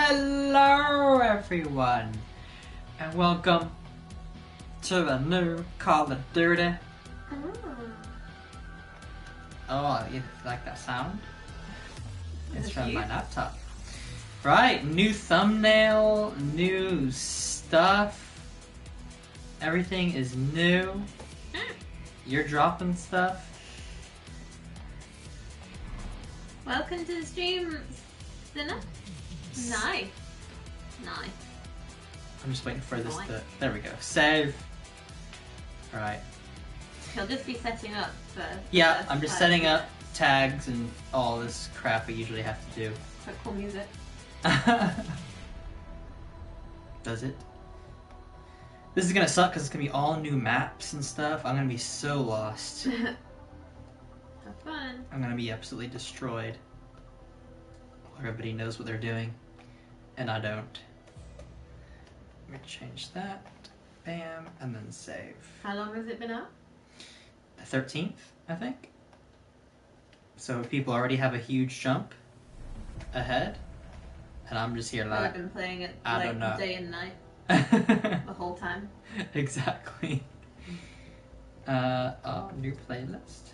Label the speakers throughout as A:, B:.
A: Hello everyone, and welcome to a new Call of Duty. Oh, you like that sound? It's from my laptop. Right, new thumbnail, new stuff. Everything is new. You're dropping stuff.
B: Welcome to the stream, Sinner. Nice. Nice.
A: I'm just waiting for this to... There we go. Save. Alright.
B: He'll just be setting up for
A: yeah, I'm just setting up tags and all this crap I usually have to do.
B: Quite cool music.
A: Does it? This is gonna suck because it's gonna be all new maps and stuff. I'm gonna be so lost.
B: Have fun.
A: I'm gonna be absolutely destroyed. Everybody knows what they're doing, and I don't. Let me change that. Bam, and then save.
B: How long has it been up?
A: The 13th, I think. So people already have a huge jump ahead, and I'm just here like...
B: I've been playing it
A: I don't know.
B: day and night. The whole time.
A: Exactly. New playlist.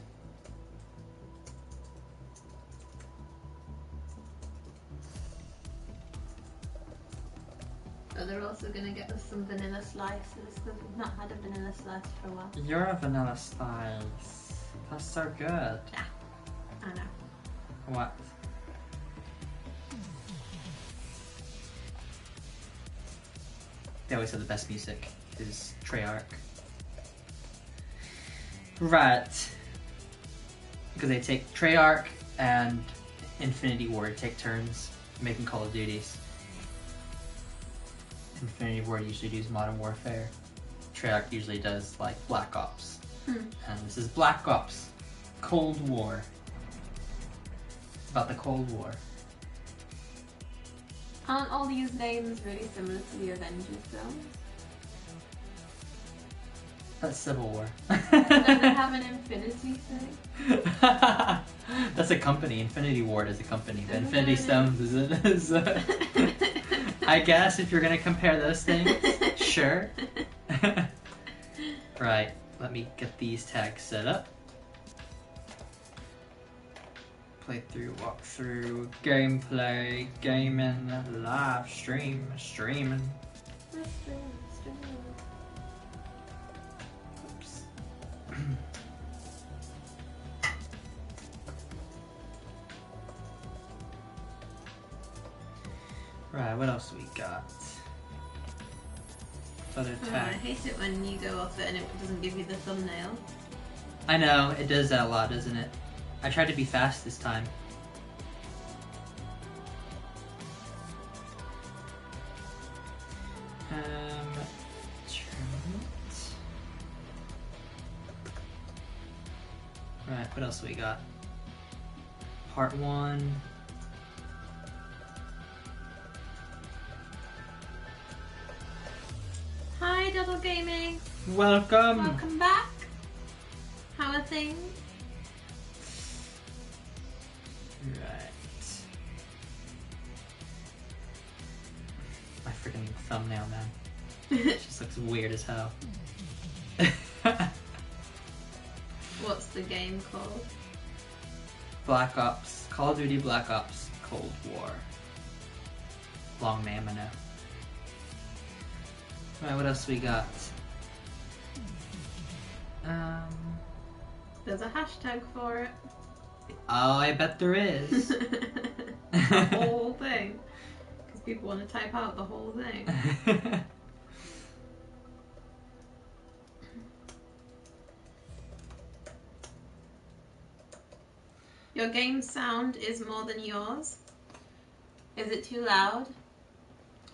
B: So they're also going to get us some vanilla slices because we've not had a vanilla slice for a while.
A: You're a vanilla slice. That's so good.
B: Yeah, I know.
A: What? They always have the best music is Treyarch. Right. Because they take Treyarch and Infinity Ward take turns making Call of Duties. Infinity Ward usually does Modern Warfare. Treyarch usually does like Black Ops. And this is Black Ops. Cold War. It's about the Cold War.
B: Aren't all these names really similar to the Avengers films?
A: That's Civil War.
B: Don't they have an Infinity thing?
A: That's a company. Infinity Ward is a company. The Infinity Stones is I guess if you're gonna compare those things, sure. Right, let me get these tags set up. Playthrough, walkthrough, gameplay, gaming, live stream, streaming. Oops. Right, what else we got? Other
B: I
A: tag.
B: hate it when you go off it and it doesn't give you the thumbnail.
A: I know, it does that a lot, doesn't it? I tried to be fast this time. Right, what else we got? Part 1.
B: Hi, Double Gaming.
A: Welcome.
B: Welcome back. How are things?
A: Right. My freaking thumbnail, man. It just looks weird as hell.
B: What's the game called?
A: Black Ops. Call of Duty Black Ops Cold War. Long name, I know. Right, what else we got?
B: There's a hashtag for it.
A: Oh, I bet there is.
B: The whole thing. Because people want to type out the whole thing. Your game sound is more than yours. Is it too loud?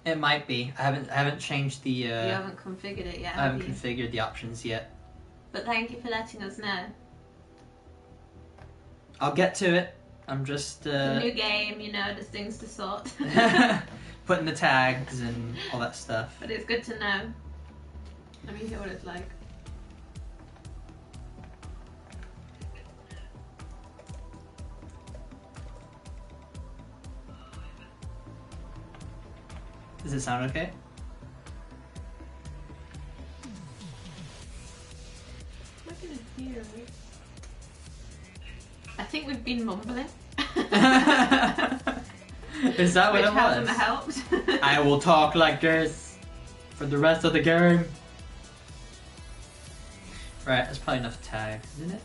A: It might be. I haven't changed the.
B: You haven't configured it yet.
A: I haven't configured the options yet.
B: But thank you for letting us know.
A: I'll get to it. I'm just.
B: It's a new game, you know, there's things to sort.
A: Putting the tags and all that stuff.
B: But it's good to know. Let me hear what it's like.
A: Does it sound okay?
B: I can hear it. I think we've been mumbling.
A: Is that what it was?
B: Hasn't helped.
A: I will talk like this for the rest of the game. Right, that's probably enough tags, isn't it?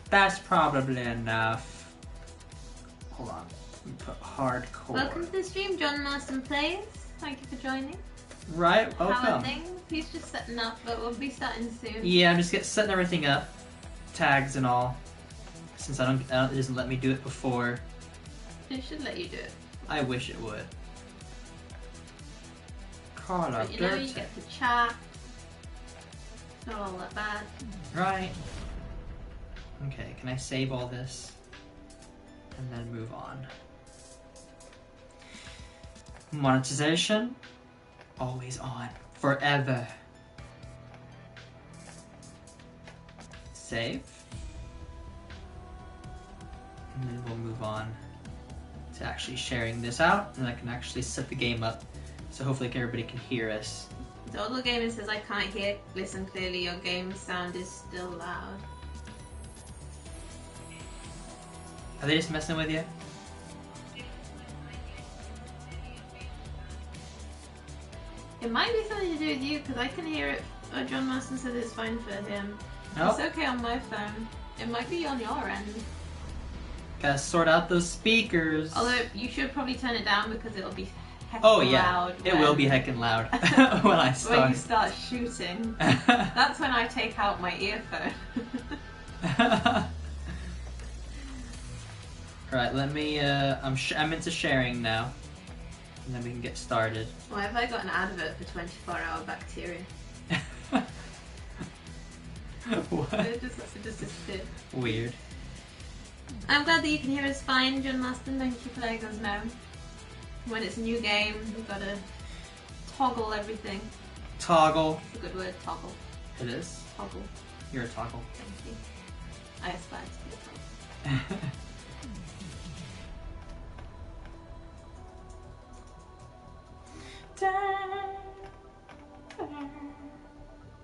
A: That's probably enough. Hold on. Let me put hardcore.
B: Welcome to the stream, John Marston Plays. Thank you for joining.
A: Right,
B: How are
A: welcome.
B: things? He's just setting up, but we'll be starting soon.
A: Yeah, I'm just setting everything up. Tags and all. Since it doesn't let me do it before.
B: It should let you do it.
A: I wish it would. Call up
B: But you know, you get to chat. It's not all that bad.
A: Right. Okay, can I save all this? And then move on. Monetization. Always on. Forever. Save. And then we'll move on to actually sharing this out, and I can actually set the game up so hopefully everybody can hear us.
B: Total Gamer says, I can't listen clearly, your game sound is still loud.
A: Are they just messing with you?
B: It might be something to do with you, because I can hear it. John Marston says it's fine for him.
A: Nope.
B: It's okay on my phone. It might be on your end.
A: Gotta sort out those speakers.
B: Although, you should probably turn it down because it'll be heckin'
A: Oh yeah,
B: loud.
A: it will be heckin' loud when I start.
B: When you start shooting. That's when I take out my earphone.
A: Right, let me, I'm into sharing now. And then we can get started.
B: Why have I got an advert for 24-hour bacteria?
A: What?
B: It just disappeared.
A: Weird.
B: I'm glad that you can hear us fine, John Marston. Thank you for letting us know. When it's a new game, we've got to toggle everything.
A: Toggle.
B: It's a good word, toggle.
A: It is?
B: Toggle.
A: You're a toggle.
B: Thank you. I aspire to be a toggle.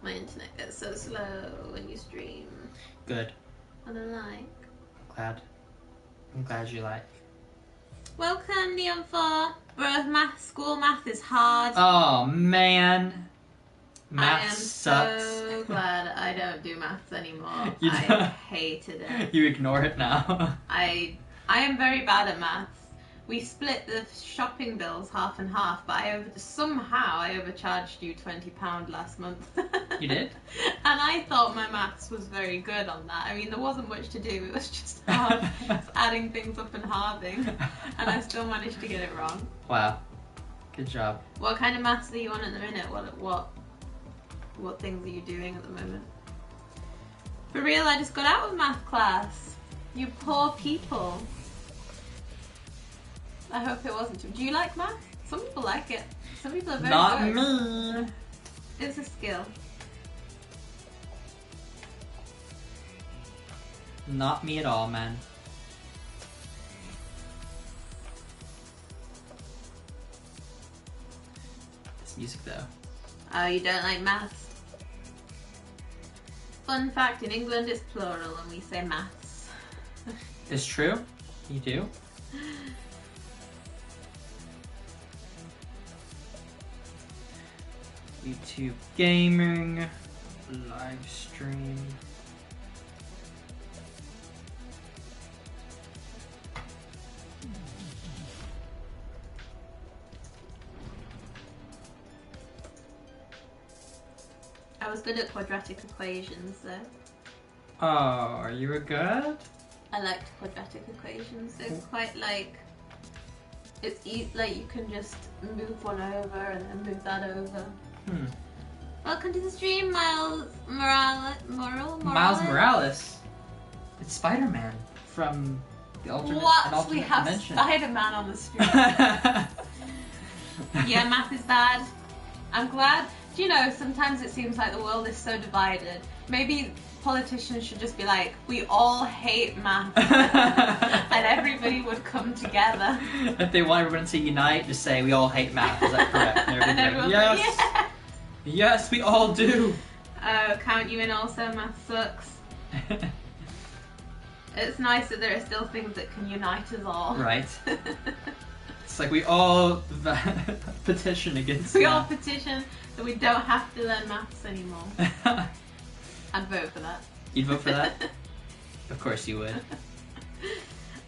B: My internet gets so slow when you stream.
A: Good.
B: And I like.
A: Glad. I'm glad you like.
B: Welcome, Neon 4. Bro, school math is hard.
A: Oh man. Math sucks.
B: I am so glad I don't do maths anymore.
A: You
B: I
A: don't-
B: hated it.
A: You ignore it now.
B: I am very bad at maths. We split the shopping bills half and half, but somehow I overcharged you £20 last month.
A: You did?
B: And I thought my maths was very good on that. I mean, there wasn't much to do. It was just hard, just adding things up and halving, and I still managed to get it wrong.
A: Wow. Good job.
B: What kind of maths are you on at the minute? What things are you doing at the moment? For real, I just got out of math class. You poor people. I hope it wasn't too. Do you like math? Some people like it. Some people are very
A: Not
B: good.
A: me.
B: It's a skill.
A: Not me at all, man. This music though.
B: Oh, you don't like maths? Fun fact, in England it's plural and we say maths.
A: It's true? You do? YouTube gaming, live stream.
B: I was good at quadratic equations though.
A: Oh, are you a good?
B: I liked quadratic equations. They're quite like, it's like you can just move one over and then move that over. Welcome to the stream, Miles Morales.
A: Miles Morales. It's Spider-Man from the alternate, an alternate
B: We have
A: dimension.
B: Spider-Man on the stream. Yeah, math is bad. I'm glad. Do you know, sometimes it seems like the world is so divided. Maybe politicians should just be like, we all hate math, and everybody would come together.
A: If they want everyone to unite, just say we all hate math. Is that correct? And everyone's like, yes,
B: yeah.
A: yes, we all do.
B: Count you in also, math sucks. It's nice that there are still things that can unite us all.
A: Right. It's like we all petition against
B: We all
A: math.
B: petition that we don't have to learn maths anymore. I'd vote for that.
A: You'd vote for that? Of course you would.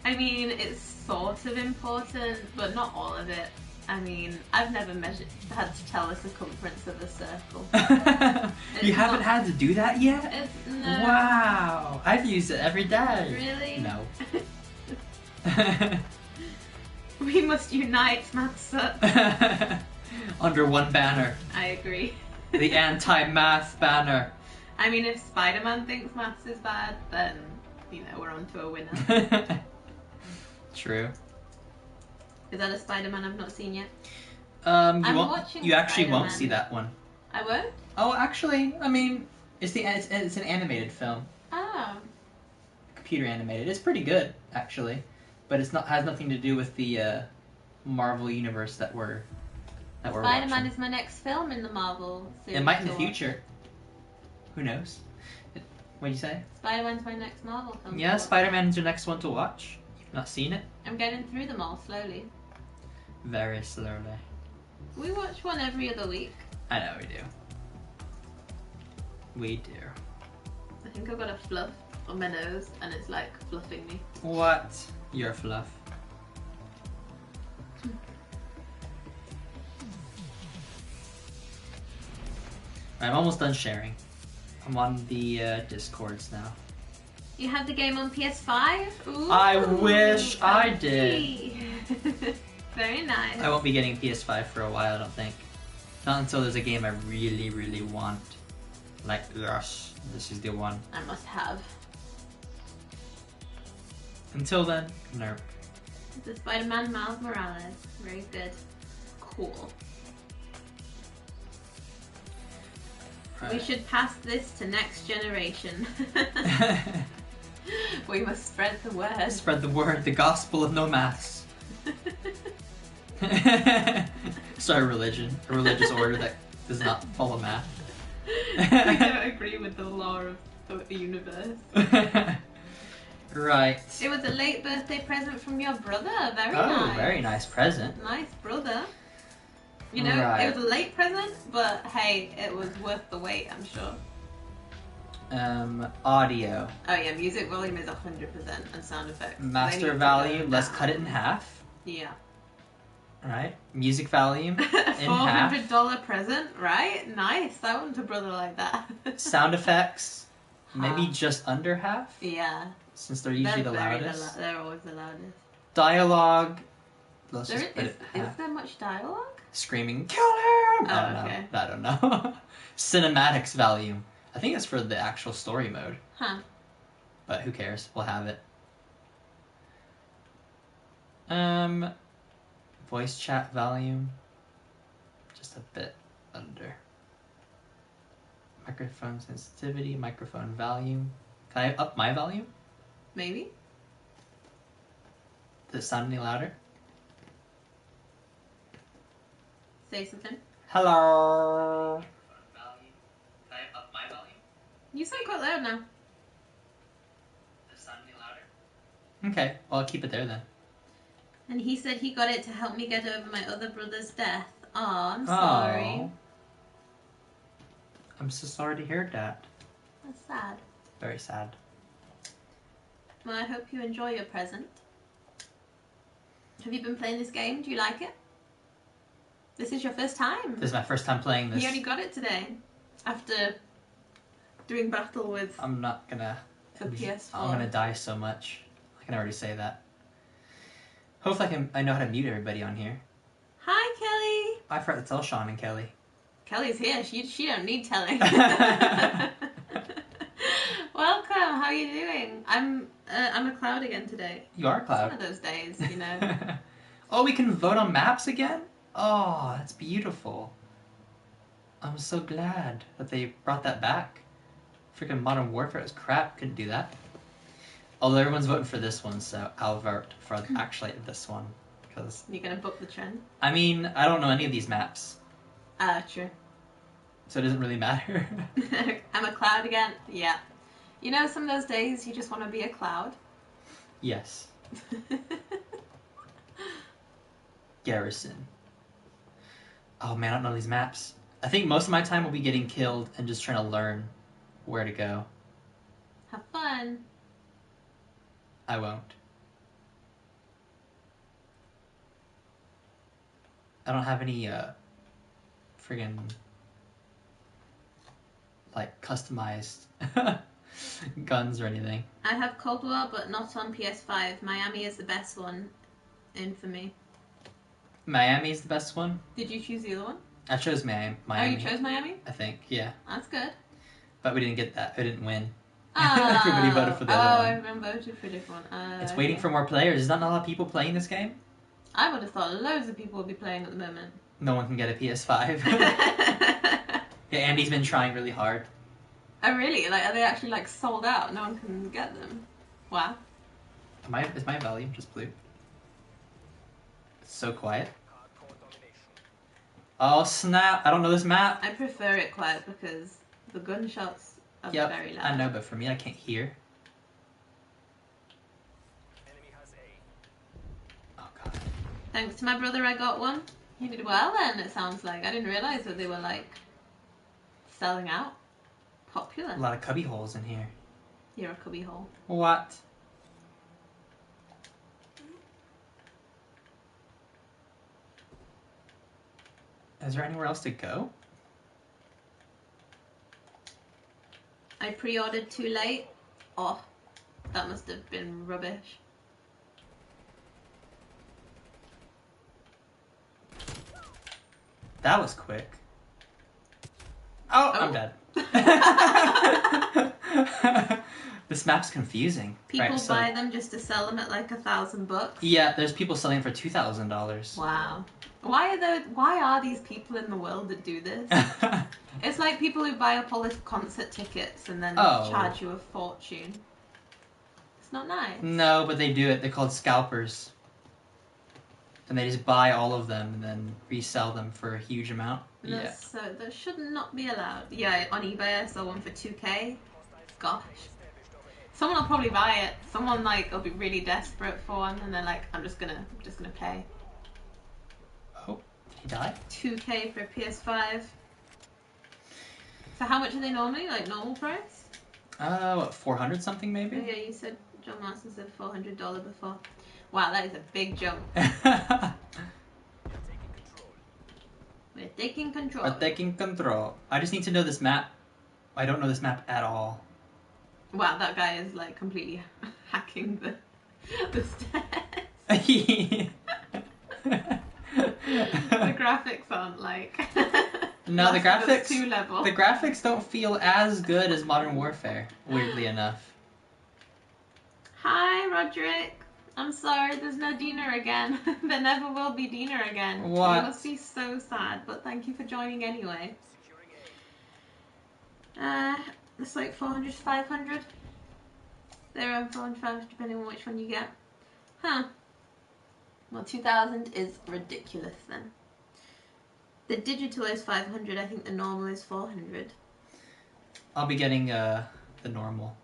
B: I mean, it's sort of important, but not all of it. I mean, I've never had to tell the circumference of a circle.
A: You haven't had to do that yet?
B: No.
A: Wow, I've used it every day.
B: Really?
A: No.
B: We must unite, math sucks.
A: Under one banner.
B: I agree.
A: The anti-math banner.
B: I mean, if Spider-Man thinks maths is bad, then, you know, we're on to a winner.
A: True.
B: Is that a Spider-Man I've not seen yet?
A: You actually won't see that one.
B: I won't?
A: Oh, actually, I mean, it's an animated film.
B: Oh.
A: Computer animated. It's pretty good, actually, but has nothing to do with the Marvel universe that we're
B: Spider-Man
A: watching.
B: is my next film in the Marvel series.
A: It might in the future. Who knows? What'd you say?
B: Spider-Man's my next Marvel film.
A: Yeah, Spider-Man's your next one to watch. You've not seen it?
B: I'm getting through them all slowly.
A: Very slowly.
B: We watch one every other week.
A: I know we do. We do.
B: I think I've got a fluff on my nose and it's like fluffing me.
A: What? Your fluff. I'm almost done sharing. I'm on the Discords now.
B: You have the game on PS5? Ooh,
A: I wish I
B: did. Very nice.
A: I won't be getting PS5 for a while, I don't think. Not until there's a game I really, really want. Like, yes, this is the one.
B: I must have.
A: Until then, no.
B: The Spider-Man Miles Morales. Very good. Cool.
A: Right.
B: We should pass this to next generation. We must spread the word.
A: Spread the word, the gospel of no maths. Sorry, religion. A religious order that does not follow math.
B: We don't agree with the law of the universe.
A: Right.
B: It was a late birthday present from your brother. Very
A: Oh,
B: nice.
A: very nice present.
B: Nice brother. You know,
A: Right.
B: it was a late present, but hey, it was worth the wait, I'm sure.
A: Audio.
B: Oh yeah, music volume is 100% and sound effects.
A: Master value, let's cut it in half.
B: Yeah.
A: Right. Music volume in half.
B: $400 present, right? Nice. I want a brother like that.
A: Sound effects, maybe just under half,
B: Yeah.
A: since they're usually the
B: very
A: loudest.
B: they're always the loudest.
A: Dialogue. Let's just put it
B: Is
A: half.
B: there much dialogue?
A: Screaming, kill him! I don't
B: okay.
A: know. I don't know. Cinematics volume. I think that's for the actual story mode.
B: Huh.
A: But who cares? We'll have it. Voice chat volume. Just a bit under. Microphone sensitivity, microphone volume. Can I up my volume?
B: Maybe?
A: Does it sound any louder?
B: Say something.
A: Hello. Can I up my volume?
B: You sound quite loud now.
A: Does it sound any louder? Okay, well I'll keep it there then.
B: And he said he got it to help me get over my other brother's death. Aw, I'm sorry.
A: Aw. I'm so sorry to hear that.
B: That's sad.
A: Very sad.
B: Well, I hope you enjoy your present. Have you been playing this game? Do you like it? This is your first time.
A: This is my first time playing this.
B: He only got it today. After doing battle with
A: I'm not gonna...
B: the PS4.
A: I'm gonna die so much. I can already say that. Hopefully I know how to mute everybody on here.
B: Hi, Kelly.
A: I forgot to tell Sean and Kelly.
B: Kelly's here. She don't need telling. Welcome. How are you doing? I'm a cloud again today.
A: You are
B: It's
A: Cloud.
B: one of those days, you know.
A: Oh, we can vote on maps again? Oh, that's beautiful. I'm so glad that they brought that back. Freaking Modern Warfare is crap. Couldn't do that. Although everyone's voting for this one, so I'll vote for actually this one. Because
B: You're gonna book the trend?
A: I mean, I don't know any of these maps.
B: True.
A: So it doesn't really matter.
B: I'm a cloud again? Yeah. You know, some of those days you just want to be a cloud?
A: Yes. Garrison. Oh man, I don't know these maps. I think most of my time will be getting killed and just trying to learn where to go.
B: Have fun.
A: I won't. I don't have any friggin' like customized guns or anything.
B: I have Cold War, but not on PS5. Miami is the best one in for me.
A: Miami's the best one?
B: Did you choose the other one?
A: I chose Miami.
B: Oh, you chose Miami?
A: I think, yeah.
B: That's good.
A: But we didn't get that. We didn't win.
B: Everybody
A: voted for the other one.
B: Everyone voted for a different one.
A: It's waiting for more players. There's not a lot of people playing this game.
B: I would have thought loads of people would be playing at the moment.
A: No one can get a PS5. Yeah, Andy's been trying really hard.
B: Oh really? Like, are they actually like sold out? No one can get them. Wow.
A: Is my volume just blue? It's so quiet. Oh snap! I don't know this map.
B: I prefer it quiet because the gunshots are very loud.
A: I know, but for me, I can't hear. Oh god.
B: Thanks to my brother, I got one. He did well then, it sounds like. I didn't realise that they were like selling out. Popular.
A: A lot of cubby holes in here.
B: You're a cubby hole.
A: What? Is there anywhere else to go?
B: I pre-ordered too late. Oh, that must have been rubbish.
A: That was quick. Oh, I'm dead. This map's confusing.
B: People buy them just to sell them at like $1,000.
A: Yeah, there's people selling for $2,000.
B: Wow. Why are these people in the world that do this? It's like people who buy up all the concert tickets and then charge you a fortune. It's not nice. No,
A: but they do it. They're called scalpers. And they just buy all of them and then resell them for a huge amount.
B: So that should not be allowed. Yeah, on eBay I saw one for $2,000. Gosh. Someone will probably buy it. Someone like will be really desperate for one and they're like, I'm just gonna pay.
A: Oh, did he die?
B: $2,000 for a PS5. So how much are they normally? Like normal price?
A: What, 400 something maybe?
B: Oh yeah, you said John Marston said $400 before. Wow, that is a big jump. We're taking control.
A: We're taking control. I just need to know this map. I don't know this map at all.
B: Wow, that guy is like completely hacking the stairs. The graphics aren't like...
A: No, the graphics...
B: 2 level.
A: The graphics don't feel as good as Modern Warfare, weirdly enough.
B: Hi, Roderick. I'm sorry, there's no Dina again. There never will be Dina again.
A: What?
B: You must be so sad, but thank you for joining anyway. It's like 400 to 500. They're around 400 to 500 depending on which one you get. Huh. Well, 2,000 is ridiculous then. The digital is 500, I think the normal is 400.
A: I'll be getting the normal.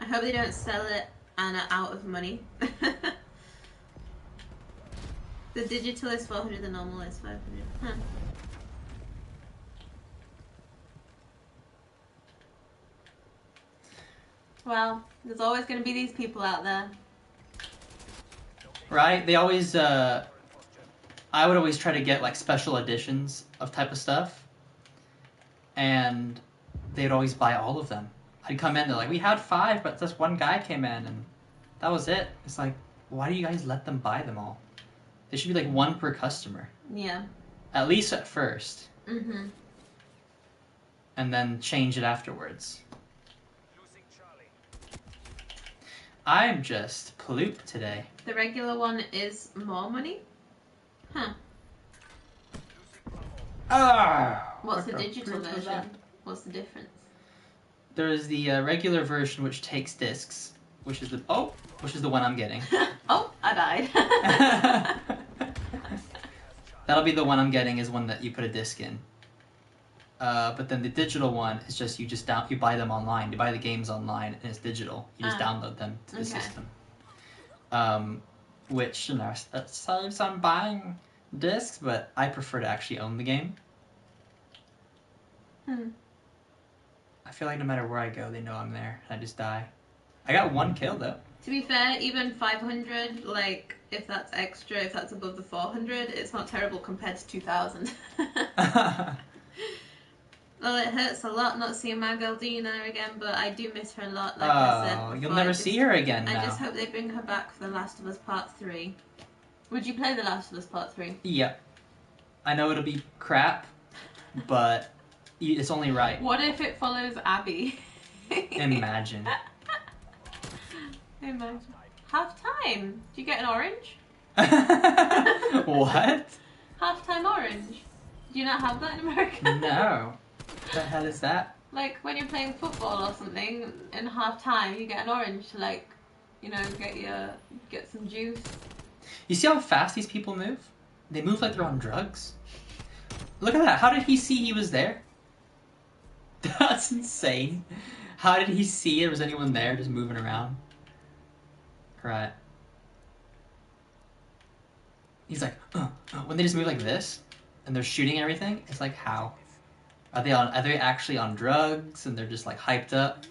B: I hope they don't sell it and are out of money. The digital is 400, the normal is 500. Huh. Well, there's always going to be these people out there.
A: Right? They always, I would always try to get like special editions of type of stuff. And they'd always buy all of them. I'd come in, they're like, we had 5, but this one guy came in and that was it. It's like, why do you guys let them buy them all? There should be like 1 per customer.
B: Yeah.
A: At least at first.
B: Mm-hmm.
A: And then change it afterwards. I'm just ploop today.
B: The regular one is more money? Huh.
A: Ah!
B: What's the digital version? What's the difference?
A: There's the regular version, which takes discs, which is the one I'm getting.
B: Oh, I died.
A: That'll be the one I'm getting, is one that you put a disc in. But then the digital one is just you buy them online. You buy the games online, and it's digital. You just download them to the system. Which, you know, saves on buying discs, but I prefer to actually own the game. I feel like no matter where I go, they know I'm there, and I just die. I got 1 kill, though.
B: To be fair, even 500, like, if that's extra, if that's above the 400, it's not terrible compared to 2,000. Well, it hurts a lot not seeing my girl Dina again, but I do miss her a lot, like I said before.
A: You'll never see her again now.
B: I just hope they bring her back for The Last of Us Part 3. Would you play The Last of Us Part 3?
A: Yep. I know it'll be crap, but it's only right.
B: What if it follows Abby?
A: Imagine.
B: Imagine. Half-time. Do you get an orange?
A: What?
B: Half-time orange. Do you not have that in America?
A: No. What the hell is that?
B: Like, when you're playing football or something, in half-time, you get an orange to, like, you know, get some juice.
A: You see how fast these people move? They move like they're on drugs. Look at that. How did he see he was there? That's insane. How did he see there was anyone there just moving around? Right. He's like, when they just move like this, and they're shooting everything, it's like, how? Are they actually on drugs, and they're just like hyped up?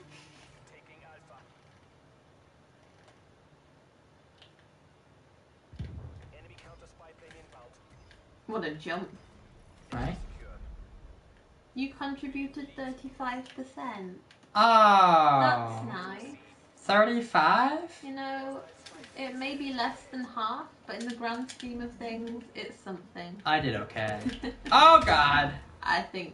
B: What a jump.
A: Right?
B: You contributed 35%.
A: Oh.
B: That's nice.
A: 35?
B: You know, it may be less than half, but in the grand scheme of things, it's something.
A: I did okay. Oh, God.
B: I think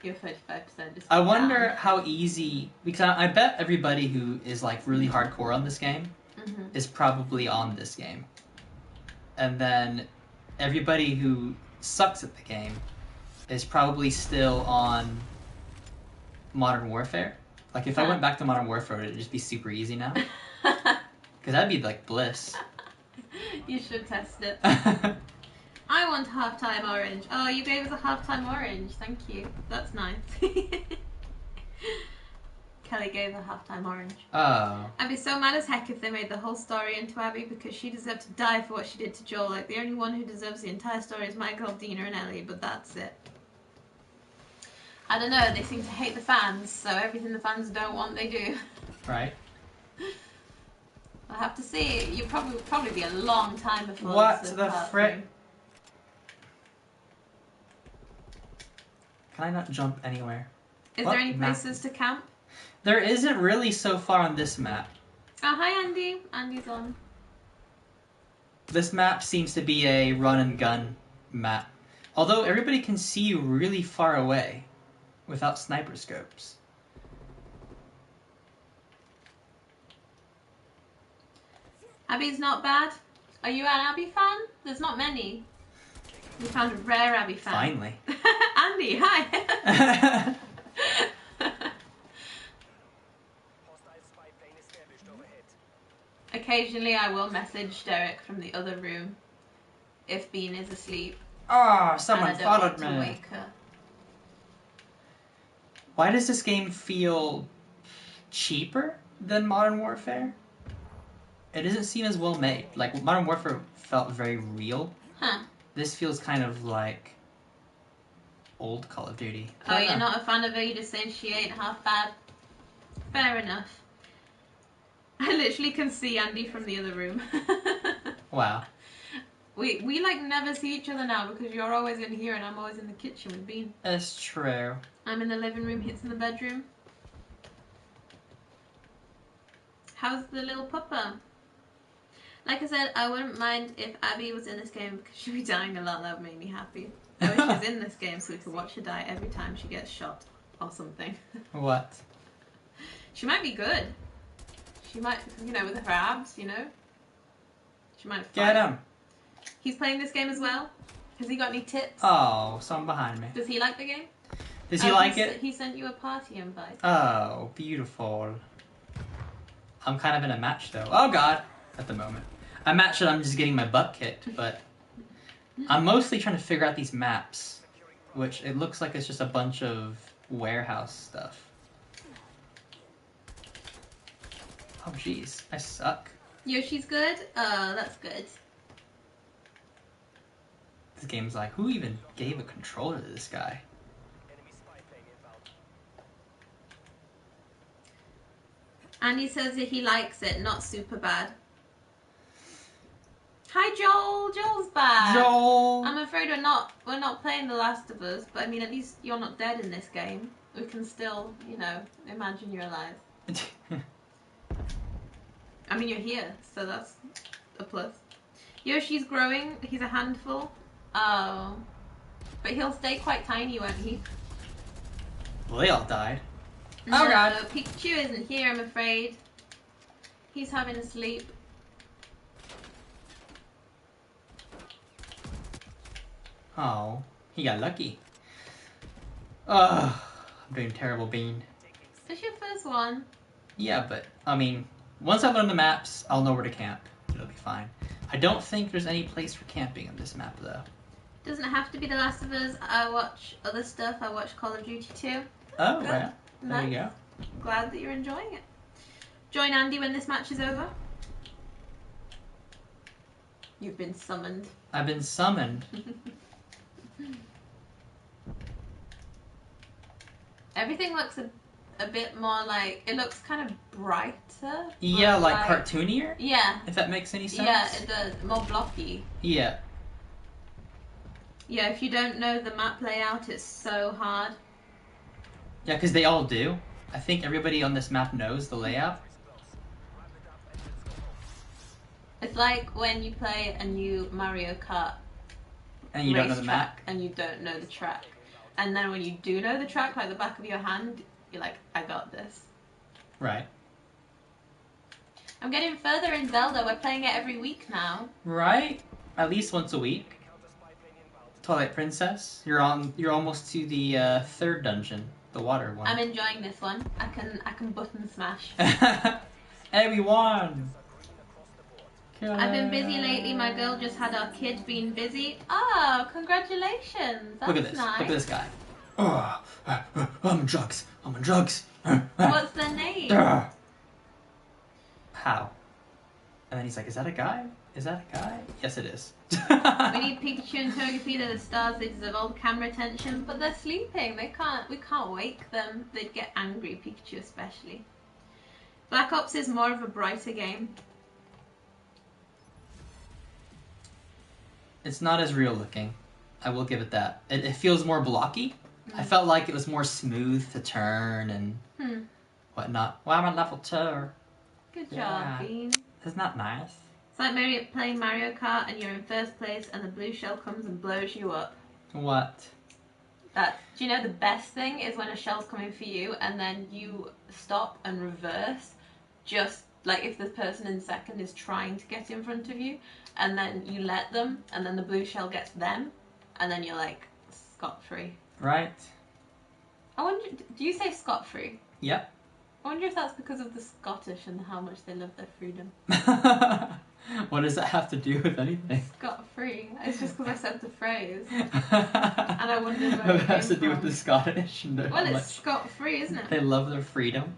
B: you're 35%.
A: I wonder how easy, because I bet everybody who is like really hardcore on this game is probably on this game. And then everybody who sucks at the game is probably still on Modern Warfare. Like, if I went back to Modern Warfare, it'd just be super easy now. Because that'd be, like, bliss.
B: You should test it. I want half-time orange. Oh, you gave us a half-time orange. Thank you. That's nice. Kelly gave a half-time orange.
A: Oh.
B: I'd be so mad as heck if they made the whole story into Abby, because she deserved to die for what she did to Joel. Like, the only one who deserves the entire story is my girl Dina and Ellie, but that's it. I don't know, they seem to hate the fans, so everything the fans don't want, they do.
A: Right.
B: I'll have to see. You'll probably be a long time before.
A: What the frick? Can I not jump anywhere?
B: Is there any places to camp?
A: There isn't really so far on this map.
B: Oh, hi Andy. Andy's on.
A: This map seems to be a run and gun map. Although everybody can see you really far away without sniper scopes.
B: Abby's not bad. Are you an Abby fan? There's not many. We found a rare Abby fan.
A: Finally.
B: Andy, hi. Occasionally I will message Derek from the other room if Bean is asleep.
A: Oh, someone followed me.
B: To wake her.
A: Why does this game feel cheaper than Modern Warfare? It doesn't seem as well made. Like, Modern Warfare felt very real.
B: Huh.
A: This feels kind of like old Call of Duty.
B: Oh, you're not a fan of her? You're just saying she ain't half bad? Fair enough. I literally can see Andy from the other room.
A: Wow.
B: We like never see each other now because you're always in here and I'm always in the kitchen with Bean.
A: That's true.
B: I'm in the living room, he's in the bedroom. How's the little pupper? Like I said, I wouldn't mind if Abby was in this game because she'd be dying a lot. That would make me happy. I wish she's in this game so we could watch her die every time she gets shot or something.
A: What?
B: She might be good. She might, you know, with her abs, you know. She might fight.
A: Get him.
B: He's playing this game as well. Has he got any tips?
A: Oh, someone behind me.
B: Does he like the game?
A: Does he like it?
B: He sent you a party invite.
A: Oh, beautiful. I'm kind of in a match though. Oh god, at the moment. A match that I'm just getting my butt kicked, but I'm mostly trying to figure out these maps, which it looks like it's just a bunch of warehouse stuff. Oh jeez, I suck.
B: Yoshi's good? That's good.
A: This game's like, who even gave a controller to this guy?
B: Andy says that he likes it, not super bad. Hi Joel, Joel's back.
A: Joel.
B: I'm afraid we're not playing The Last of Us, but I mean at least you're not dead in this game. We can still, you know, imagine you're alive. I mean you're here, so that's a plus. Yoshi's growing, he's a handful. Oh. But he'll stay quite tiny, won't he?
A: Well, they all died.
B: No,
A: Oh god.
B: Pikachu isn't here, I'm afraid. He's having a sleep.
A: Oh, he got lucky. Ugh, I'm doing terrible, Bean.
B: It's your first one.
A: Yeah, but, I mean, once I learn the maps, I'll know where to camp. It'll be fine. I don't think there's any place for camping on this map, though.
B: Doesn't have to be The Last of Us. I watch other stuff. I watch Call of Duty too.
A: Oh,
B: Good.
A: well, there you go.
B: Glad that you're enjoying it. Join Andy when this match is over. You've been summoned.
A: I've been summoned.
B: Everything looks a bit more like, it looks kind of brighter.
A: Yeah, like cartoonier?
B: Yeah.
A: If that makes any sense?
B: Yeah, it does. More blocky.
A: Yeah.
B: Yeah, if you don't know the map layout, it's so hard.
A: Yeah, because they all do. I think everybody on this map knows the layout.
B: It's like when you play a new Mario Kart
A: and you don't know the map,
B: and you don't know the track. And then when you do know the track, like the back of your hand, you're like, I got this.
A: Right.
B: I'm getting further in Zelda. We're playing it every week now.
A: Right? At least once a week. Twilight Princess. You're almost to the third dungeon, the water one.
B: I'm enjoying this one. I can button smash.
A: Everyone.
B: I've been busy lately. My girl just had our kid being busy. Oh, congratulations. That's
A: Look at this.
B: nice.
A: Look at this guy. Oh, I'm on drugs. I'm on drugs.
B: What's their name?
A: How? And then he's like, is that a guy? Is that a guy? Yes, it is.
B: We need Pikachu and Togepi. They're the stars. They deserve all the camera attention, but they're sleeping. We can't wake them. They'd get angry, Pikachu especially. Black Ops is more of a brighter game.
A: It's not as real looking. I will give it that. It feels more blocky. I felt like it was more smooth to turn and whatnot. Well, I'm on level 2.
B: Good job, Bean.
A: Isn't that nice?
B: It's like playing Mario Kart and you're in first place and the blue shell comes and blows you up.
A: What?
B: Do you know the best thing is when a shell's coming for you and then you stop and reverse, just like if the person in second is trying to get in front of you, and then you let them, and then the blue shell gets them, and then you're like scot-free.
A: Right.
B: I wonder, do you say scot-free?
A: Yep.
B: I wonder if that's because of the Scottish and how much they love their freedom.
A: What does that have to do with anything?
B: Scot-free. It's just because I said the phrase. And I wondered where
A: it has to do with the Scottish. And
B: well, it's scot-free, isn't it?
A: They love their freedom.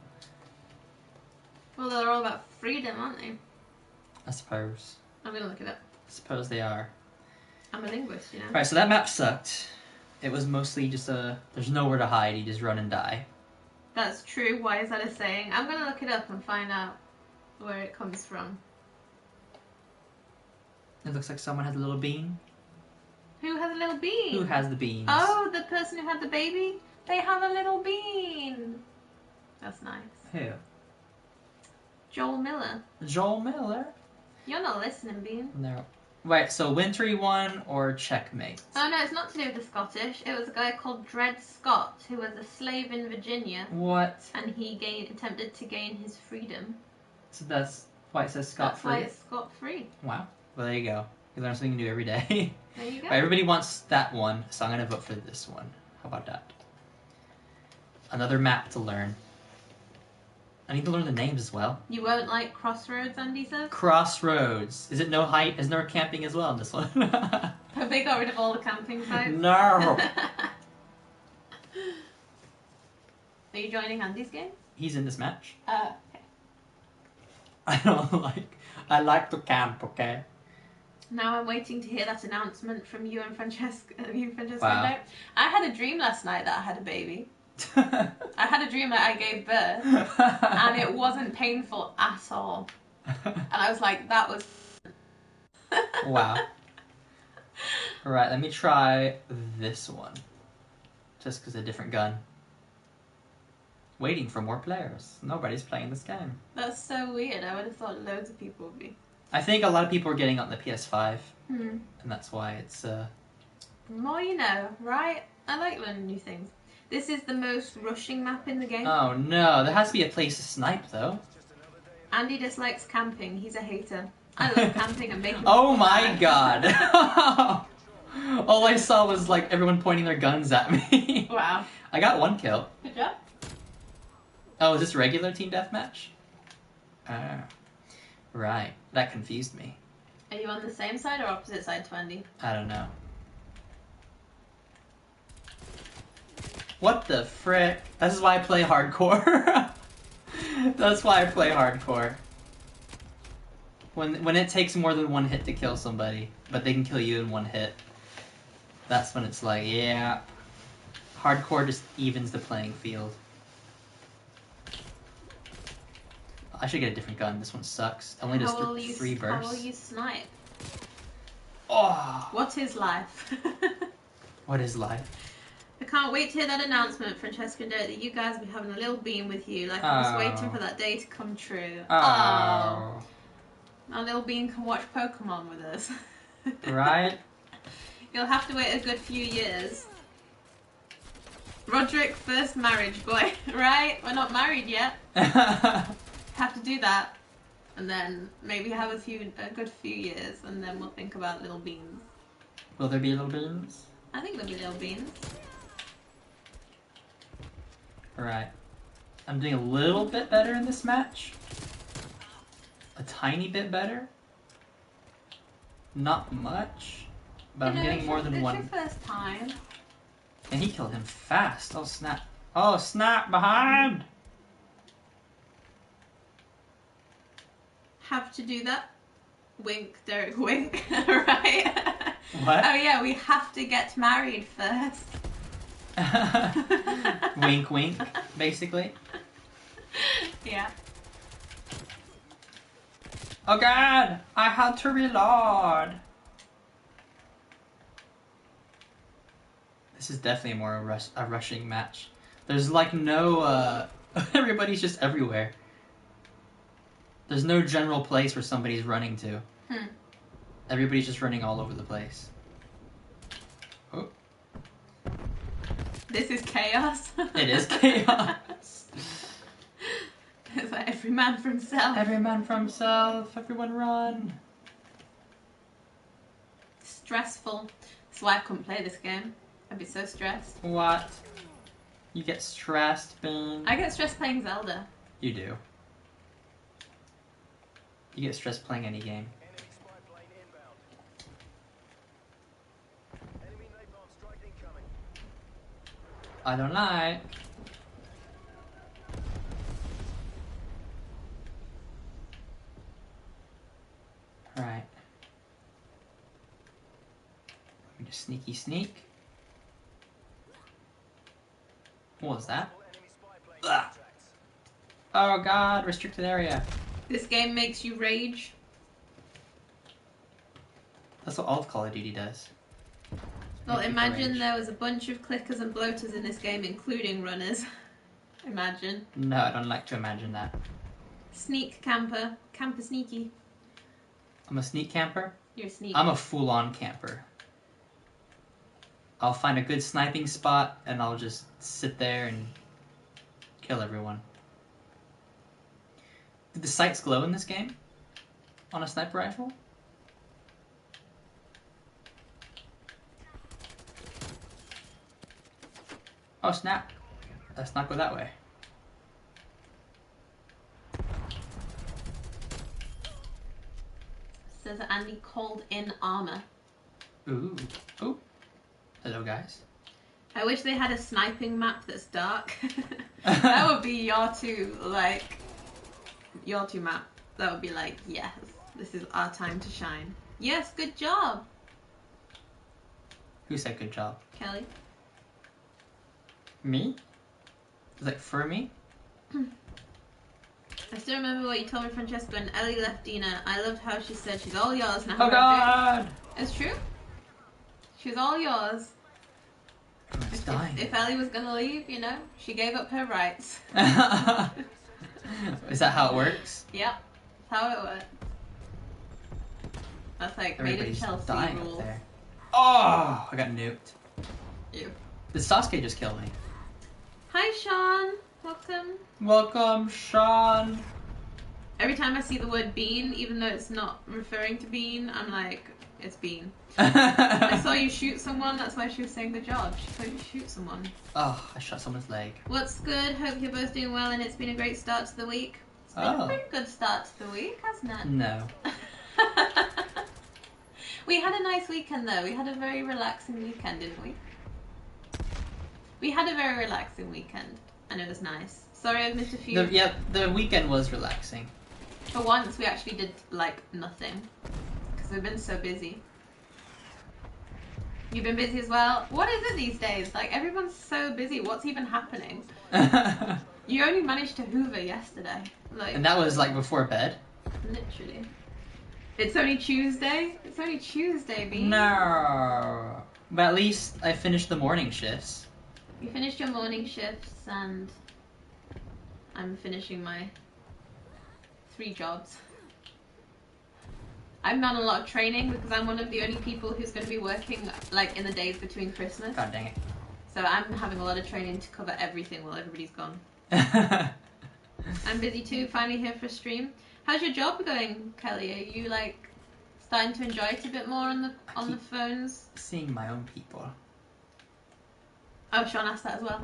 B: Well, they're all about freedom, aren't they?
A: I suppose.
B: I'm going to look it up.
A: I suppose they are.
B: I'm a linguist, you know.
A: Alright, so that map sucked. It was mostly just there's nowhere to hide, you just run and die.
B: That's true. Why is that a saying? I'm going to look it up and find out where it comes from.
A: It looks like someone has a little bean.
B: Who has a little bean?
A: Who has the beans?
B: Oh, the person who had the baby? They have a little bean. That's nice.
A: Who?
B: Joel Miller.
A: Joel Miller?
B: You're not listening, Bean.
A: No. Right, so wintry one or checkmate?
B: Oh no, it's not to do with the Scottish. It was a guy called Dred Scott who was a slave in Virginia.
A: What?
B: And he attempted to gain his freedom.
A: So that's why it says scot-free?
B: That's why it's scot-free.
A: Wow. Well, there you go. You learn something new every day.
B: There you go.
A: Right, everybody wants that one, so I'm going to vote for this one. How about that? Another map to learn. I need to learn the names as well.
B: You won't like Crossroads, Andy says?
A: Crossroads. Is it no height? Is no camping as well in this one?
B: Have they got rid of all the camping sites?
A: No.
B: Are you joining Andy's game?
A: He's in this match.
B: Okay.
A: I like to camp, okay?
B: Now I'm waiting to hear that announcement from you and Francesca.
A: Wow.
B: I had a dream last night that I had a baby. I had a dream that I gave birth, and it wasn't painful at all. And I was like, that was...
A: Wow. Alright, let me try this one. Just because a different gun. Waiting for more players. Nobody's playing this game.
B: That's so weird. I would have thought loads of people would be.
A: I think a lot of people are getting on the PS5.
B: Hmm.
A: And that's why it's...
B: The more you know, right? I like learning new things. This is the most rushing map in the game.
A: Oh no, there has to be a place to snipe though.
B: Andy dislikes camping. He's a hater. I love camping and making...
A: Oh my god. All I saw was like everyone pointing their guns at me.
B: Wow.
A: I got 1 kill.
B: Good job.
A: Oh, is this regular team deathmatch? Right. That confused me.
B: Are you on the same side or opposite side to Andy?
A: I don't know. What the frick? This is why I play hardcore. That's why I play hardcore. When it takes more than 1 hit to kill somebody, but they can kill you in 1 hit, that's when it's like, yeah. Hardcore just evens the playing field. I should get a different gun. This one sucks. It only does 3 bursts.
B: How will you snipe?
A: Oh!
B: What is life?
A: What is life?
B: I can't wait to hear that announcement, Francesca and Derek, that you guys will be having a little beam with you. Like, I'm just waiting for that day to come true.
A: Oh.
B: Our little bean can watch Pokemon with us.
A: Right?
B: You'll have to wait a good few years. Roderick, first marriage, boy. Right? We're not married yet. Have to do that. And then maybe have a good few years, and then we'll think about little beans.
A: Will there be little beans?
B: I think there'll be little beans.
A: Alright. I'm doing a little bit better in this match. A tiny bit better. Not much. But I'm getting more than 1.
B: It's your first time.
A: And he killed him fast. Oh snap. Oh snap, behind!
B: Have to do that. Wink, Derek, wink. Right?
A: What?
B: Oh yeah, we have to get married first.
A: Wink wink, basically.
B: Yeah.
A: Oh god! I had to reload! This is definitely more a rushing match. There's like no, everybody's just everywhere. There's no general place where somebody's running to. Everybody's just running all over the place. Oh.
B: This is chaos.
A: It is chaos.
B: It's like every man for himself.
A: Every man for himself. Everyone run.
B: Stressful. That's why I couldn't play this game. I'd be so stressed.
A: What? You get stressed, Bean?
B: I get stressed playing Zelda.
A: You do. You get stressed playing any game. I don't like. Alright. Let me just sneaky sneak. What was that? Ugh. Oh god, restricted area.
B: This game makes you rage.
A: That's what all of Call of Duty does.
B: Well,
A: Make you
B: imagine
A: rage.
B: there was a bunch of clickers and bloaters in this game, including runners. Imagine.
A: No, I don't like to imagine that.
B: Sneak camper. Camper sneaky.
A: I'm a sneak camper?
B: You're a sneak.
A: I'm a full-on camper. I'll find a good sniping spot and I'll just sit there and kill everyone. Did the sights glow in this game? On a sniper rifle? Oh snap. Let's not go that way.
B: Says Andy called in armor.
A: Ooh. Ooh. Hello, guys.
B: I wish they had a sniping map that's dark. That would be your two map. That would be like, yes, this is our time to shine. Yes, good job.
A: Who said good job?
B: Kelly.
A: Me? Like for me?
B: I still remember what you told me, Francesca, when Ellie left Dina. I loved how she said she's all yours now.
A: Oh God!
B: It's true. She's all yours. If Ellie was gonna leave, you know, she gave up her rights.
A: Is that how it works?
B: Yep, that's how it works. That's like
A: Everybody's
B: made in Chelsea
A: dying
B: rules.
A: up there. Oh, I got nuked.
B: Ew.
A: Did Sasuke just kill me?
B: Hi, Sean. Welcome.
A: Welcome, Sean.
B: Every time I see the word bean, even though it's not referring to bean, I'm like, it's bean. I saw you shoot someone, that's why she was saying good job. She saw you shoot someone.
A: Oh, I shot someone's leg.
B: What's good? Hope you're both doing well and it's been a great start to the week. It's been a pretty good start to the week, hasn't it?
A: No.
B: We had a nice weekend though. We had a very relaxing weekend, didn't we? We had a very relaxing weekend and it was nice. Sorry I've missed a few.
A: The weekend was relaxing.
B: For once we actually did like nothing because we've been so busy. You've been busy as well? What is it these days? Like everyone's so busy. What's even happening? You only managed to hoover yesterday. Like,
A: and that was like before bed?
B: Literally. It's only Tuesday? It's only Tuesday, B.
A: No. But at least I finished the morning shifts.
B: You finished your morning shifts and I'm finishing my 3 jobs. I've done a lot of training because I'm one of the only people who's going to be working like in the days between Christmas.
A: God dang it.
B: So I'm having a lot of training to cover everything while everybody's gone. I'm busy too, finally here for a stream. How's your job going, Kelly? Are you like starting to enjoy it a bit more on the phones?
A: Seeing my own people.
B: Oh, Sean asked that as well.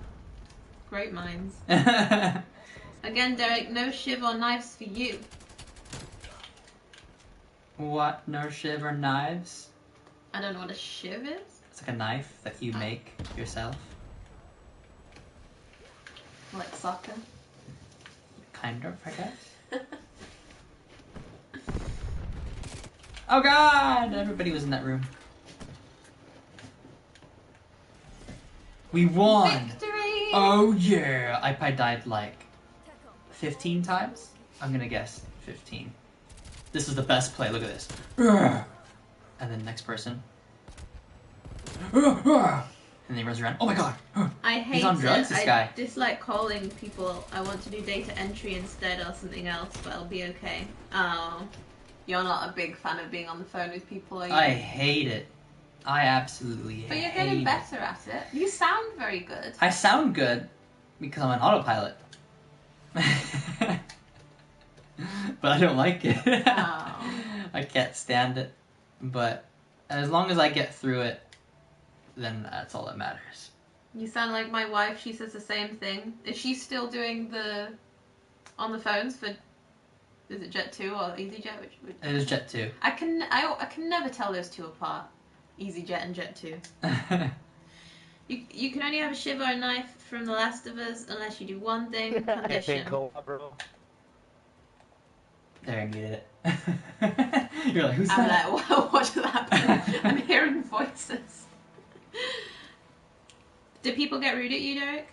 B: Great minds. Again, Derek, no shiv or knives for you.
A: What? No shiv or knives?
B: I don't know what a shiv is.
A: It's like a knife that you make yourself.
B: Like soccer.
A: Kind of, I guess. Oh God! Everybody was in that room. We won!
B: Victory!
A: Oh yeah! I probably died like 15 times? I'm gonna guess 15. This is the best play, look at this. And then next person. And then he runs around. Oh my God!
B: I hate
A: He's on drugs, this guy.
B: I dislike calling people. I want to do data entry instead or something else, but I'll be okay. Oh. You're not a big fan of being on the phone with people, are you?
A: I hate it. I absolutely hate it.
B: But you're getting better at it. You sound very good.
A: I sound good because I'm on autopilot. But I don't like it.
B: Oh.
A: I can't stand it. But as long as I get through it, then that's all that matters.
B: You sound like my wife. She says the same thing. Is she still doing the on the phones for? Is it Jet 2 or EasyJet? Which
A: It is Jet 2.
B: I can never tell those two apart. EasyJet and Jet 2. You can only have a shiv or a knife from The Last of Us unless you do one thing. Condition.
A: There, I muted it. You're like, who's
B: I'm
A: that?
B: like, wow, what just happened? I'm hearing voices. Did people get rude at you, Derek?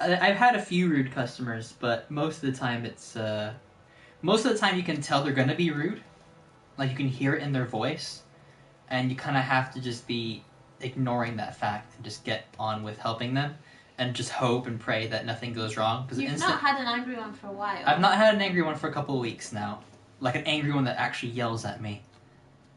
A: I've had a few rude customers, but most of the time it's most of the time you can tell they're gonna be rude. Like you can hear it in their voice, and you kind of have to just be ignoring that fact and just get on with helping them, and just hope and pray that nothing goes wrong.
B: You've not had an angry one for a while.
A: I've not had an angry one for a couple of weeks now, like an angry one that actually yells at me.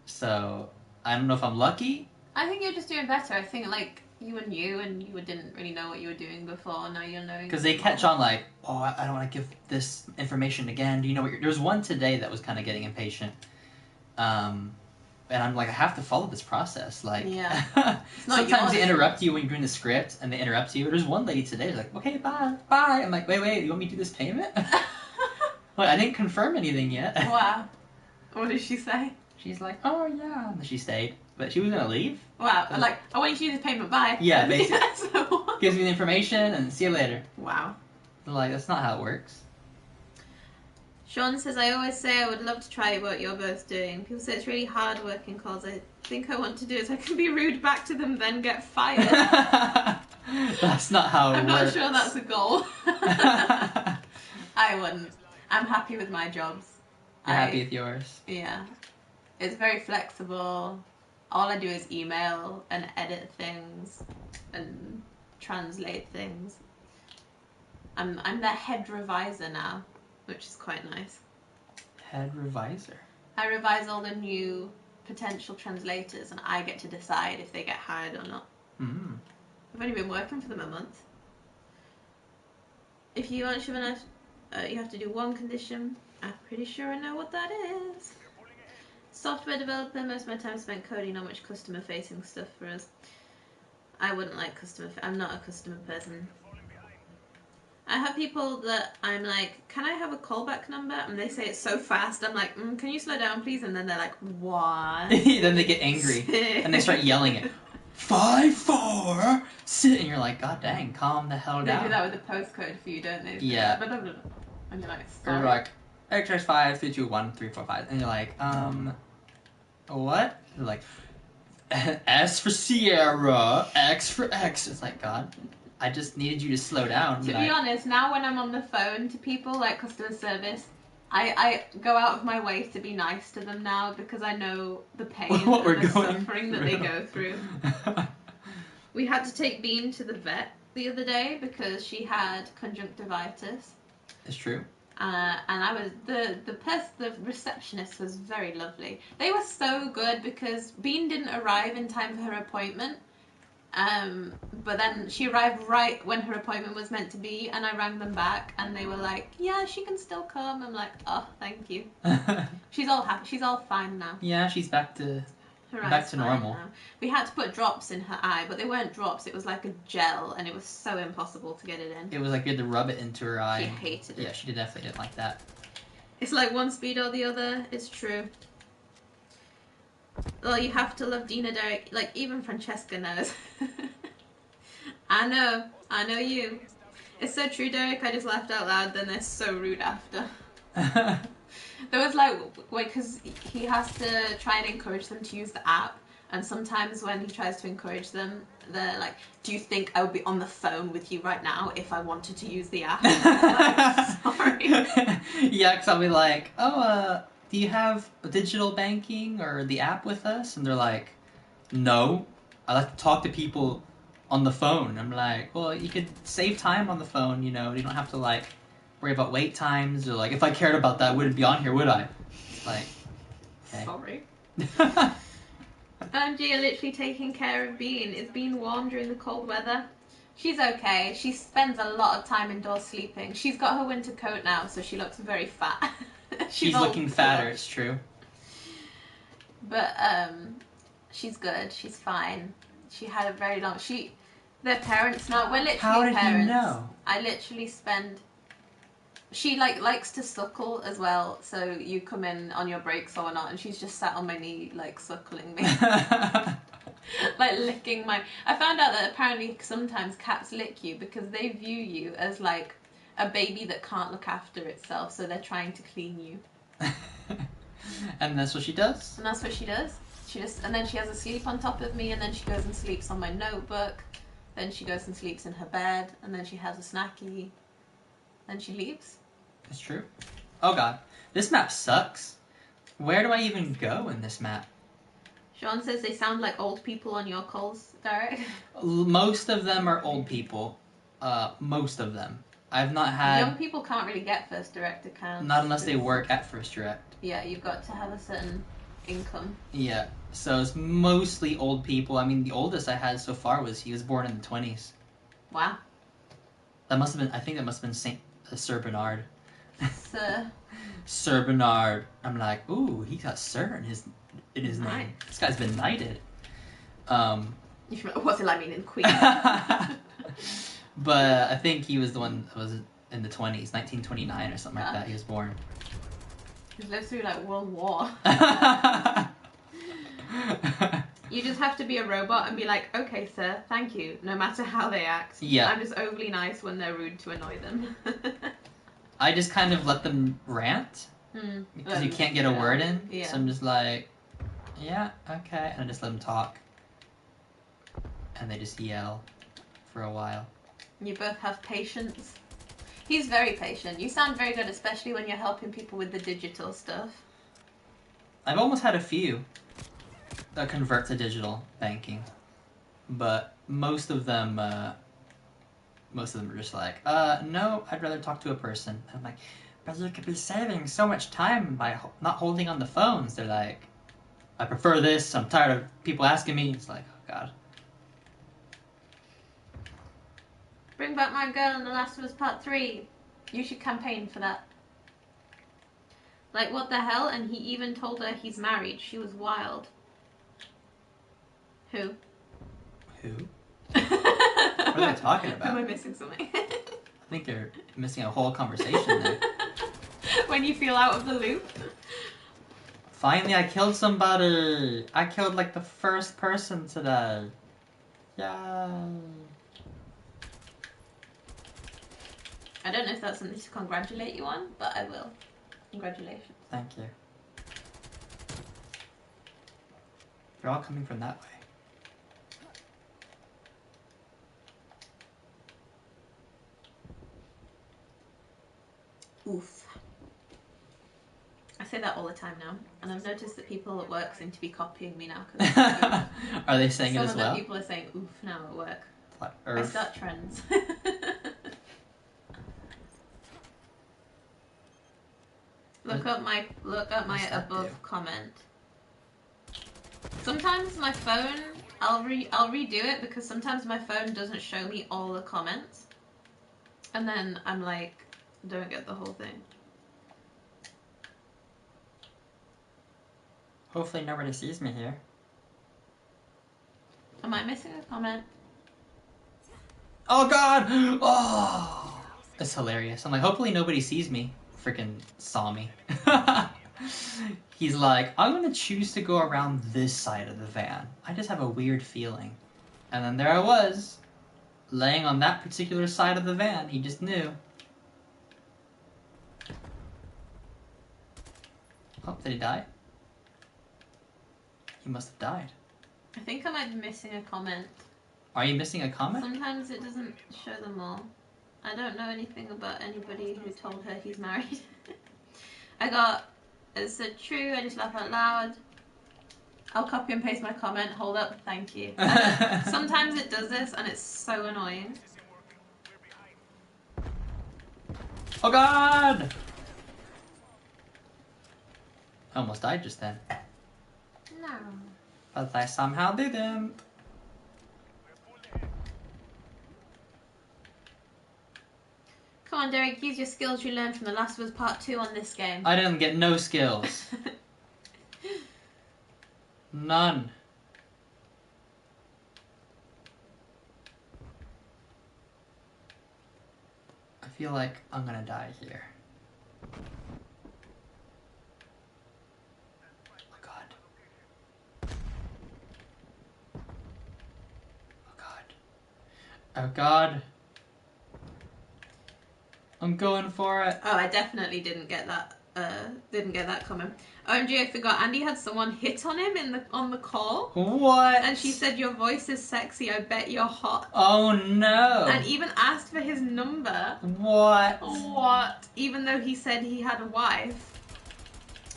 A: So I don't know if I'm lucky.
B: I think you're just doing better. I think like you didn't really know what you were doing before. Now you're knowing.
A: Because they catch on like, oh, I don't want to give this information again. Do you know what you're... There was one today that was kind of getting impatient. And I'm like, I have to follow this process. Like,
B: Yeah.
A: sometimes they interrupt you when you're doing the script, and they interrupt you. There's one lady today who's like, okay, bye. I'm like, wait, you want me to do this payment? Well, I didn't confirm anything yet.
B: Wow. What did she say?
A: She's like, oh yeah. And then she stayed. But she was going to leave.
B: Wow. Like, I want you to do this payment, bye.
A: Yeah, basically.
B: So...
A: Gives me the information and see you later.
B: Wow.
A: Like, that's not how it works.
B: Sean says, I always say I would love to try what you're both doing. People say it's really hard working calls. I think I want to do it so I can be rude back to them, then get fired.
A: That's not how it
B: I'm
A: works.
B: not sure that's a goal. I wouldn't. I'm happy with my jobs.
A: You're happy with yours?
B: Yeah. It's very flexible. All I do is email and edit things and translate things. I'm the head reviser now, which is quite nice.
A: Head reviser?
B: I revise all the new potential translators and I get to decide if they get hired or not.
A: Mm.
B: I've only been working for them a month. If you want Shyvana, you have to do one condition. I'm pretty sure I know what that is. Software developer, most of my time spent coding, not much customer facing stuff for us. I wouldn't like I'm not a customer person. I have people that I'm like, can I have a callback number? And they say it's so fast. I'm like, can you slow down, please? And then they're like, what?
A: Then they get angry and they start yelling it. 5-4 sit, and you're like, God dang, calm the hell down.
B: They do that with the postcode for you, don't they?
A: Yeah.
B: And you're like,
A: sorry. Or like, X 5 3 2 1 3 4 5, and you're like, what? They're like, S for Sierra, X for X. It's like, God, I just needed you to slow down.
B: To be honest, now when I'm on the phone to people, like customer service, I go out of my way to be nice to them now because I know the pain and the suffering that they go through. We had to take Bean to the vet the other day because she had conjunctivitis.
A: It's true.
B: And I was the receptionist was very lovely. They were so good because Bean didn't arrive in time for her appointment. But then she arrived right when her appointment was meant to be, and I rang them back, and they were like, "Yeah, she can still come." I'm like, "Oh, thank you." She's all happy. She's all fine now.
A: Yeah, she's back to normal.
B: Now. We had to put drops in her eye, but they weren't drops. It was like a gel, and it was so impossible to get it in.
A: It was like you had to rub it into her eye.
B: She hated it.
A: Yeah, she definitely didn't like that.
B: It's like one speed or the other. It's true. Well, you have to love Dina, Derek. Like, even Francesca knows. I know you. It's so true, Derek. I just laughed out loud, then they're so rude after. There was like, because he has to try and encourage them to use the app, and sometimes when he tries to encourage them, they're like, do you think I would be on the phone with you right now if I wanted to use the app? Like, sorry.
A: Yeah, because I'll be like, do you have digital banking or the app with us? And they're like, no, I like to talk to people on the phone. I'm like, well, you could save time on the phone, you don't have to like worry about wait times, or like, if I cared about that, I wouldn't be on here, would I? Like, okay.
B: Sorry. Angie are literally taking care of Bean. Is Bean warm during the cold weather? She's okay. She spends a lot of time indoors sleeping. She's got her winter coat now, so she looks very fat.
A: She's looking fatter, it's true.
B: But she's good. She's fine. She had a very long... Their parents now... We're literally
A: How did
B: parents.
A: you know?
B: I literally spend... She likes to suckle as well, so you come in on your breaks or not, and she's just sat on my knee, like, suckling me. Like, licking my... I found out that apparently sometimes cats lick you because they view you as, like, a baby that can't look after itself, so they're trying to clean you.
A: And that's what she does?
B: And that's what she does. And then she has a sleep on top of me, and then she goes and sleeps on my notebook. Then she goes and sleeps in her bed, and then she has a snacky. Then she leaves.
A: It's true. Oh god. This map sucks. Where do I even go in this map?
B: Sean says they sound like old people on your calls, Derek.
A: Most of them are old people. Most of them. I've not had...
B: Young people can't really get First Direct accounts.
A: Not unless they work at First Direct.
B: Yeah, you've got to have a certain income.
A: Yeah, so it's mostly old people. I mean, the oldest I had so far he was born in the 20s.
B: Wow.
A: That must have been, I think that must have been Sir Bernard.
B: Sir.
A: Sir Bernard. I'm like, ooh, he got Sir in his in his
B: Nice.
A: name. This guy's been knighted.
B: You should, what's it like being in Queen?
A: But I think he was the one that was in the 20s, 1929 or something like that. He was born.
B: He lived through like World War. You just have to be a robot and be like, okay, sir, thank you, no matter how they act.
A: Yeah.
B: I'm just overly nice when they're rude to annoy them.
A: I just kind of let them rant because you can't get a word in.
B: Yeah.
A: So I'm just like, yeah, okay, and I just let them talk, and they just yell for a while.
B: You both have patience. He's very patient. You sound very good, especially when you're helping people with the digital stuff.
A: I've almost had a few that convert to digital banking, but most of them are just like, no, I'd rather talk to a person. I'm like, but you could be saving so much time by not holding on the phones. They're like, I prefer this. I'm tired of people asking me. It's like, oh god.
B: Bring back my girl in The Last of Us Part 3. You should campaign for that. Like, what the hell? And he even told her he's married. She was wild. Who?
A: Who? What are they talking about?
B: Am I missing something?
A: I think you're missing a whole conversation there.
B: When you feel out of the loop?
A: Finally, I killed somebody! I killed, like, the first person today. Yay!
B: I don't know if that's something to congratulate you on, but I will. Congratulations.
A: Thank you. They're all coming from that way.
B: Oof. I say that all the time now, and I've noticed that people at work seem to be copying me now.
A: Are they saying it as well?
B: Some of the people are saying oof now at work.
A: Like,
B: I start trends. Look at my above comment. Sometimes my phone, I'll redo it because sometimes my phone doesn't show me all the comments, and then I'm like, don't get the whole thing.
A: Hopefully nobody sees me here.
B: Am I missing a comment?
A: Oh god! Oh! It's hilarious. I'm like, hopefully nobody sees me. Freaking saw me. He's like, I'm gonna choose to go around this side of the van. I just have a weird feeling. And then there I was, laying on that particular side of the van. He just knew. Oh, did he die? He must have died.
B: I think I might be missing a comment.
A: Are you missing a comment?
B: Sometimes it doesn't show them all. I don't know anything about anybody who told her he's married. It said true, I just laugh out loud. I'll copy and paste my comment. Hold up, thank you. Sometimes it does this and it's so annoying.
A: Oh god! I almost died just then.
B: No.
A: But I somehow didn't.
B: Come on, Derek, use your skills you learned from The Last of Us Part 2 on this game.
A: I didn't get no skills. None. I feel like I'm gonna die here. Oh god. Oh god. Oh god. I'm going for it.
B: Oh, I definitely didn't get that. Didn't get that comment. OMG, I forgot. Andy had someone hit on him on the call.
A: What?
B: And she said, "Your voice is sexy. I bet you're hot."
A: Oh no.
B: And even asked for his number.
A: What?
B: What? Even though he said he had a wife.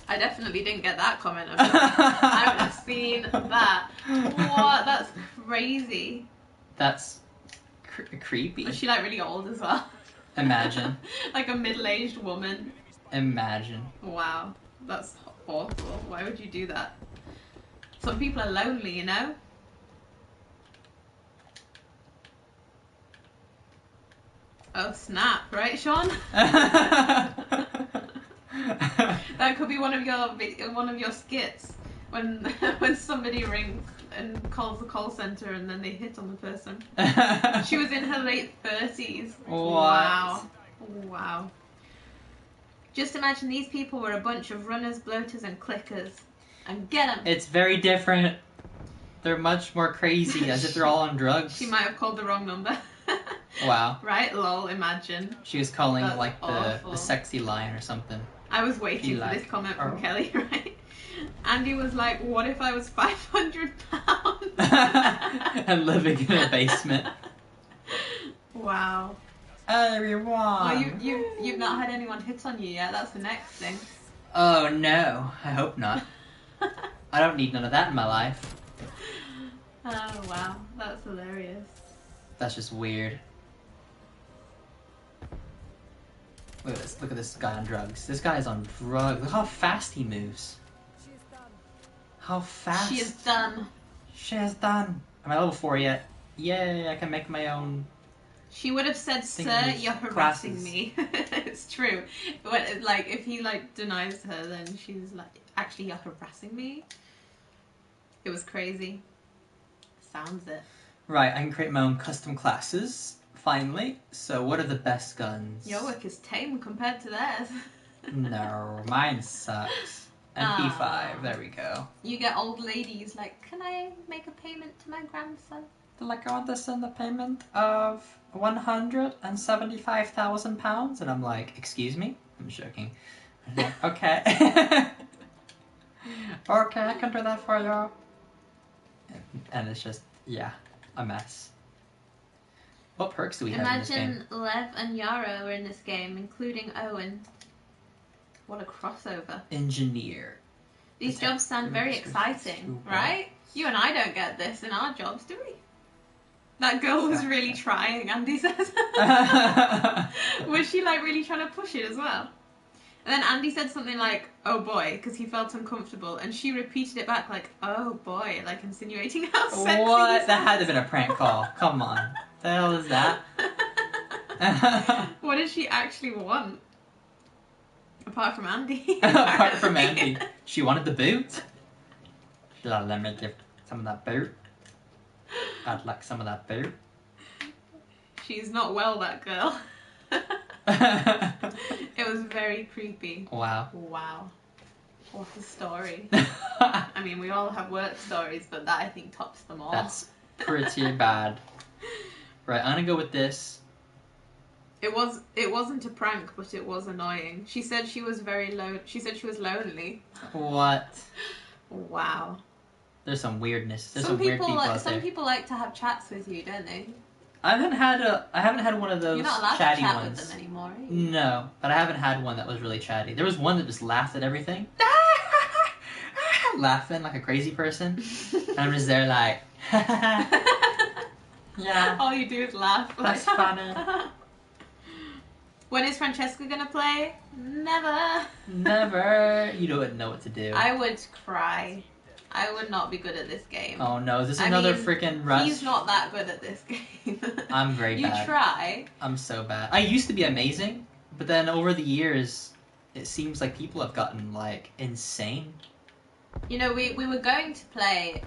B: I definitely didn't get that comment. I would have seen that. What? That's crazy.
A: That's creepy.
B: Was she like really old as well?
A: Imagine.
B: Like a middle-aged woman.
A: Imagine.
B: Wow, that's awful. Why would you do that? Some people are lonely, you know? Oh snap! Right, Sean? That could be one of your skits. when somebody rings and calls the call center and then they hit on the person. She was in her late 30s.
A: What?
B: Wow. Just imagine these people were a bunch of runners, bloaters, and clickers. And get them.
A: It's very different. They're much more crazy, as if they're all on drugs.
B: She might have called the wrong number.
A: Wow.
B: Right? Lol, imagine.
A: She was calling
B: That's
A: like the
B: awful.
A: sexy line or something.
B: I was waiting for this comment from Kelly, right? Andy was like, what if I was 500 pounds?
A: And living in a basement.
B: Wow.
A: Everyone.
B: Well, you've not had anyone hit on you yet. That's the next thing.
A: Oh no, I hope not. I don't need none of that in my life.
B: Oh wow, that's hilarious.
A: That's just weird. Look at this. Look at this guy on drugs. This guy's on drugs. Look how fast he moves. How fast?
B: She is done.
A: She is done. Am I level 4 yet? Yay, I can make my own.
B: She would have said, "Sir, you're harassing me." It's true. But, like, if he like denies her, then she's like, "Actually, you're harassing me." It was crazy. Sounds it.
A: Right, I can create my own custom classes. Finally. So, what are the best guns?
B: Your work is tame compared to theirs.
A: No, mine sucks. MP5. There we go.
B: You get old ladies like, "Can I make a payment to my grandson?"
A: They're like, I want to send a payment of £175,000, and I'm like, excuse me? I'm joking. I'm like, okay. Okay, I can do that for you. And it's just, yeah, a mess. What perks do we have in this game?
B: Imagine Lev and Yara were in this game, including Owen. What a crossover.
A: Engineer.
B: These jobs sound very exciting, right? You and I don't get this in our jobs, do we? That girl was really trying, Andy says. Was she like really trying to push it as well? And then Andy said something like, "Oh boy," because he felt uncomfortable, and she repeated it back like, "Oh boy," like insinuating how sexy.
A: What? That had to have been a prank call. Come on. The hell is that?
B: What did she actually want? Apart from Andy.
A: Apart from Andy. She wanted the boot. She's like, let me give some of that boot. I'd like some of that boot.
B: She's not well, that girl. It was very creepy.
A: Wow.
B: Wow. What a story. I mean, we all have work stories, but that I think tops them all.
A: That's pretty bad. Right, I'm gonna go with this.
B: It wasn't a prank, but it was annoying. She said she was she said she was lonely.
A: What?
B: Wow.
A: There's some weirdness. There's some weird people out there.
B: Some people like to have chats with you, don't they?
A: I haven't had one of those
B: You're not allowed
A: chatty
B: to chat
A: ones.
B: with them anymore, are you?
A: No, but I haven't had one that was really chatty. There was one that just laughed at everything. Laughing like a crazy person. And I'm just there like, yeah.
B: All you do is laugh.
A: That's funny.
B: When is Francesca gonna play? Never.
A: Never. You don't know what to do.
B: I would cry. I would not be good at this game.
A: Oh no, is this another freaking rush?
B: He's not that good at this game.
A: I'm very bad.
B: You try.
A: I'm so bad. I used to be amazing, but then over the years, it seems like people have gotten like insane.
B: You know, we were going to play.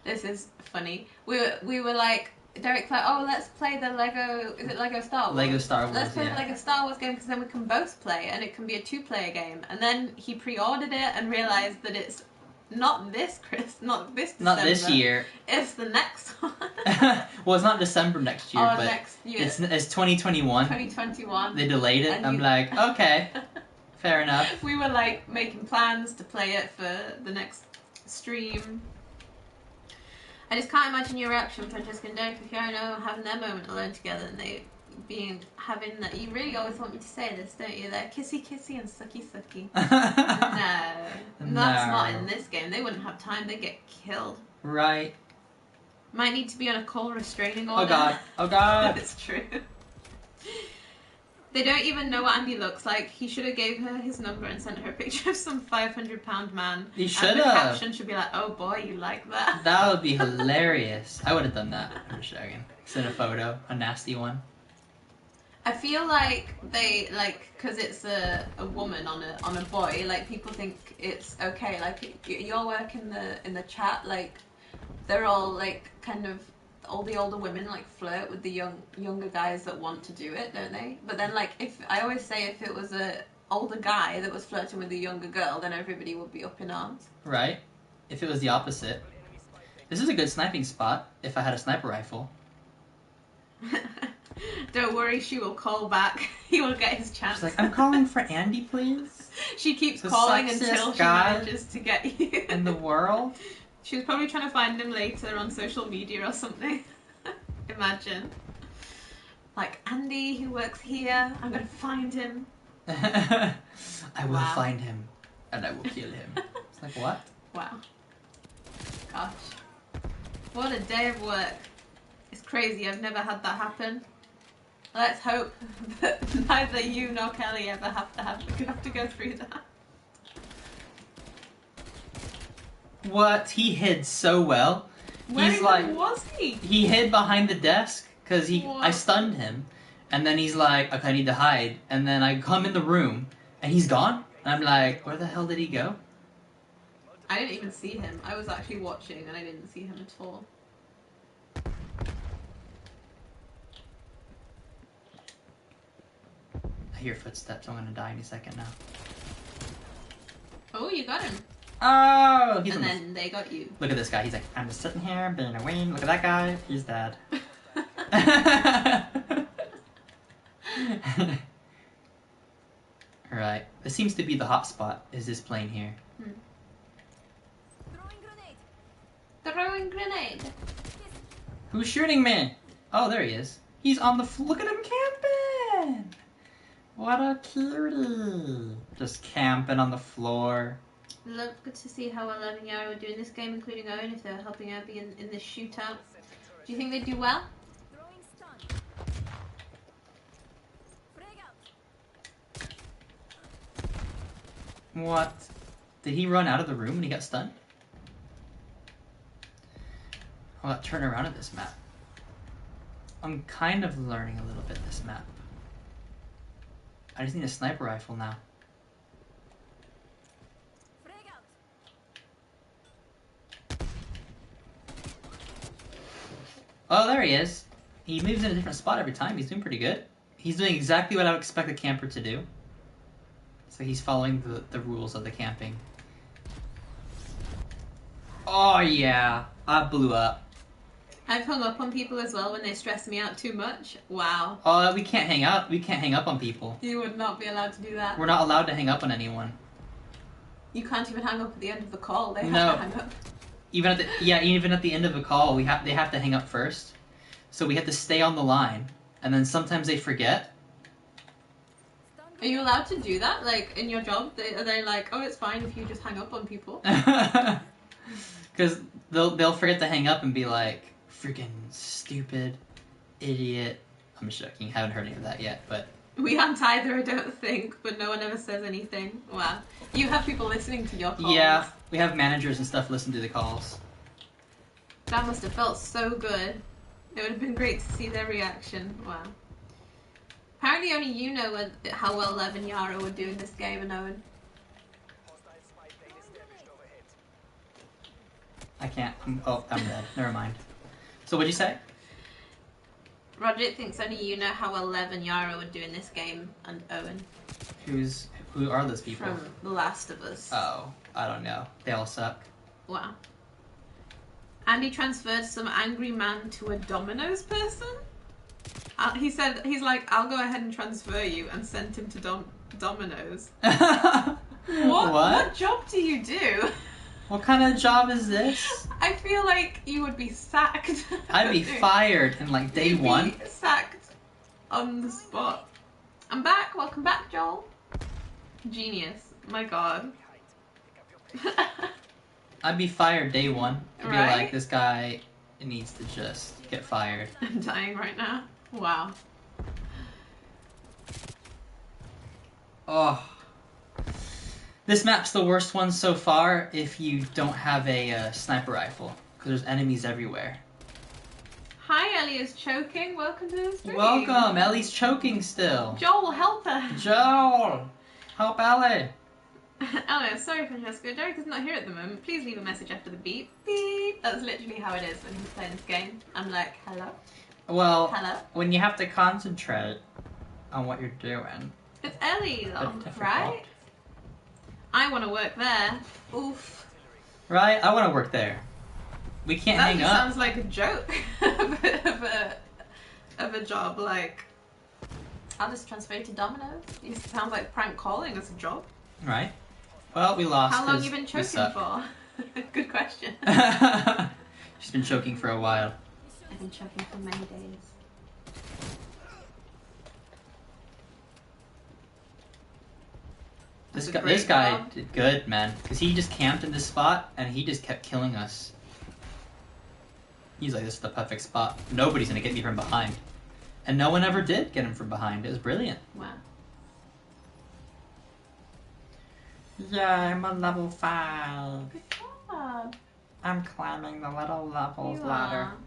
B: This is funny. We were like, Derek's like, oh, let's play the Lego. Is it Lego Star Wars?
A: Lego Star Wars.
B: Let's play the Lego Star Wars game because then we can both play and it can be a 2-player game. And then he pre-ordered it and realized that it's not this not this December.
A: Not this year.
B: It's the next one.
A: Well, it's not December next year, but
B: next year.
A: It's 2021.
B: 2021.
A: They delayed it. I'm like, okay, fair enough.
B: We were like making plans to play it for the next stream. I just can't imagine your reaction, Francesca and Derek, if you and I having their moment alone together and they having that. You really always want me to say this, don't you? They're kissy kissy and sucky sucky. No, that's not in this game. They wouldn't have time. They'd get killed.
A: Right.
B: Might need to be on a call restraining order.
A: Oh god. Oh god.
B: It's true. They don't even know what Andy looks like. He should have gave her his number and sent her a picture of some 500-pound man.
A: He should have.
B: And the caption should be like, "Oh boy, you like that?"
A: That would be hilarious. I would have done that. I'm just joking. Send a photo, a nasty one.
B: I feel like they because it's a woman on a boy. Like people think it's okay. Like your work in the chat, like they're all like kind of all the older women like flirt with the younger guys that want to do it, don't they? But then like if I always say if it was a older guy that was flirting with a younger girl, then everybody would be up in arms.
A: Right. If it was the opposite. This is a good sniping spot if I had a sniper rifle.
B: Don't worry, she will call back. He will get his chance.
A: She's like, I'm calling for Andy, please.
B: She keeps
A: The
B: calling
A: sexiest
B: until she
A: guy
B: manages to get you.
A: in the world.
B: She was probably trying to find him later on social media or something. Imagine. Like, Andy, who works here, I'm gonna find him.
A: I will find him, and I will kill him. It's like, what?
B: Wow. Gosh. What a day of work. It's crazy, I've never had that happen. Let's hope that neither you nor Kelly ever have to go through that.
A: What? He hid so well.
B: Where was he?
A: He hid behind the desk because
B: What?
A: I stunned him, and then he's like, okay, I need to hide, and then I come in the room and he's gone, and I'm like, where the hell did he go?
B: I didn't even see him. I was actually watching and I didn't see him at all.
A: I hear footsteps. I'm gonna die any second now.
B: Oh, you got him.
A: Oh,
B: And then they got you.
A: Look at this guy. He's like, I'm just sitting here being a ween. Look at that guy. He's dead. Alright. This seems to be the hot spot, is this plane here.
B: Throwing grenade.
A: Who's shooting me? Oh, there he is. He's on the look at him camping! What a cutie. Just camping on the floor.
B: Good to see how well Evan Yara would do in this game, including Owen, if they were helping Abby in this shootout. Do you think they'd do well?
A: What? Did he run out of the room when he got stunned? I'll turn around at this map. I'm kind of learning a little bit this map. I just need a sniper rifle now. Oh, there he is. He moves in a different spot every time. He's doing pretty good. He's doing exactly what I would expect a camper to do. So he's following the rules of the camping. Oh yeah, I blew up.
B: I've hung up on people as well when they stress me out too much. Wow.
A: Oh, we can't hang out. We can't hang up on people.
B: You would not be allowed to do that.
A: We're not allowed to hang up on anyone.
B: You can't even hang up at the end of the call. They have
A: No.
B: to hang up.
A: Even at the end of a call, they have to hang up first. So we have to stay on the line, and then sometimes they forget.
B: Are you allowed to do that? Like in your job, are they like, oh, it's fine if you just hang up on people?
A: Because they'll forget to hang up and be like, freaking stupid, idiot. I'm just joking. Haven't heard any of that yet, but
B: We aren't either, I don't think, but no one ever says anything. Wow. You have people listening to your calls.
A: yeah, we have managers and stuff listen to the calls.
B: That must have felt so good. It would have been great to see their reaction. Wow. Apparently only you know how well Lev and Yara would do in this game, and Owen.
A: I can't. I'm dead. Never mind. So what'd you say?
B: Roger thinks only you know how well Lev and Yara would do in this game, and Owen.
A: Who are those people?
B: From The Last of Us.
A: Oh, I don't know. They all suck.
B: Wow. Andy transferred some angry man to a Domino's person? He's like, I'll go ahead and transfer you, and sent him to Domino's. What job do you do?
A: What kind of job is this?
B: I feel like you would be sacked.
A: I'd be fired in like day
B: You'd be
A: one.
B: Sacked on the spot. I'm back. Welcome back, Joel. Genius. My God.
A: I'd be fired day one. I'd be
B: Right?
A: like, this guy needs to just get fired.
B: I'm dying right now. Wow.
A: Oh. This map's the worst one so far if you don't have a sniper rifle, because there's enemies everywhere.
B: Hi, Ellie is choking. Welcome to the stream.
A: Welcome. Ellie's choking still.
B: Joel, help her.
A: Joel, help Ellie.
B: Ellie, sorry Francesco. Derek is not here at the moment. Please leave a message after the beep. Beep. That's literally how it is when he's playing this game. I'm like, hello.
A: Well,
B: hello.
A: When you have to concentrate on what you're doing.
B: It's Ellie though, right? I want to work there. Oof.
A: Right? I want to work there. We can't hang up.
B: That sounds like a joke of a job. Like, I'll just transfer you to Domino's. It sounds like prank calling as a job.
A: Right. Well, we lost.
B: How long have you been choking for? Good question.
A: She's been choking for a while.
B: I've been choking for many days.
A: This guy did good, man, because he just camped in this spot and he just kept killing us. He's like, this is the perfect spot. Nobody's gonna get me from behind, and no one ever did get him from behind. It was brilliant.
B: Wow.
A: Yeah, I'm on level 5.
B: Good job.
A: I'm climbing the little levels
B: You
A: ladder.
B: are.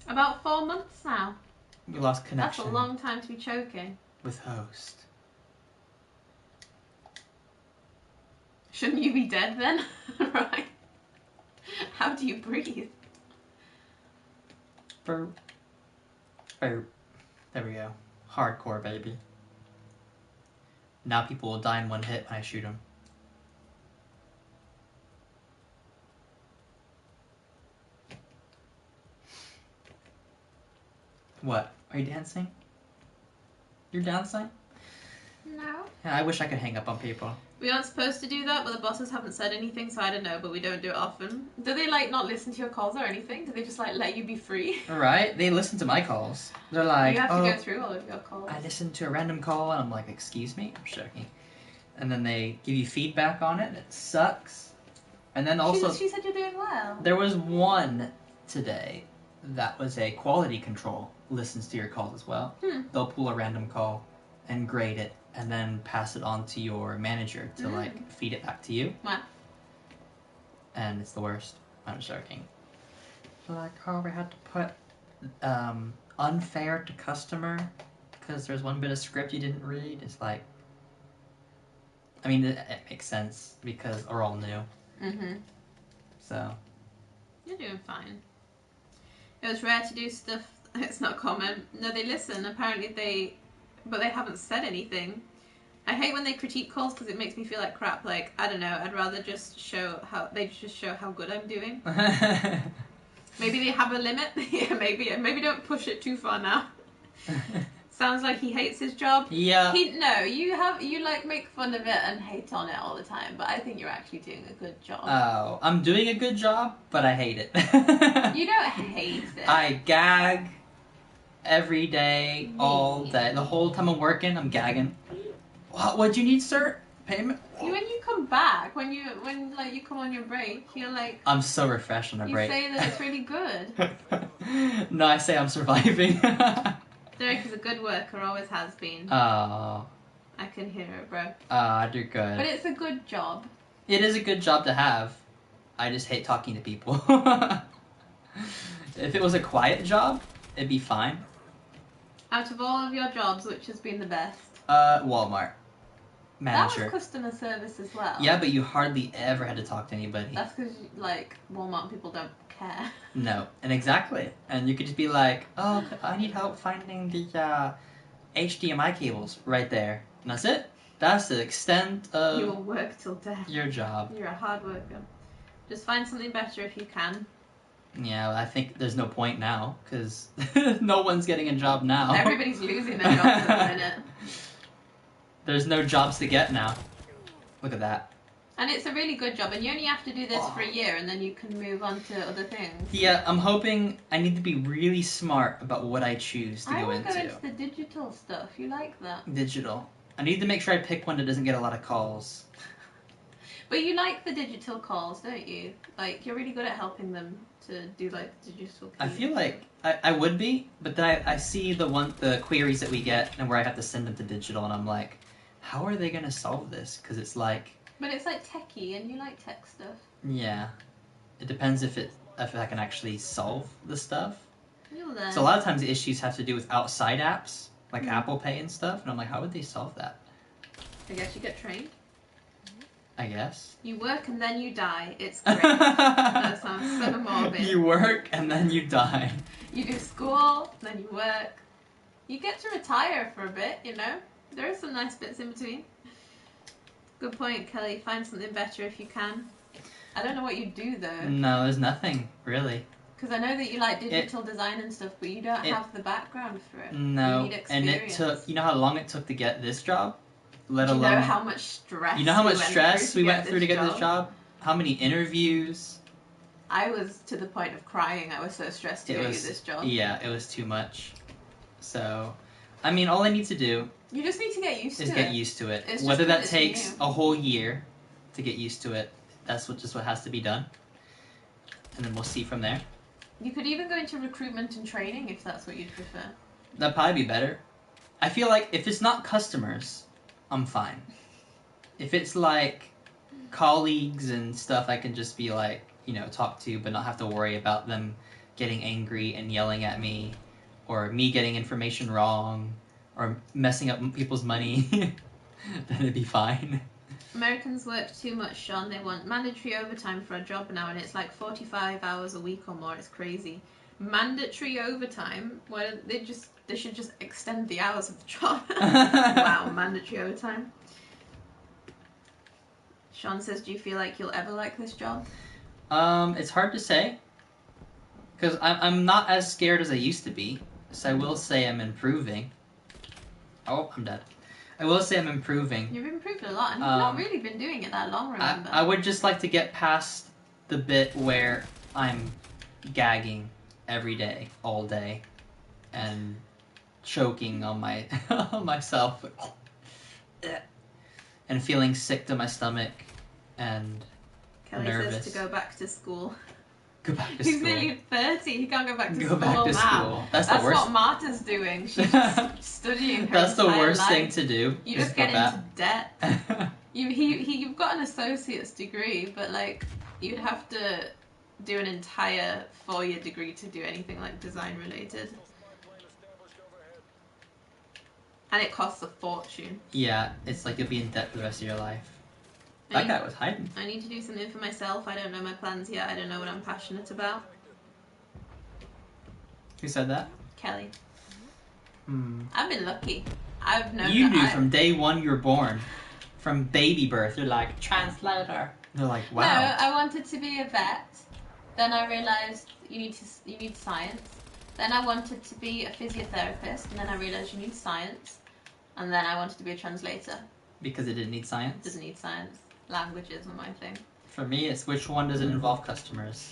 B: About 4 months now.
A: We lost connection.
B: That's a long time to be choking.
A: With host.
B: Shouldn't you be dead then? Right. How do you breathe?
A: Burp. Burp. There we go. Hardcore, baby. Now people will die in one hit when I shoot them. What? Are you dancing? You're dancing?
B: No.
A: Yeah, I wish I could hang up on people.
B: We aren't supposed to do that, but the bosses haven't said anything, so I don't know, but we don't do it often. Do they, like, not listen to your calls or anything? Do they just, like, let you be free?
A: Right? They listen to my calls. They're like,
B: you have to go through all of your calls.
A: I listened to a random call, and I'm like, excuse me? I'm joking. And then they give you feedback on it, and it sucks. And then also...
B: She said you're doing well.
A: There was one today that was a quality control. Listens to your calls as well. They'll pull a random call and grade it, and then pass it on to your manager to like feed it back to you.
B: Wow.
A: And it's the worst. I'm joking. Like, oh, we had to put unfair to customer because there's one bit of script you didn't read. It's like, I mean, it makes sense because we're all new. So.
B: You're doing fine. It was rare to do stuff. It's not common. No, they listen. Apparently but they haven't said anything. I hate when they critique calls because it makes me feel like crap. Like, I don't know, I'd rather just show how good I'm doing. Maybe they have a limit. Yeah, maybe don't push it too far now. Sounds like he hates his job.
A: Yeah.
B: You like make fun of it and hate on it all the time, but I think you're actually doing a good job.
A: Oh, I'm doing a good job, but I hate it.
B: You don't hate it.
A: I gag every day, all day. The whole time I'm working, I'm gagging. What'd you need, sir? Payment?
B: When you come back, when you come on your break, you're like...
A: I'm so refreshed on a break.
B: You say that it's really good.
A: No, I say I'm surviving.
B: Derek is a good worker, always has been.
A: Oh.
B: I can hear it, bro.
A: I do good.
B: But it's a good job.
A: It is a good job to have. I just hate talking to people. If it was a quiet job, it'd be fine.
B: Out of all of your jobs, which has been the best?
A: Walmart. Manager.
B: That was customer service as well.
A: Yeah, but you hardly ever had to talk to anybody.
B: That's because, like, Walmart people don't care.
A: No, and exactly. And you could just be like, oh, I need help finding the HDMI cables right there. And that's it. That's the extent of...
B: You will work till death.
A: Your job.
B: You're a hard worker. Just find something better if you can.
A: Yeah, I think there's no point now, because no one's getting a job now.
B: Everybody's losing their jobs at the minute.
A: There's no jobs to get now. Look at that.
B: And it's a really good job, and you only have to do this for a year, and then you can move on to other things.
A: Yeah, I'm hoping I need to be really smart about what I choose to go into.
B: I would go into the digital stuff. You like that?
A: Digital. I need to make sure I pick one that doesn't get a lot of calls.
B: But you like the digital calls, don't you? Like, you're really good at helping them to do, like, digital keys.
A: I feel like I would be, but then I see the queries that we get and where I have to send them to digital, and I'm like, how are they going to solve this? Because it's like...
B: But it's like techie, and you like tech stuff.
A: Yeah. It depends if I can actually solve the stuff.
B: You'll Well then.
A: So a lot of times the issues have to do with outside apps, like Apple Pay and stuff, and I'm like, how would they solve that?
B: I guess you get trained.
A: I guess.
B: You work and then you die. It's great. That sounds so morbid.
A: You work and then you die.
B: You do school, then you work. You get to retire for a bit, you know? There are some nice bits in between. Good point, Kelly. Find something better if you can. I don't know what you do, though.
A: No, there's nothing, really.
B: Because I know that you like digital design and stuff, but you don't have the background for it.
A: No,
B: you need
A: and
B: experience.
A: it took, you know how long it took to get this job? Let
B: Do you
A: alone...
B: know how much stress
A: we went through to get this job? How many interviews?
B: I was to the point of crying. I was so stressed to get you this job.
A: Yeah, it was too much. So, I mean, all I need to do...
B: You just need to get used to it.
A: Is get used to it.
B: It's
A: Whether that
B: it's
A: takes
B: new.
A: a whole year to get used to it, that's just what has to be done. And then we'll see from there.
B: You could even go into recruitment and training if that's what you'd prefer.
A: That'd probably be better. I feel like if it's not customers, I'm fine. If it's like colleagues and stuff, I can just be like, you know, talk to, but not have to worry about them getting angry and yelling at me, or me getting information wrong, or messing up people's money, then it'd be fine.
B: Americans work too much, Sean. They want mandatory overtime for a job now, and it's like 45 hours a week or more. It's crazy. Mandatory overtime? Well, they should just extend the hours of the job. Wow, mandatory overtime. Sean says, do you feel like you'll ever like this job?
A: It's hard to say. Because I'm not as scared as I used to be. So I will say I'm improving. Oh, I'm dead. I will say I'm improving.
B: You've improved a lot, and you've not really been doing it that long, remember?
A: I would just like to get past the bit where I'm gagging every day, all day, and choking on my on myself, and feeling sick to my stomach, and
B: Kelly
A: nervous.
B: says to go back to school.
A: Go back to
B: He's
A: school.
B: nearly 30. He can't go back to
A: Go
B: school
A: back to
B: now.
A: school. That's
B: That's
A: the worst.
B: what Marta's doing. She's just studying her
A: That's the
B: entire
A: worst
B: life.
A: thing to do.
B: You
A: is
B: just
A: go
B: get
A: back.
B: into debt. You've got an associate's degree, but like you'd have to do an entire 4-year degree to do anything like design related. And it costs a fortune.
A: Yeah, it's like you'll be in debt for the rest of your life. That guy was hiding.
B: I need to do something for myself. I don't know my plans yet. I don't know what I'm passionate about.
A: Who said that?
B: Kelly.
A: Hmm.
B: I've been lucky. I've known
A: You
B: that
A: knew from day one you were born. From baby birth, you're like, translator. They're like, wow.
B: No, I wanted to be a vet. Then I realised you need science. Then I wanted to be a physiotherapist, and then I realised you need science. And then I wanted to be a translator.
A: Because it didn't need science?
B: Doesn't need science. Languages are my thing.
A: For me, it's which one does it involve customers?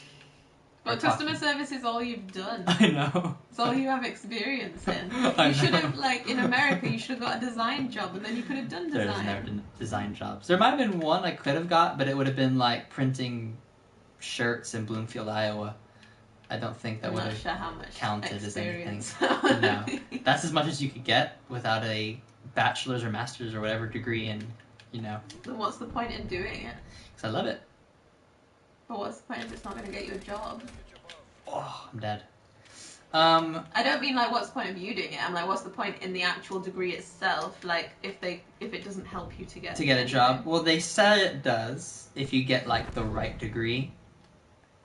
B: But customer service is all you've done.
A: I know.
B: It's all you have experience in.
A: I
B: You should
A: know.
B: have, like, in America, you should have got a design job, and then you could have done design.
A: There's never been design jobs. There might have been one I could have got, but it would have been like printing shirts in Bloomfield, Iowa. I don't think that
B: I'm
A: would
B: not
A: have
B: sure how much
A: counted as anything.
B: experience.
A: No. That's as much as you could get without a bachelor's or master's or whatever degree in, you know.
B: Then what's the point in doing it?
A: Because I love it.
B: But what's the point if it's not going to get you a job?
A: Oh, I'm dead.
B: I don't mean like what's the point of you doing it. I'm like, what's the point in the actual degree itself? Like if it doesn't help you to get
A: a job. Well, they said it does if you get like the right degree,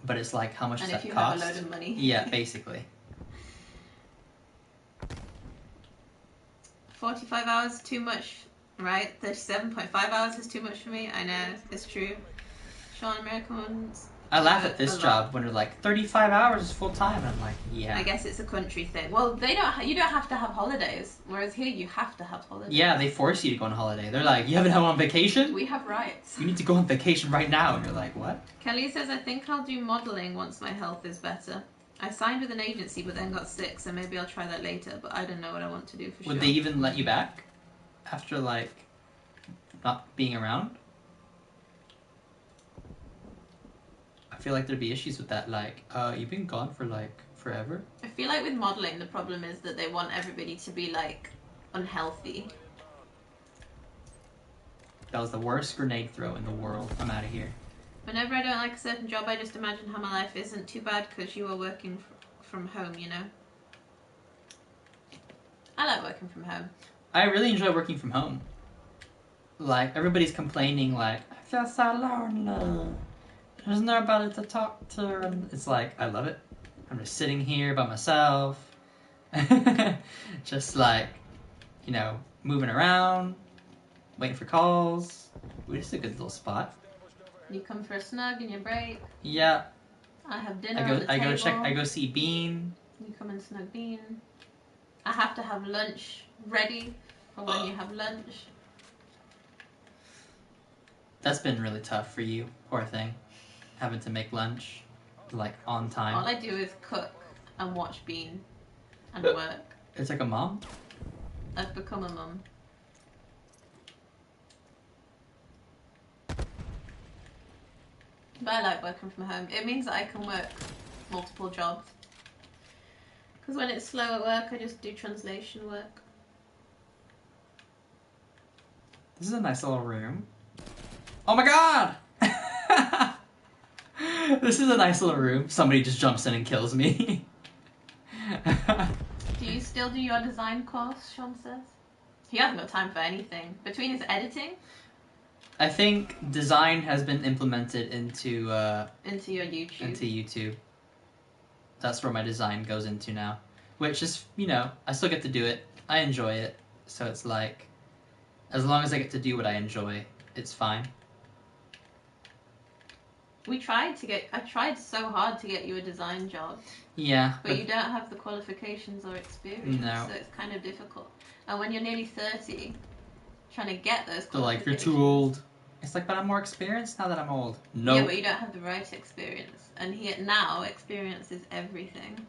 A: but it's like how much does
B: and if
A: that
B: you
A: cost?
B: have a load of money.
A: Yeah, basically.
B: 45 hours too much, right? 37.5 hours is too much for me. I know, it's true. Sean, Americans.
A: I laugh at this job when they're like 35 hours is full time, and I'm like, yeah.
B: I guess it's a country thing. Well, you don't have to have holidays, whereas here you have to have holidays.
A: Yeah, they force you to go on holiday. They're like, you haven't gone on vacation?
B: We have rights.
A: You need to go on vacation right now, and you're like, what?
B: Kelly says, I think I'll do modelling once my health is better. I signed with an agency but then got sick, so maybe I'll try that later, but I don't know what I want to do for sure.
A: Would they even let you back after like not being around? I feel like there'd be issues with that, like, you've been gone for like forever.
B: I feel like with modelling the problem is that they want everybody to be like unhealthy.
A: That was the worst grenade throw in the world. I'm out of here.
B: Whenever I don't like a certain job, I just imagine how my life isn't too bad because you are working from home, you know? I like working from home.
A: I really enjoy working from home. Like, everybody's complaining, like, I feel so lonely. There's nobody to talk to. And it's like, I love it. I'm just sitting here by myself. Just like, you know, moving around, waiting for calls. Ooh, this is a good little spot.
B: You come for a snug in your break.
A: Yeah.
B: I have dinner on the table.
A: I go see Bean.
B: You come and snug Bean. I have to have lunch ready for when you have lunch.
A: That's been really tough for you, poor thing. Having to make lunch, like, on time.
B: All I do is cook and watch Bean and work.
A: It's like a mom?
B: I've become a mum. But I like working from home. It means that I can work multiple jobs. Because when it's slow at work, I just do translation work.
A: This is a nice little room. Oh my god! This is a nice little room. Somebody just jumps in and kills me.
B: Do you still do your design course, Sean says? He hasn't got time for anything. Between his editing...
A: I think design has been implemented into
B: your YouTube.
A: Into YouTube. That's where my design goes into now. Which is, you know, I still get to do it. I enjoy it. So it's like, as long as I get to do what I enjoy, it's fine.
B: I tried so hard to get you a design job.
A: Yeah.
B: But you don't have the qualifications or experience.
A: No.
B: So it's kind of difficult. And when you're nearly 30, trying to get those qualifications...
A: They're like, you're too old. It's like, but I'm more experienced now that I'm old. No.
B: Yeah, but you don't have the right experience. And now, experience is everything.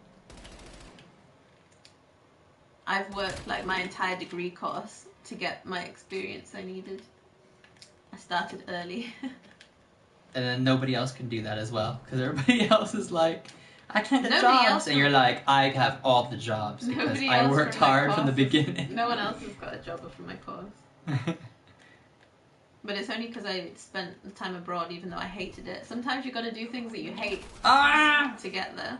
B: I've worked like my entire degree course to get my experience I needed. I started early.
A: And then nobody else can do that as well. Because everybody else is like, I can't get
B: Nobody
A: jobs. And you're like, I have all the jobs. Because I worked hard from the beginning.
B: No one else has got a job from my course. But it's only because I spent the time abroad, even though I hated it. Sometimes you got to do things that you hate to get there.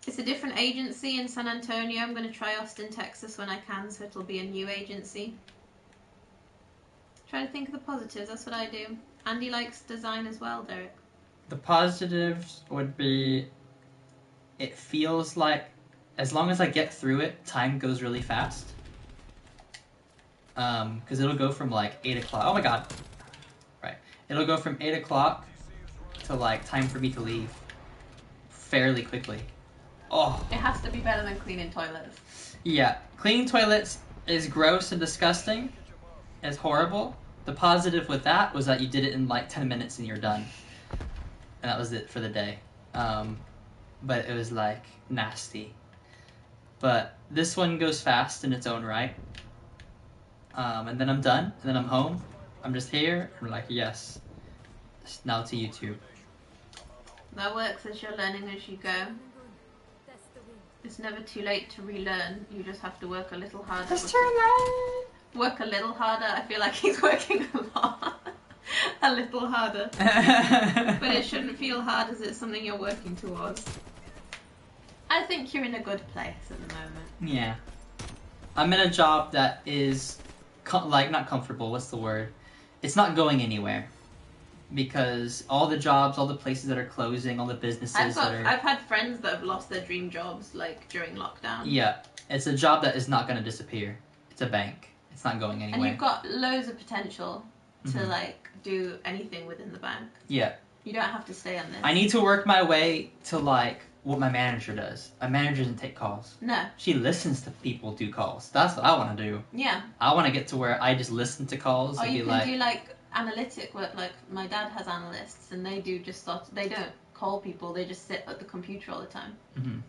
B: It's a different agency in San Antonio. I'm going to try Austin, Texas when I can, so it'll be a new agency. Try to think of the positives. That's what I do. Andy likes design as well, Derek.
A: The positives would be, it feels like, as long as I get through it, time goes really fast. Because it'll go from like 8 o'clock. Oh my god. Right. It'll go from 8 o'clock to like time for me to leave fairly quickly. Oh.
B: It has to be better than cleaning toilets.
A: Yeah. Cleaning toilets is gross and disgusting. It's horrible. The positive with that was that you did it in like 10 minutes and you're done. And that was it for the day. But it was like nasty. But this one goes fast in its own right. And then I'm done, and then I'm home. I'm just here, I'm like, yes. Now to YouTube.
B: That works as you're learning as you go. It's never too late to relearn. You just have to work a little harder.
A: It's too late!
B: Work a little harder. I feel like he's working a lot. A little harder. But it shouldn't feel hard as it's something you're working towards. I think you're in a good place at the moment.
A: Yeah. I'm in a job that is... like, not comfortable, what's the word? It's not going anywhere. Because all the jobs, all the places that are closing, all the businesses
B: I've had friends that have lost their dream jobs, like, during lockdown.
A: Yeah. It's a job that is not going to disappear. It's a bank. It's not going anywhere.
B: And you've got loads of potential to, like, do anything within the bank.
A: Yeah.
B: You don't have to stay on this.
A: I need to work my way to, like, what my manager does. My manager doesn't take calls.
B: No.
A: She listens to people do calls. That's what I want to do.
B: Yeah.
A: I want to get to where I just listen to calls
B: or
A: and
B: you
A: be
B: can
A: like...
B: do, like, analytic work. Like, my dad has analysts, and they do just they don't call people, they just sit at the computer all the time.
A: Mm-hmm.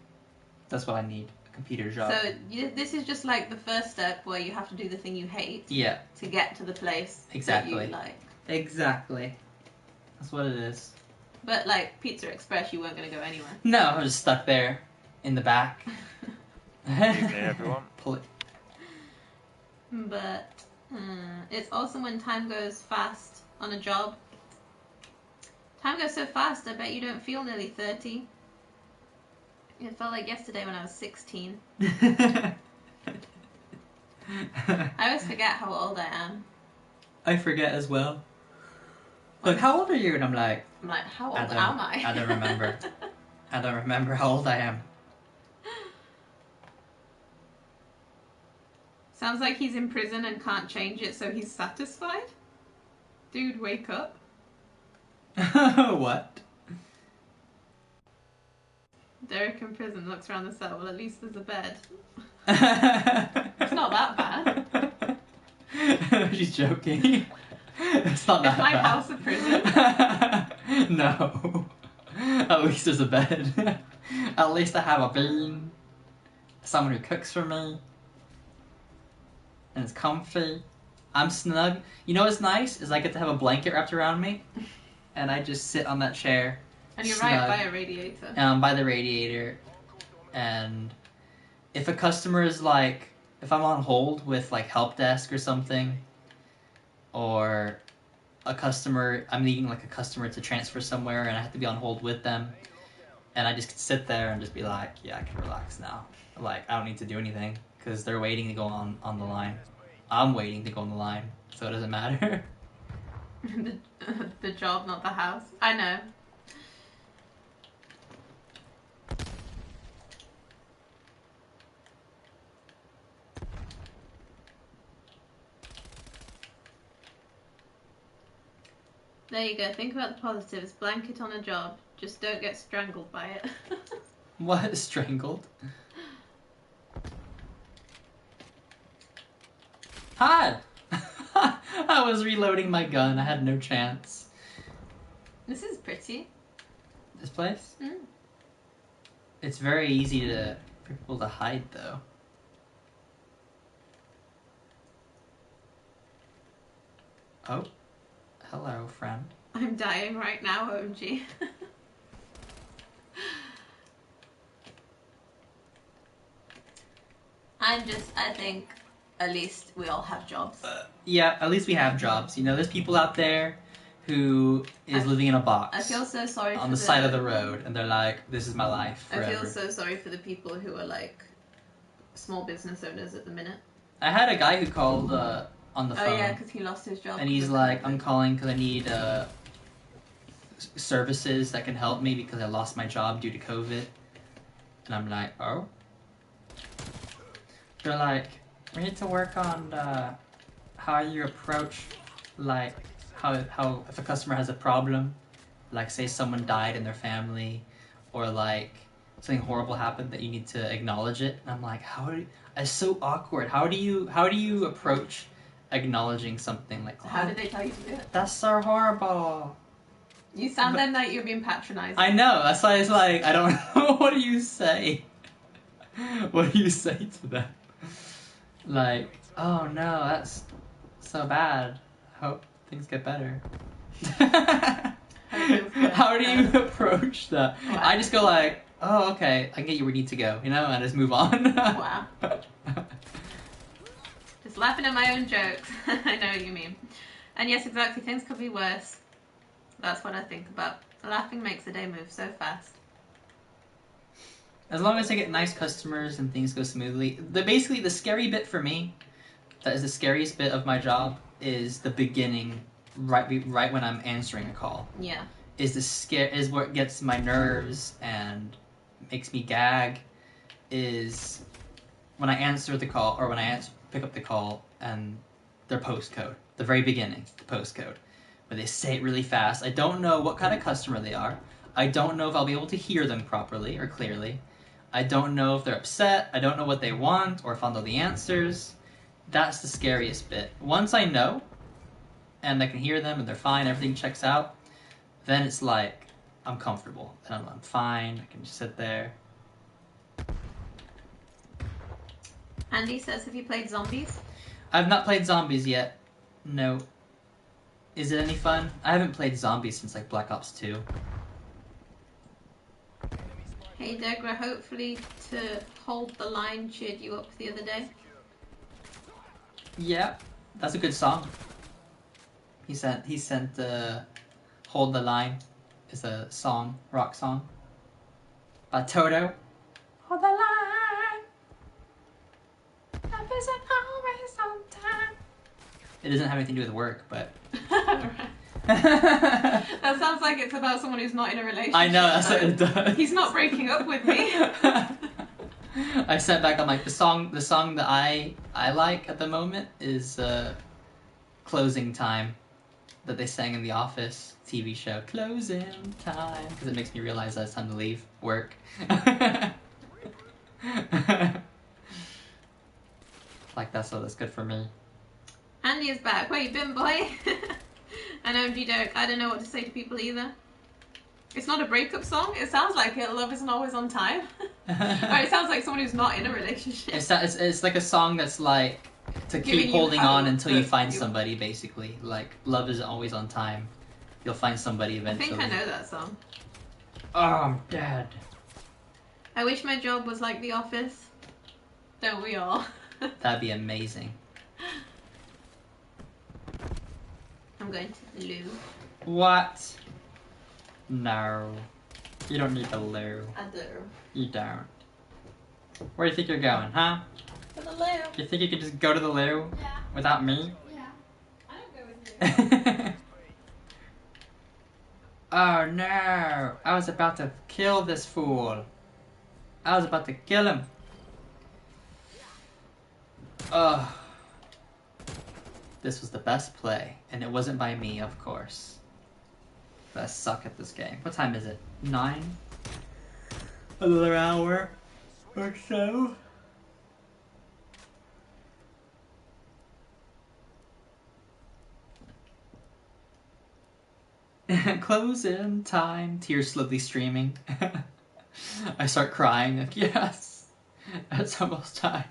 A: That's what I need. A computer job.
B: So, this is just, like, the first step where you have to do the thing you hate.
A: Yeah.
B: To get to the place
A: exactly.
B: that you like. Exactly.
A: That's what it is.
B: But, like, Pizza Express, you weren't going to go anywhere.
A: No, I was just stuck there in the back.
C: Evening, everyone.
A: Pull it.
B: But it's awesome when time goes fast on a job. Time goes so fast, I bet you don't feel nearly 30. It felt like yesterday when I was 16. I always forget how old I am.
A: I forget as well. Like, how old are you? And I'm like,
B: how old am I?
A: I don't remember. I don't remember how old I am.
B: Sounds like he's in prison and can't change it, so he's satisfied? Dude, wake up.
A: What?
B: Derek in prison looks around the cell. Well, at least there's a bed. It's not that bad.
A: She's joking. It's not that bad. Is
B: my house a prison?
A: No. At least there's a bed. At least I have a bean. Someone who cooks for me. And it's comfy. I'm snug. You know what's nice? Is I get to have a blanket wrapped around me. And I just sit on that chair.
B: And you're
A: snug,
B: right by a radiator.
A: by the radiator. And if a customer is like, if I'm on hold with like help desk or something, or a customer, I'm needing like a customer to transfer somewhere and I have to be on hold with them, and I just sit there and just be like, yeah, I can relax now. Like, I don't need to do anything because they're waiting to go on the line. I'm waiting to go on the line, so it doesn't matter.
B: The job, not the house. I know. There you go. Think about the positives. Blanket on a job. Just don't get strangled by it.
A: What? Strangled? Hi! I was reloading my gun. I had no chance.
B: This is pretty.
A: This place?
B: Mm.
A: It's very easy for people to hide, though. Oh. Hello, friend.
B: I'm dying right now, OMG. I think at least we all have jobs.
A: Yeah, at least we have jobs. You know, there's people out there who is living in a box.
B: I feel so sorry
A: on the side of the road, and they're like, this is my life forever.
B: I feel so sorry for the people who are like small business owners at the minute.
A: I had a guy who called on the phone.
B: Oh yeah, because he lost his job.
A: And he's like, I'm calling because I need services that can help me because I lost my job due to COVID. And I'm like, oh? They're like, we need to work on how you approach, like, how if a customer has a problem, like say someone died in their family, or like something horrible happened that you need to acknowledge it. And I'm like, it's so awkward. How do you approach acknowledging something like that?
B: How did they tell you to do it?
A: That's so horrible.
B: You sound then like you're being patronizing.
A: I know. That's why it's like, I don't know. What do you say? What do you say to them? Like, oh no, that's so bad. Hope things get better. How do you approach that? Wow. I just go like, oh, okay, I can get you where you need to go, you know, and just move on.
B: Wow. Just laughing at my own jokes. I know what you mean. And yes, exactly, things could be worse. That's what I think about. Laughing makes the day move so fast.
A: As long as I get nice customers and things go smoothly. Basically, the scary bit for me, that is the scariest bit of my job, is the beginning, right when I'm answering a call.
B: Yeah.
A: Is what gets my nerves and makes me gag, is when I answer the call, or when I pick up the call and their postcode, the very beginning, the postcode, where they say it really fast. I don't know what kind of customer they are. I don't know if I'll be able to hear them properly or clearly. I don't know if they're upset. I don't know what they want, or if I'll know the answers. That's the scariest bit. Once I know, and I can hear them, and they're fine, everything checks out, then it's like, I'm comfortable. Then I'm fine, I can just sit there.
B: Andy says, have you played Zombies?
A: I've not played Zombies yet. No. Is it any fun? I haven't played Zombies since like Black Ops 2.
B: Hey DeGRA, hopefully to hold the line cheered you up the other day.
A: Yeah, that's a good song. He sent Hold the Line is a song, rock song by Toto. hold the line. Love isn't always on time. It doesn't have anything to do with work, but.
B: That sounds like it's about someone who's not in a relationship.
A: I know, that's what it does.
B: He's not breaking up with me.
A: I sat back, I'm like, the song that I like at the moment is Closing Time, that they sang in The Office TV show. Closing Time, because it makes me realize that it's time to leave work. Like that's good for me.
B: Andy is back. Where you been, boy? I know, G-Doke. I don't know what to say to people either. It's not a breakup song. It sounds like it. Love isn't always on time. Or it sounds like someone who's not in a relationship.
A: It's like a song that's like to keep holding on until you find somebody, basically. Like, love isn't always on time. You'll find somebody eventually.
B: I think I know that song.
A: Oh, I'm dead.
B: I wish my job was like The Office. Don't we all?
A: That'd be amazing.
B: I'm going to the loo.
A: What? No. You don't need the loo.
B: I do.
A: You don't. Where do you think you're going, huh?
B: To the loo.
A: You think you could just go to the loo?
B: Yeah.
A: Without me?
B: Yeah. I don't go with you.
A: Oh no! I was about to kill this fool. I was about to kill him. Ugh. This was the best play, and it wasn't by me, of course. But I suck at this game. What time is it? 9? Another hour or so. Closing time. Tears slowly streaming. I start crying. Like, yes, it's almost time.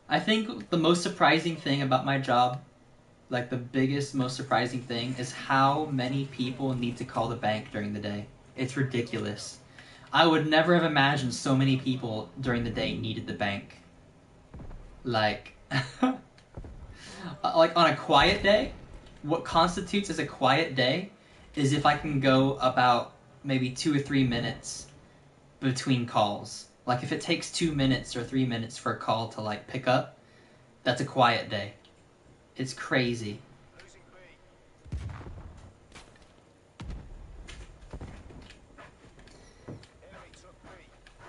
A: I think the most surprising thing about my job, like the biggest, most surprising thing, is how many people need to call the bank during the day. It's ridiculous. I would never have imagined so many people during the day needed the bank. Like, like on a quiet day, what constitutes as a quiet day is if I can go about maybe 2 or 3 minutes between calls. Like if it takes 2 minutes or 3 minutes for a call to like pick up, that's a quiet day. It's crazy.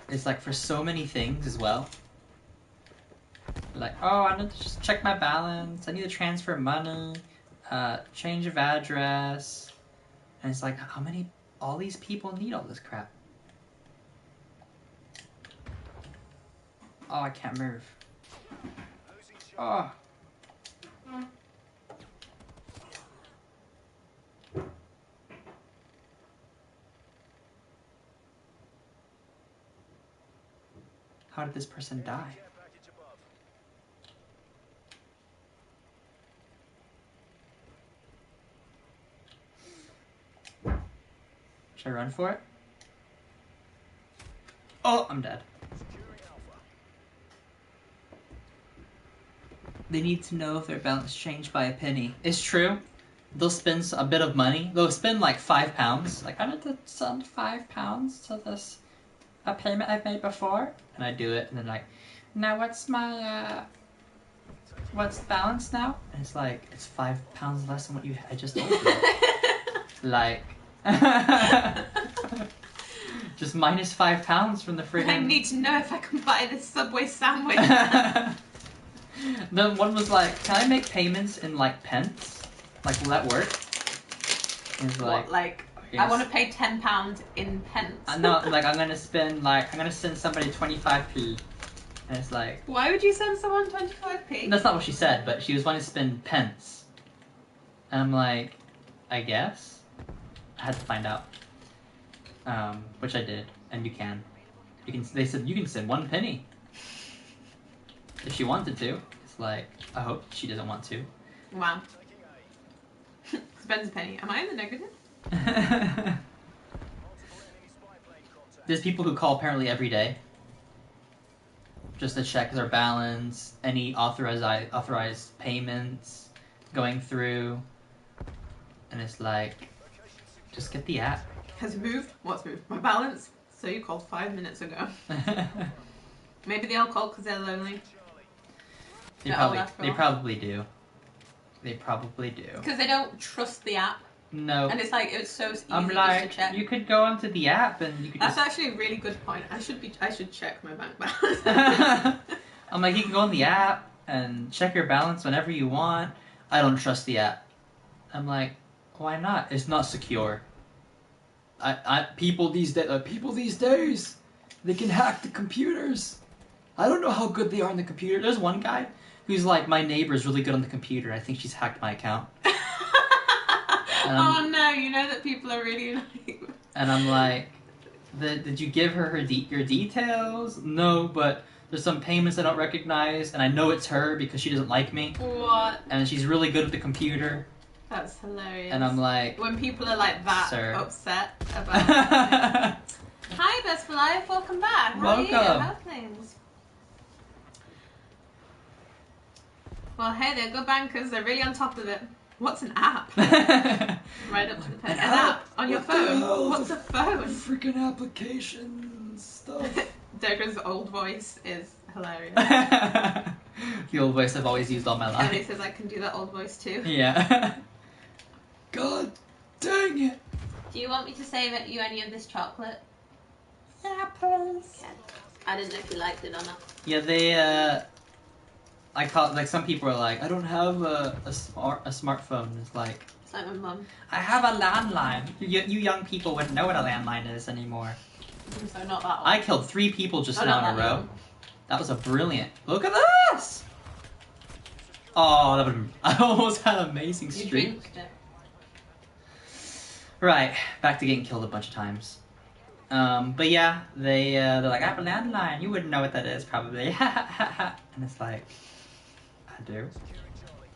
A: It's like for so many things as well. Like, oh, I need to just check my balance. I need to transfer money. Change of address. And it's like, how many, all these people need all this crap? Oh, I can't move. Oh. How did this person die? Should I run for it? Oh, I'm dead. They need to know if their balance changed by a penny. It's true. They'll spend a bit of money. They'll spend like £5. Like, I need to send £5 to this a payment I've made before. And I do it, and then like, now what's my what's the balance now? And it's like, it's £5 less than what I just told you. Like, just minus £5 from the friggin'.
B: I need to know if I can buy this Subway sandwich.
A: Then one was like, can I make payments in like pence? Like, will that work? It's
B: what, like, I want to pay £10 in pence.
A: No, like I'm gonna send somebody 25p. And it's like,
B: why would you send someone 25p?
A: That's not what she said, but she was wanting to spend pence. And I'm like, I guess? I had to find out. Which I did, and you can. They said you can send 1 penny. If she wanted to. It's like, I hope she doesn't want to.
B: Wow. Spends a penny. Am I in the negative?
A: There's people who call apparently every day. Just to check their balance, any authorized payments going through. And it's like, just get the app.
B: Has it moved? What's moved? My balance? So you called 5 minutes ago. Maybe they all call because they're lonely.
A: They probably do. They probably do.
B: Because they don't trust the app.
A: No.
B: And it's like, it's so easy
A: I'm
B: just
A: like,
B: to check.
A: you could go onto the app and you could
B: That's
A: just...
B: actually a really good point. I should check my bank balance.
A: I'm like, you can go on the app and check your balance whenever you want. I don't trust the app. I'm like, why not? It's not secure. People these days, they can hack the computers. I don't know how good they are on the computer. There's one guy who's like, my neighbor's really good on the computer. I think she's hacked my account.
B: Oh no, you know that people are really like...
A: And I'm like, did you give her your details? No, but there's some payments I don't recognize, and I know it's her because she doesn't like me.
B: What?
A: And she's really good at the computer.
B: That's hilarious.
A: And I'm like...
B: When people are like that upset about... Hi, Best for Life, welcome back. How are you? How's things? Well, hey, they're good bankers. They're really on top of it. What's an app? Right up to the pen. An app on your phone. What's a phone?
A: Freaking application stuff.
B: DeGRA's old voice is hilarious.
A: The old voice I've always used all my life.
B: Ellie says I can do that old voice too.
A: Yeah. God dang it.
B: Do you want me to save you any of this chocolate?
A: Yeah, please.
B: Yeah. I didn't know if you liked it or not.
A: Yeah, they, I call like some people are like, I don't have a smartphone. It's like
B: my mum.
A: I have a landline. You young people wouldn't know what a landline is anymore.
B: So not that one.
A: I killed 3 people just now in a row.
B: One.
A: That was a brilliant. Look at this. Oh, that would I almost had an amazing streak.
B: You drinked it.
A: Right, back to getting killed a bunch of times. But yeah, they're like, I have a landline. You wouldn't know what that is, probably. And it's like, I do.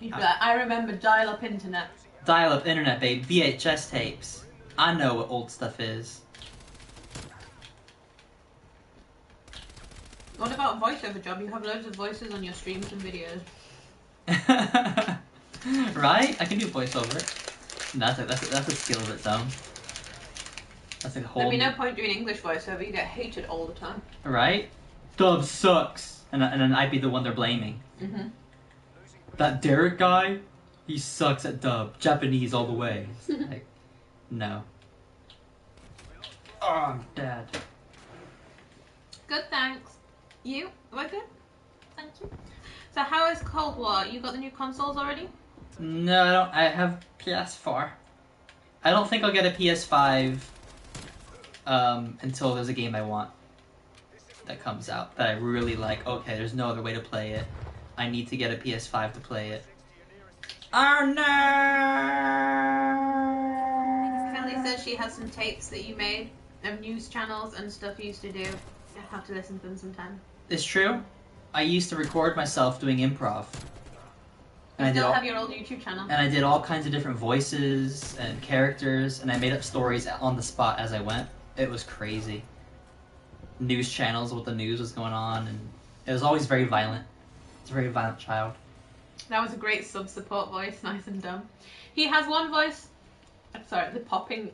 B: You'd be like, I remember dial-up internet.
A: Dial-up internet, babe. VHS tapes. I know what old stuff is.
B: What about a voiceover job? You have loads of voices on your streams and videos.
A: Right? I can do voiceover. That's a skill of its own. That's a whole...
B: There'd be no point doing English voiceover. You get hated all the time.
A: Right? Dub sucks. And then I'd be the one they're blaming.
B: Mm-hmm.
A: That Derek guy, he sucks at dub. Japanese all the way. Like, no. Oh, I'm dead.
B: Good, thanks. You? We're good? Thank you. So how is Cold War? You got the new consoles already?
A: No, I don't. I have PS4. I don't think I'll get a PS5 until there's a game I want that comes out that I really like. Okay, there's no other way to play it. I need to get a PS5 to play it. Oh no!
B: Kelly says she has some tapes that you made of news channels and stuff you used to do. I have to listen to them sometime.
A: It's true. I used to record myself doing improv.
B: You still have your old YouTube channel.
A: And I did all kinds of different voices and characters, and I made up stories on the spot as I went. It was crazy. News channels, what the news was going on, and it was always very violent. It's a very violent child.
B: That was a great sub-support voice, nice and dumb. He has one voice. I'm sorry, the popping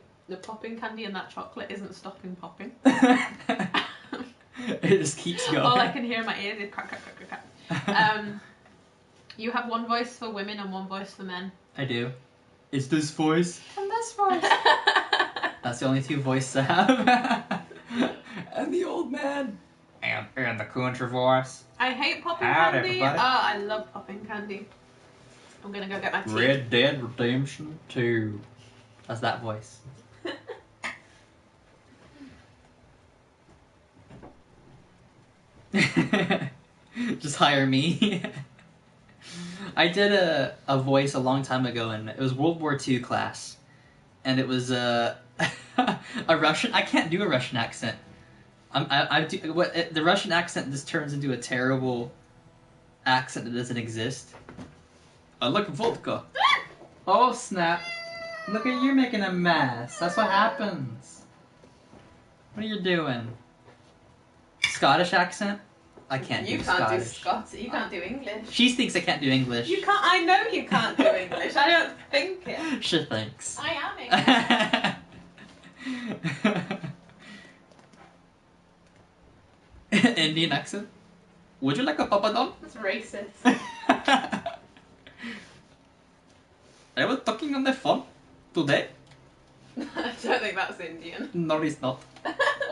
B: candy in that chocolate isn't stopping popping.
A: It just keeps going.
B: All I can hear in my ears is crack, crack, crack, crack, crack. You have one voice for women and one voice for men.
A: I do. It's this voice and this voice. That's the only 2 voices I have. And the old man. And the country voice.
B: I hate popping candy. Everybody. Oh, I love popping candy. I'm gonna go get my tea.
A: Red Dead Redemption 2. That's that voice. Just hire me. I did a voice a long time ago, and it was World War II class, and it was a Russian. I can't do a Russian accent. The Russian accent just turns into a terrible accent that doesn't exist. I like vodka. Oh snap! Look at you making a mess. That's what happens. What are you doing? Scottish accent? I can't do Scottish.
B: You can't do Scots. You can't do English.
A: She thinks I can't do English.
B: You can't. I know you can't do English. I don't think it.
A: She thinks.
B: I am English.
A: Indian accent. Would you like a papadon?
B: That's racist.
A: I was talking on the phone today.
B: I don't think that's Indian.
A: No, it's not.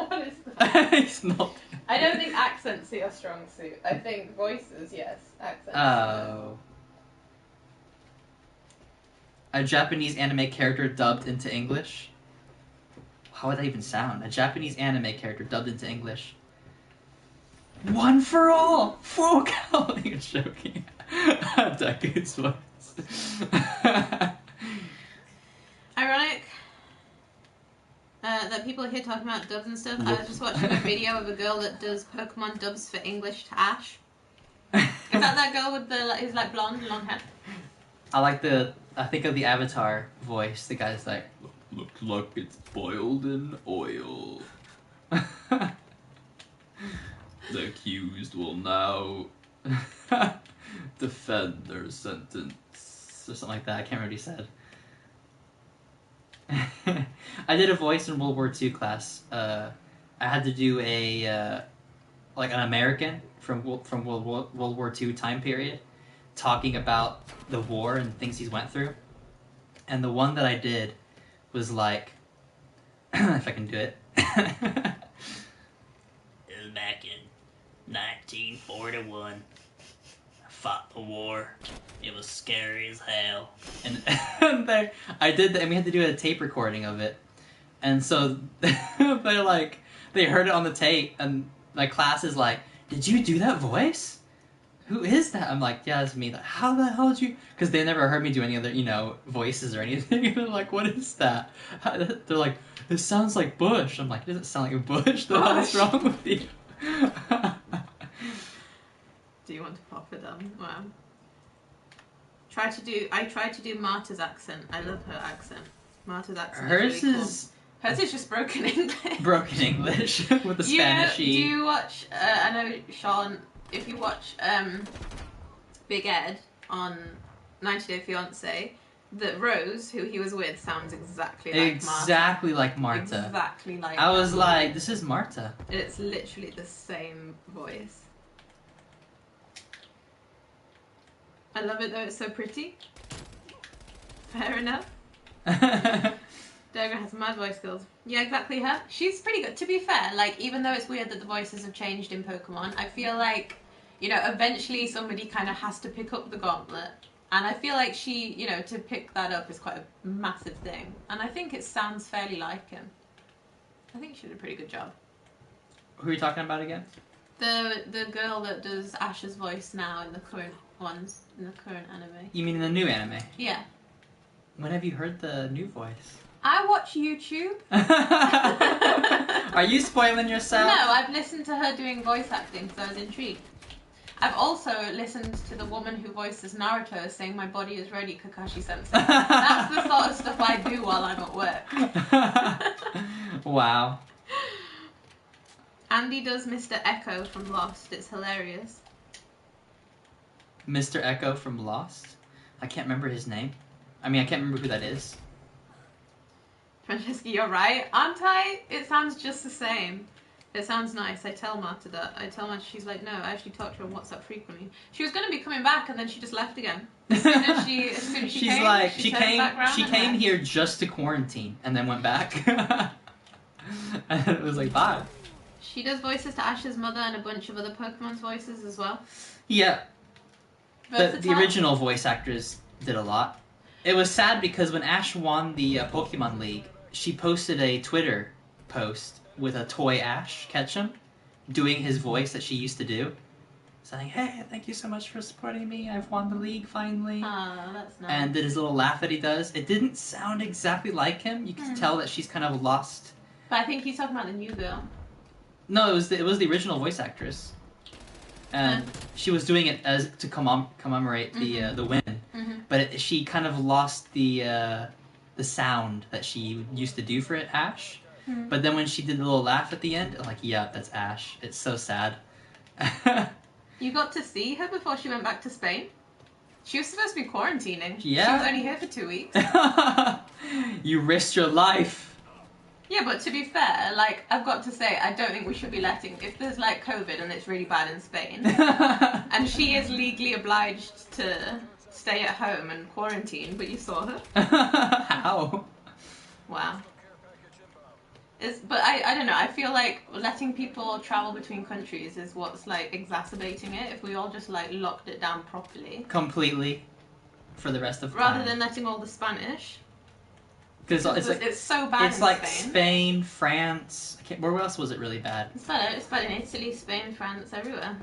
B: What is that?
A: It's not.
B: I don't think accents are your strong suit. I think voices, yes. Accents.
A: Oh. A Japanese anime character dubbed into English. How would that even sound? A Japanese anime character dubbed into English. One for all! Full count! You're joking. Deku's voice.
B: Ironic that people are here talking about dubs and stuff. I was just watching a video of a girl that does Pokemon dubs for English to Ash. Is that girl with the who's like blonde, long hair?
A: I think of the Avatar voice. The guy's like, looks like it's boiled in oil. The accused will now defend their sentence. Or something like that. I can't remember what he said. I did a voice in World War II class. I had to do a like an American from World War II time period, talking about the war and things he's went through. And the one that I did was like, if I can do it. It was back in 1941. I fought the war. It was scary as hell. And I did that, and we had to do a tape recording of it. And so they heard it on the tape, and my class is like, "Did you do that voice? Who is that?" I'm like, "Yeah, it's me." Like, how the hell did you? Because they never heard me do any other, voices or anything. And they're like, "What is that?" They're like, "It sounds like Bush." I'm like, "It doesn't sound like a Bush. What's wrong with you?"
B: Do you want to pop it down? Wow. I tried to do Marta's accent. I love her accent. Marta's accent.
A: Hers
B: is really cool. Hers is just broken English.
A: Broken English with the Spanishy.
B: Do you watch? I know Sean. If you watch Big Ed on 90 Day Fiance, that Rose, who he was with, sounds exactly like Marta.
A: Exactly like Marta.
B: Exactly like.
A: I was like, this is Marta.
B: It's literally the same voice. I love it though, it's so pretty. Fair enough. DeGRA has mad voice skills. Yeah, exactly her. She's pretty good. To be fair, like, even though it's weird that the voices have changed in Pokemon, I feel like, eventually somebody kind of has to pick up the gauntlet. And I feel like she, to pick that up is quite a massive thing. And I think it sounds fairly like him. I think she did a pretty good job.
A: Who are you talking about again?
B: The girl that does Ash's voice now in the current ones, in the current anime.
A: You mean in the new anime?
B: Yeah.
A: When have you heard the new voice?
B: I watch YouTube.
A: Are you spoiling yourself?
B: No, I've listened to her doing voice acting because I was intrigued. I've also listened to the woman who voices Naruto saying, "My body is ready, Kakashi-sensei." That's the sort of stuff I do while I'm at work.
A: Wow.
B: Andy does Mr. Echo from Lost. It's hilarious.
A: Mr. Echo from Lost? I can't remember his name. I mean, I can't remember who that is.
B: Francesca, you're right. Aren't I? It sounds just the same. It sounds nice. I tell Marta that. I tell Marta, she's like, no, I actually talk to her on WhatsApp frequently. She was going to be coming back, and then she just left again. As soon as she
A: She's
B: came,
A: like,
B: she
A: came here just to quarantine, and then went back. And it was like, bye.
B: She does voices to Ash's mother and a bunch of other Pokemon's voices as well.
A: Yeah. The original voice actress did a lot. It was sad because when Ash won the Pokemon League, she posted a Twitter post with a toy Ash Ketchum doing his voice that she used to do. Saying, "Hey, thank you so much for supporting me. I've won the league finally."
B: Oh, that's nice.
A: And did his little laugh that he does. It didn't sound exactly like him. You could tell that she's kind of lost.
B: But I think he's talking about the new girl.
A: No, it was the original voice actress. And she was doing it as to commemorate the win. But she kind of lost the sound that she used to do for it, Ash. But then when she did the little laugh at the end, I'm like, yeah, that's Ash. It's so sad.
B: You got to see her before she went back to Spain? She was supposed to be quarantining.
A: Yeah.
B: She was only here for 2 weeks.
A: You risked your life.
B: Yeah, but to be fair, like, I've got to say, I don't think we should be letting... If there's, like, COVID and it's really bad in Spain, and she is legally obliged to stay at home and quarantine, but you saw her.
A: How?
B: Wow. But I don't know, I feel like letting people travel between countries is what's, like, exacerbating it. If we all just, like, locked it down properly.
A: Completely. For the rest of the
B: Rather
A: time.
B: than letting all the Spanish.
A: Because
B: it's so bad
A: it's
B: in
A: like
B: Spain.
A: Spain, France. Where else was it really bad?
B: It's bad in Italy, Spain, France, everywhere.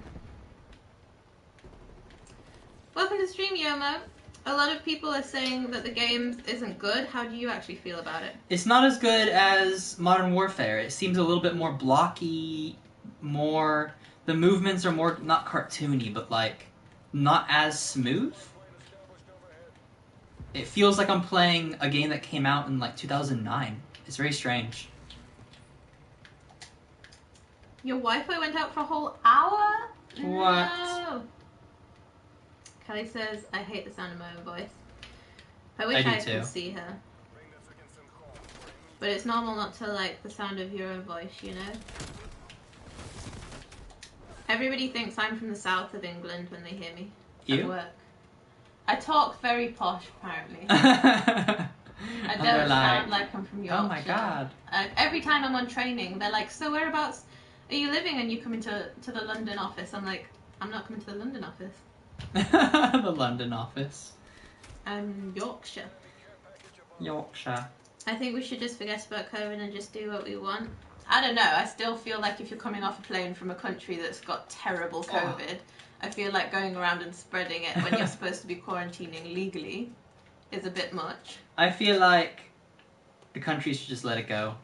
B: Welcome to the stream, Yomo. A lot of people are saying that the game isn't good. How do you actually feel about it?
A: It's not as good as Modern Warfare. It seems a little bit more blocky, more... The movements are more, not cartoony, but like, not as smooth. It feels like I'm playing a game that came out in like 2009. It's very strange.
B: Your Wi-Fi went out for a whole hour?
A: What?
B: No. Kelly says, I hate the sound of my own voice. I wish I could see her. But it's normal not to like the sound of your own voice, you know? Everybody thinks I'm from the south of England when they hear me at work. I talk very posh, apparently. I don't sound like I'm from Yorkshire.
A: Oh my god.
B: Every time I'm on training, they're like, so whereabouts are you living? And you come into the London office. I'm like, I'm not coming to the London office.
A: The London office.
B: Yorkshire.
A: Yorkshire.
B: I think we should just forget about COVID and just do what we want. I don't know. I still feel like if you're coming off a plane from a country that's got terrible COVID, I feel like going around and spreading it when you're supposed to be quarantining legally is a bit much.
A: I feel like the country should just let it go.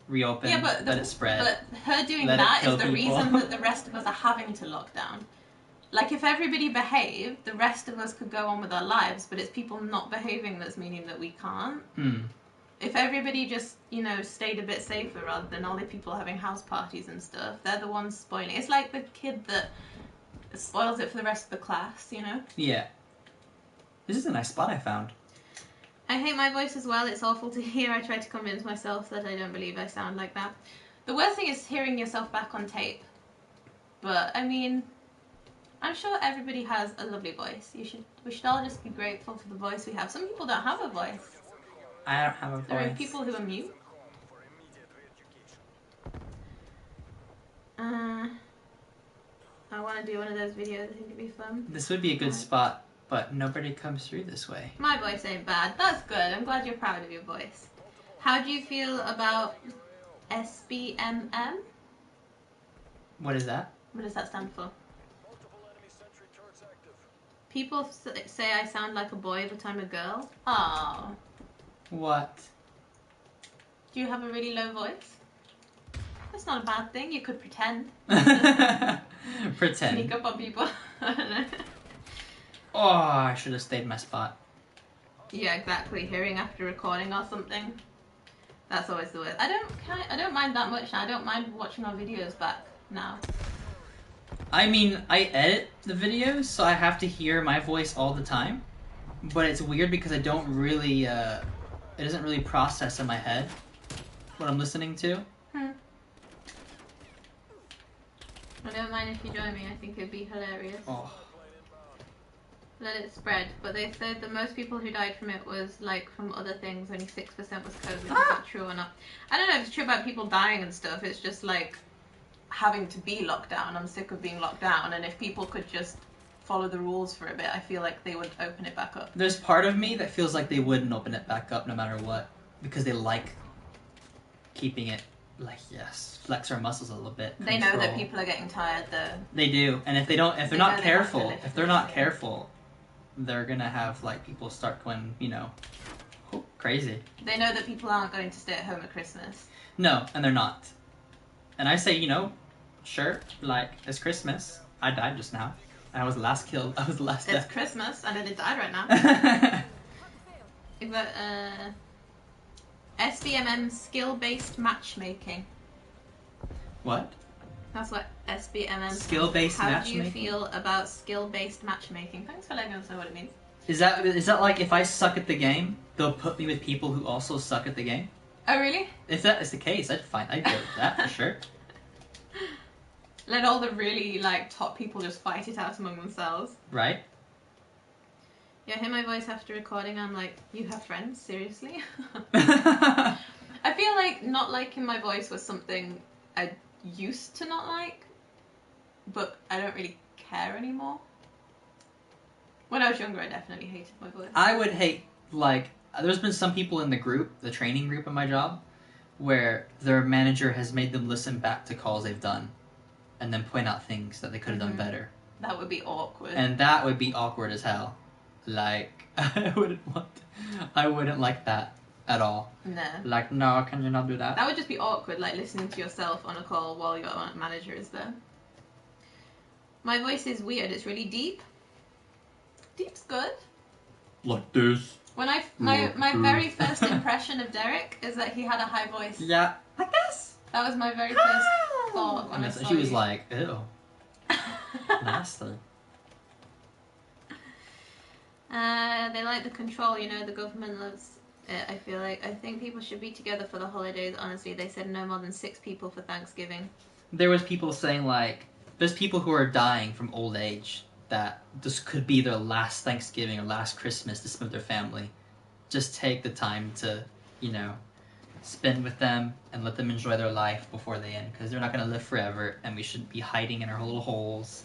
A: Reopen, let it spread.
B: But her doing that is the reason that the rest of us are having to lock down. Like, if everybody behaved, the rest of us could go on with our lives, but it's people not behaving that's meaning that we can't. If everybody just, you know, stayed a bit safer rather than all the people having house parties and stuff, they're the ones spoiling. It's like the kid that spoils it for the rest of the class, you know? Yeah.
A: This is a nice spot I found.
B: I hate my voice as well. It's awful to hear. I try to convince myself that I don't believe I sound like that. The worst thing is hearing yourself back on tape. But, I mean, I'm sure everybody has a lovely voice. We should all just be grateful for the voice we have. Some people don't have a voice.
A: I don't have a voice.
B: There are people who are mute. I want to do one of those videos. I think it'd be fun.
A: This would be a good spot, but nobody comes through this way.
B: My voice ain't bad. That's good. I'm glad you're proud of your voice. How do you feel about SBMM?
A: What is that?
B: What does that stand for? People say I sound like a boy, but I'm a girl. Oh.
A: What?
B: Do you have a really low voice? That's not a bad thing. You could pretend.
A: Pretend.
B: Sneak up on people. I don't know.
A: Oh, I should have stayed in my spot.
B: Yeah, exactly. Hearing after recording or something. That's always the worst. I don't mind that much now. I don't mind watching our videos back now.
A: I mean, I edit the videos, so I have to hear my voice all the time. But it's weird because I don't really, it doesn't really process in my head what I'm listening to.
B: I don't mind if you join me. I think it'd be hilarious.
A: Oh.
B: Let it spread. But they said that most people who died from it was like from other things. Only 6% was COVID. Is that true or not? I don't know if it's true about people dying and stuff. It's just like having to be locked down. I'm sick of being locked down. And if people could just follow the rules for a bit, I feel like they would open it back up.
A: There's part of me that feels like they wouldn't open it back up no matter what. Because they like keeping it, like, yes, flex our muscles a little bit.
B: They know that people are getting tired though.
A: They do. And if they're not careful, they're gonna have, like, people start going, you know, crazy.
B: They know that people aren't going to stay at home at Christmas.
A: No, and they're not. And I say, you know, sure, like, it's Christmas. I died just now. I was the last killed. I was the last death.
B: It's Christmas, and I did die right now. But, SBMM, skill-based matchmaking.
A: What?
B: That's what SBMM.
A: Skill-based matchmaking?
B: How do you feel about skill-based matchmaking? Thanks for letting us know what it means.
A: Is that like if I suck at the game, they'll put me with people who also suck at the game?
B: Oh, really?
A: If that is the case, I'd go with that for sure.
B: Let all the really, like, top people just fight it out among themselves.
A: Right?
B: Yeah, I hear my voice after recording, I'm like, you have friends? Seriously? I feel like not liking my voice was something I used to not like, but I don't really care anymore. When I was younger, I definitely hated my voice.
A: I would hate, like, there's been some people in the group, the training group in my job, where their manager has made them listen back to calls they've done and then point out things that they could have done better.
B: That would be awkward.
A: And that would be awkward as hell. Like, I wouldn't like that at all.
B: No.
A: Like, no, can you not do that?
B: That would just be awkward, like listening to yourself on a call while your manager is there. My voice is weird, it's really deep. Deep's good.
A: Like this.
B: When my very first impression of Derek is that he had a high voice.
A: Yeah, like this.
B: That was my very first thought when I saw
A: she was
B: you.
A: like, ew. Nasty.
B: They like the control, you know, the government loves it, I feel like. I think people should be together for the holidays, honestly. They said no more than 6 people for Thanksgiving.
A: There was people saying, like, there's people who are dying from old age that this could be their last Thanksgiving or last Christmas to spend with their family. Just take the time to, you know, spend with them and let them enjoy their life before they end, because they're not going to live forever, and we shouldn't be hiding in our little holes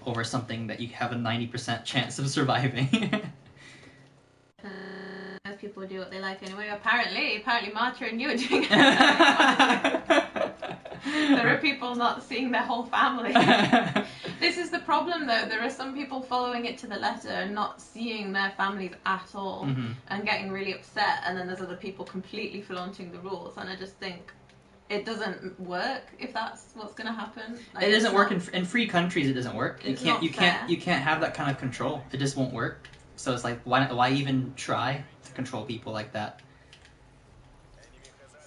A: over something that you have a 90% chance of surviving.
B: Most people do what they like anyway. Apparently Marta and you are doing it. There are people not seeing their whole family. This is the problem, though. There are some people following it to the letter and not seeing their families at all, and getting really upset, and then there's other people completely flaunting the rules, and I just think it doesn't work if that's what's going to happen. Like,
A: it doesn't work in free countries. It doesn't work. You can't have that kind of control. It just won't work. So it's like, why even try to control people like that?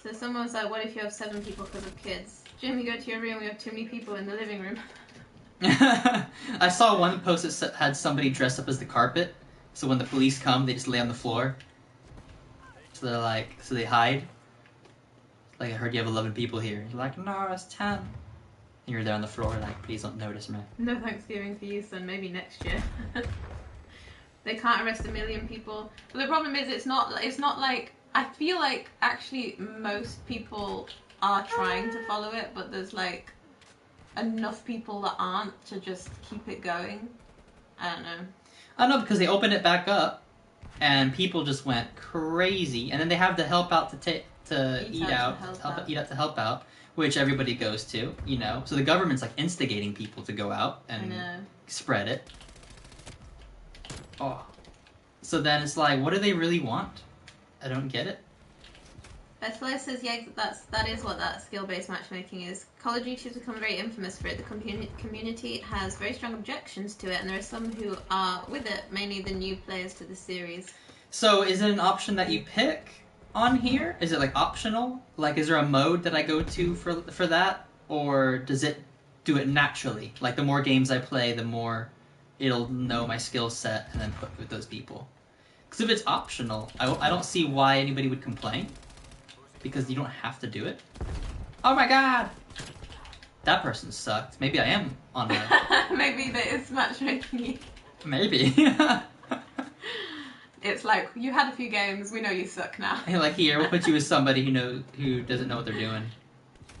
B: So someone was like, what if you have 7 people because of kids? Jimmy, go to your room, we have too many people in the living room.
A: I saw one post that had somebody dressed up as the carpet, so when the police come, they just lay on the floor. So they're like, so they hide. Like, I heard you have 11 people here. You're like, no, it's 10. And you're there on the floor, like, please don't notice me.
B: No Thanksgiving for you, son. Maybe next year. They can't arrest 1 million people. But the problem is, it's not like, I feel like actually most people are trying to follow it, but there's like enough people that aren't to just keep it going. I don't know.
A: I know, because they opened it back up, and people just went crazy, and then they have the help out to help out, which everybody goes to, you know. So the government's like instigating people to go out and spread it. Oh, so then it's like, what do they really want? I don't get it.
B: Bethla says, yeah, that is what that skill-based matchmaking is. Call of Duty has become very infamous for it. The community has very strong objections to it, and there are some who are with it, mainly the new players to the series.
A: So is it an option that you pick on here? Is it like optional? Like, is there a mode that I go to for that? Or does it do it naturally? Like, the more games I play, the more it'll know my skill set and then put with those people. Because if it's optional, I don't see why anybody would complain. Because you don't have to do it. Oh my god! That person sucked. Maybe I am on a...
B: Maybe that is matchmaking you.
A: Maybe.
B: It's like, you had a few games, we know you suck now.
A: Like, here, we'll put you with somebody who doesn't know what they're doing.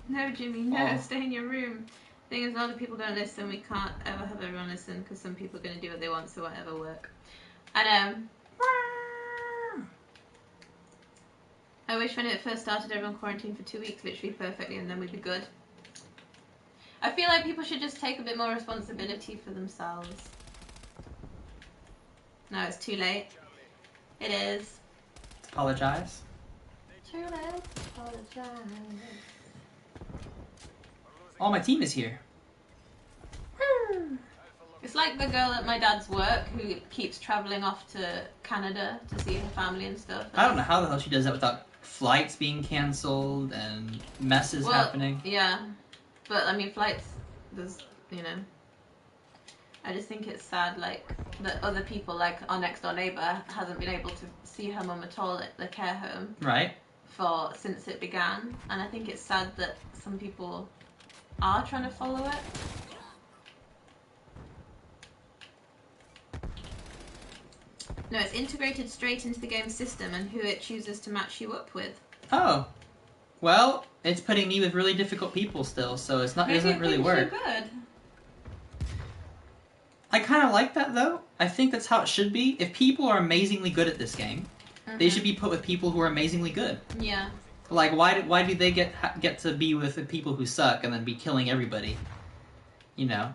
B: No, Jimmy, no, stay in your room. Thing is, a lot of people don't listen. We can't ever have everyone listen because some people are going to do what they want, so whatever work. I know. I wish when it first started everyone quarantined for 2 weeks, literally perfectly, and then we'd be good. I feel like people should just take a bit more responsibility for themselves. No, it's too late. It is.
A: Apologize.
B: Too late. Apologize.
A: Oh, my team is here.
B: It's like the girl at my dad's work who keeps travelling off to Canada to see her family and stuff.
A: I don't know how the hell she does that without flights being cancelled and messes happening.
B: Yeah, but I mean, flights, there's, you know, I just think it's sad, like, that other people, like our next door neighbour, hasn't been able to see her mum at all at the care home.
A: Right.
B: since it began, and I think it's sad that some people are trying to follow it. No, it's integrated straight into the game system and who it chooses to match you up with.
A: Oh. Well, it's putting me with really difficult people still, so it's not. It doesn't really work.
B: Good.
A: I kind of like that though. I think that's how it should be. If people are amazingly good at this game, they should be put with people who are amazingly good.
B: Yeah.
A: Like, why do they get to be with the people who suck and then be killing everybody? You know.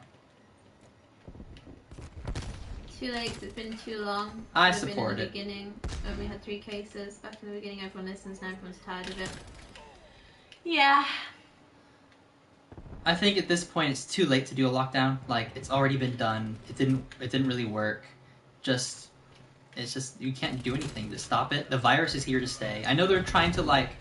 B: Too late. It's been too long.
A: I support it.
B: In the beginning, when we had 3 cases. Back in the beginning, everyone listens. Now everyone's tired of it. Yeah.
A: I think at this point it's too late to do a lockdown. Like, it's already been done. It didn't really work. It's just you can't do anything to stop it. The virus is here to stay. I know they're trying to like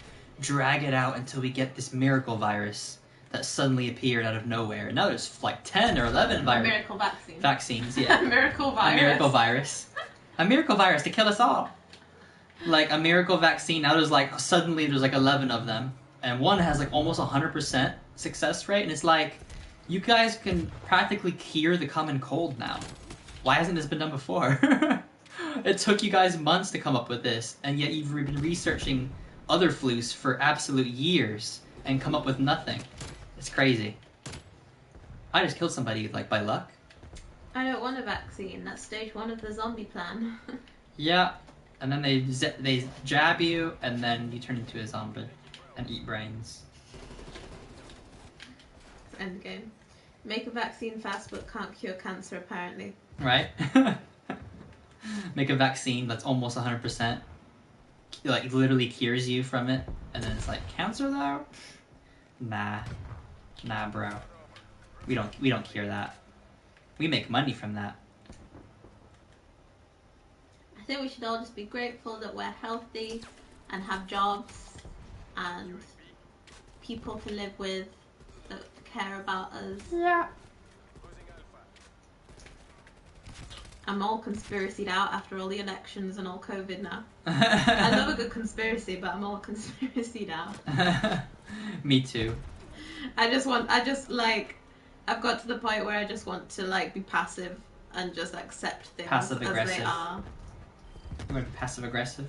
A: drag it out until we get this miracle virus that suddenly appeared out of nowhere. Now there's like 10 or 11
B: miracle vaccine.
A: Vaccines, yeah.
B: Miracle virus.
A: A miracle virus. A miracle virus to kill us all. Like a miracle vaccine. Now there's like suddenly there's like 11 of them. And one has like almost 100% success rate, and it's like, you guys can practically cure the common cold now. Why hasn't this been done before? It took you guys months to come up with this, and yet you've been researching other flus for absolute years and come up with nothing. It's crazy. I just killed somebody like by luck.
B: I don't want a vaccine. That's stage 1 of the zombie plan.
A: Yeah, and then they jab you, and then you turn into a zombie. And eat brains.
B: End game. Make a vaccine fast but can't cure cancer apparently.
A: Right? Make a vaccine that's almost 100%. Like literally cures you from it. And then it's like, cancer though? Nah. Nah, bro. We don't cure that. We make money from that.
B: I think we should all just be grateful that we're healthy and have jobs and people to live with that care about us.
A: Yeah.
B: I'm all conspiracied out after all the elections and all COVID now. I love a good conspiracy, but I'm all conspiracied out.
A: Me too.
B: I've got to the point where I just want to like be passive and just accept things as they are.
A: You want to be passive aggressive?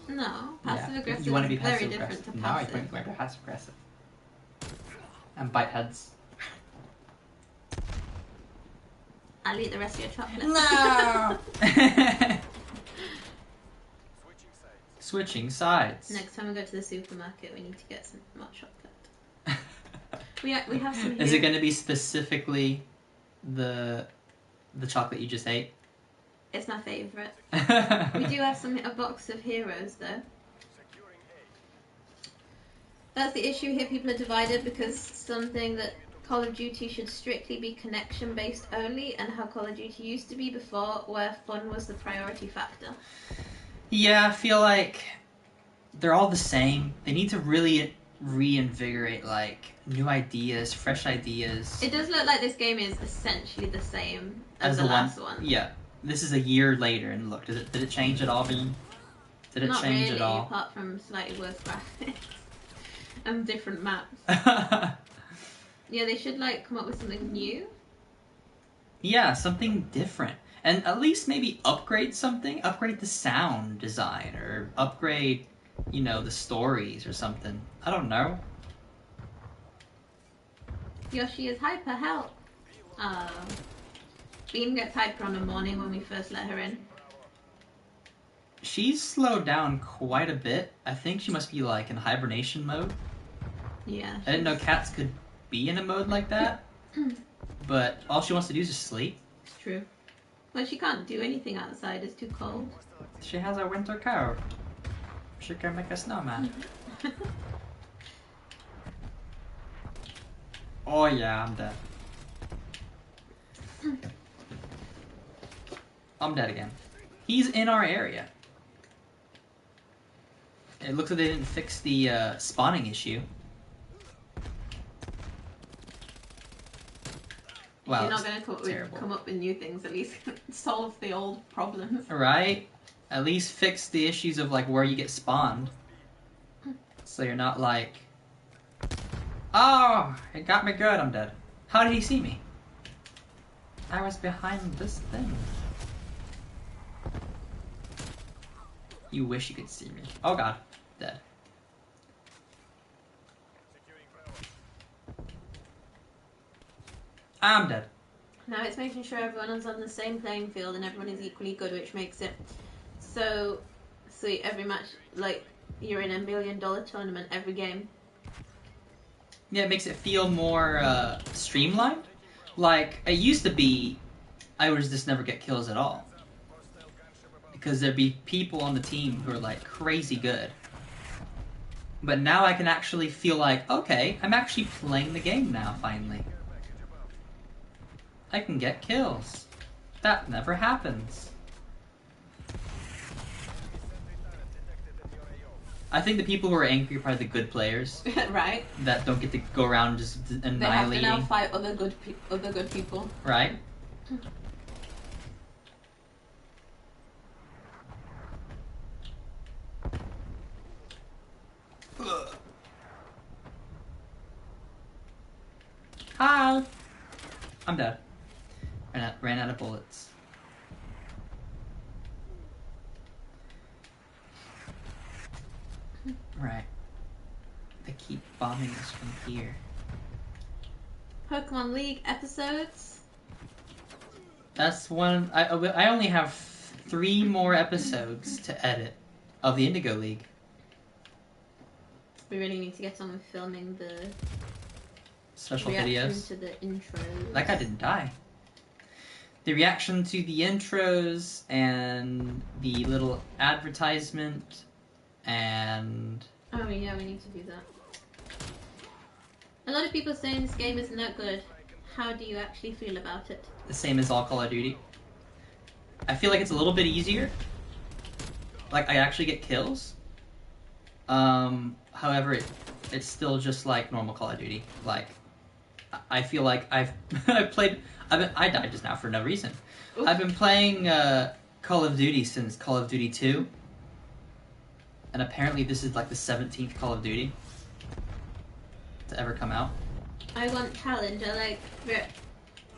B: No, passive aggressive
A: you want to be
B: is very
A: passive
B: different
A: aggressive.
B: to
A: No, I
B: passive.
A: think you want to be passive aggressive. And bite heads.
B: I'll eat the rest of your chocolate.
A: No! Switching sides.
B: Next time we go to the supermarket, we need to get some more chocolate. we have some here.
A: Is it going to be specifically the chocolate you just ate?
B: It's my favourite. We do have a box of heroes though. That's the issue here. People are divided because something that Call of Duty should strictly be connection based only, and how Call of Duty used to be before, where fun was the priority factor.
A: Yeah, I feel like they're all the same. They need to really reinvigorate like new ideas, fresh ideas.
B: It does look like this game is essentially the same as the last one.
A: Yeah. This is a year later, and look, did it change at all, Bean? Did it change at all?
B: Not really, apart from slightly worse graphics and different maps. Yeah, they should like come up with something new.
A: Yeah, something different, and at least maybe upgrade something. Upgrade the sound design, or upgrade, the stories or something. I don't know.
B: Yoshi is hyper. Help. Bean gets hyper on the morning when we first let her in.
A: She's slowed down quite a bit. I think she must be like in hibernation mode.
B: Yeah.
A: I didn't know cats could be in a mode like that. But all she wants to do is just sleep.
B: It's true. Well, she can't do anything outside. It's too cold.
A: She has a winter coat. She can make a snowman. Oh yeah, I'm dead. I'm dead again. He's in our area. It looks like they didn't fix the spawning issue. Wow,
B: you're not going to come up with new things. At least solve the old problems.
A: Right? At least fix the issues of like where you get spawned. So you're not like, oh, it got me good, I'm dead. How did he see me? I was behind this thing. You wish you could see me. Oh god, dead. I'm dead.
B: Now it's making sure everyone is on the same playing field and everyone is equally good, which makes it so sweet. Every match, like, you're in $1 million tournament every game.
A: Yeah, it makes it feel more streamlined. Like, it used to be, I would just never get kills at all. Because there'd be people on the team who are, like, crazy good. But now I can actually feel like, okay, I'm actually playing the game now, finally. I can get kills. That never happens. I think the people who are angry are probably the good players.
B: Right.
A: That don't get to go around just annihilating.
B: They have to now fight other good people.
A: Right? Hi! I'm dead. Ran out of bullets. Right. They keep bombing us from here.
B: Pokemon League episodes.
A: That's one. I only have 3 more episodes to edit of the Indigo League.
B: We really need to get on with filming the
A: Special
B: reaction
A: videos.
B: to the intros.
A: That guy didn't die. The reaction to the intros and the little advertisement and...
B: Oh yeah, we need to do that. A lot of people saying this game isn't that good. How do you actually feel about it?
A: The same as all Call of Duty. I feel like it's a little bit easier. Like, I actually get kills. However, it's still just like normal Call of Duty. Like, I feel like I died just now for no reason.
B: Oof.
A: I've been playing Call of Duty since Call of Duty 2. And apparently this is like the 17th Call of Duty to ever come out.
B: I want challenge. I like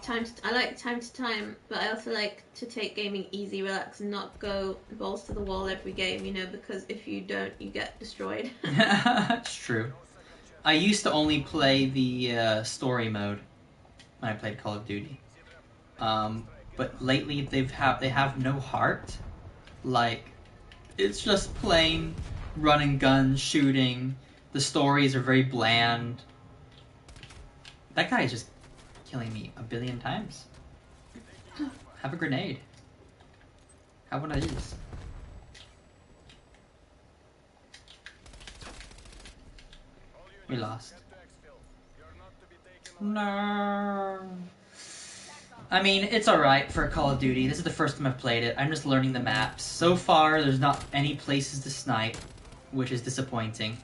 B: time to time, but I also like to take gaming easy, relax, and not go balls to the wall every game. You know, because if you don't, you get destroyed.
A: That's true. I used to only play the story mode when I played Call of Duty. But lately they have no heart. Like, it's just plain running guns, shooting. The stories are very bland. That guy is just killing me a billion times. Have a grenade. Have one of these. We lost. No. I mean, it's alright for Call of Duty. This is the first time I've played it. I'm just learning the maps. So far, there's not any places to snipe, which is disappointing.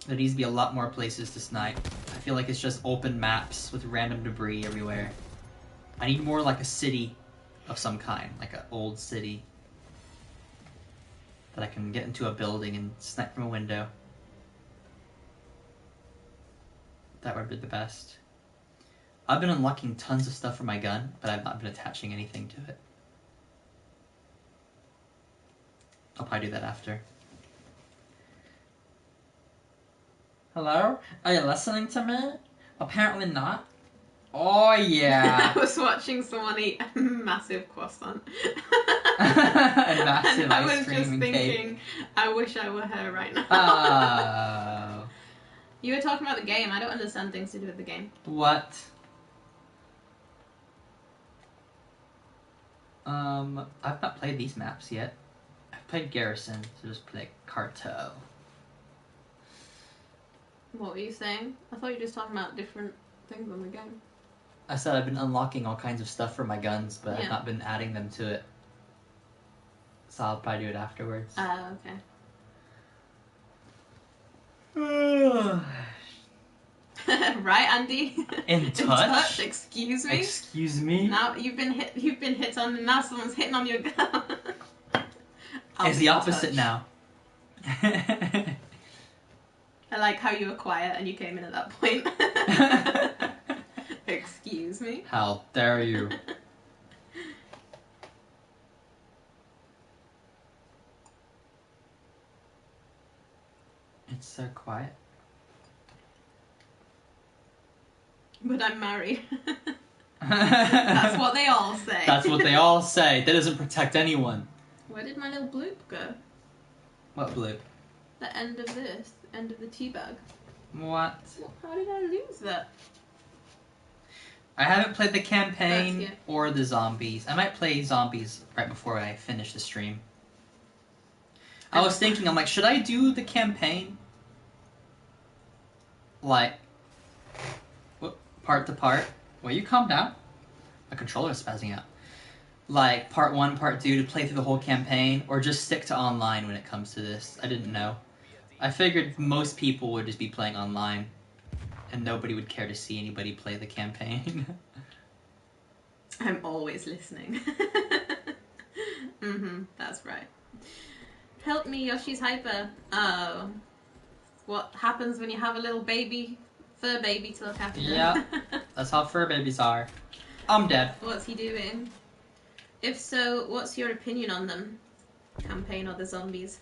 A: There needs to be a lot more places to snipe. I feel like it's just open maps with random debris everywhere. I need more like a city of some kind, like an old city. That I can get into a building and snipe from a window. That would be the best. I've been unlocking tons of stuff for my gun, but I've not been attaching anything to it. I'll probably do that after. Hello? Are you listening to me? Apparently not. Oh yeah!
B: I was watching someone eat a massive croissant.
A: A massive
B: I was
A: ice cream
B: just
A: and
B: thinking,
A: cake.
B: I wish I were her right now.
A: Oh.
B: You were talking about the game. I don't understand things to do with the game.
A: What? I've not played these maps yet. I've played Garrison, so just play Cartel.
B: What were you saying? I thought you were just talking about different things on the game.
A: I said I've been unlocking all kinds of stuff for my guns, but
B: Yeah.
A: I've not been adding them to it. So I'll probably do it afterwards.
B: Okay. Right, Andy?
A: In touch?
B: Excuse me?
A: Excuse me?
B: Now you've been hit on, and now someone's hitting on your gun.
A: It's the opposite now.
B: I like how you were quiet and you came in at that point. Excuse me.
A: How dare you? It's so quiet.
B: But I'm married. That's what they all say.
A: That's what they all say. That doesn't protect anyone.
B: Where did my little bloop go?
A: What bloop?
B: The end of this. End of the teabag.
A: What?
B: How did I lose that?
A: I haven't played the campaign
B: That's, yeah.
A: or the zombies. I might play zombies right before I finish the stream. I was thinking, I'm like, should I do the campaign? Like, part to part? Will you calm down? My controller is spazzing out. Like, part 1, part 2 to play through the whole campaign, or just stick to online when it comes to this. I didn't know. I figured most people would just be playing online, and nobody would care to see anybody play the campaign.
B: I'm always listening. That's right. Help me, Yoshi's hyper. Oh. What happens when you have a little baby, fur baby to look after?
A: Yeah, that's how fur babies are. I'm dead.
B: What's he doing? If so, what's your opinion on them? Campaign or the zombies?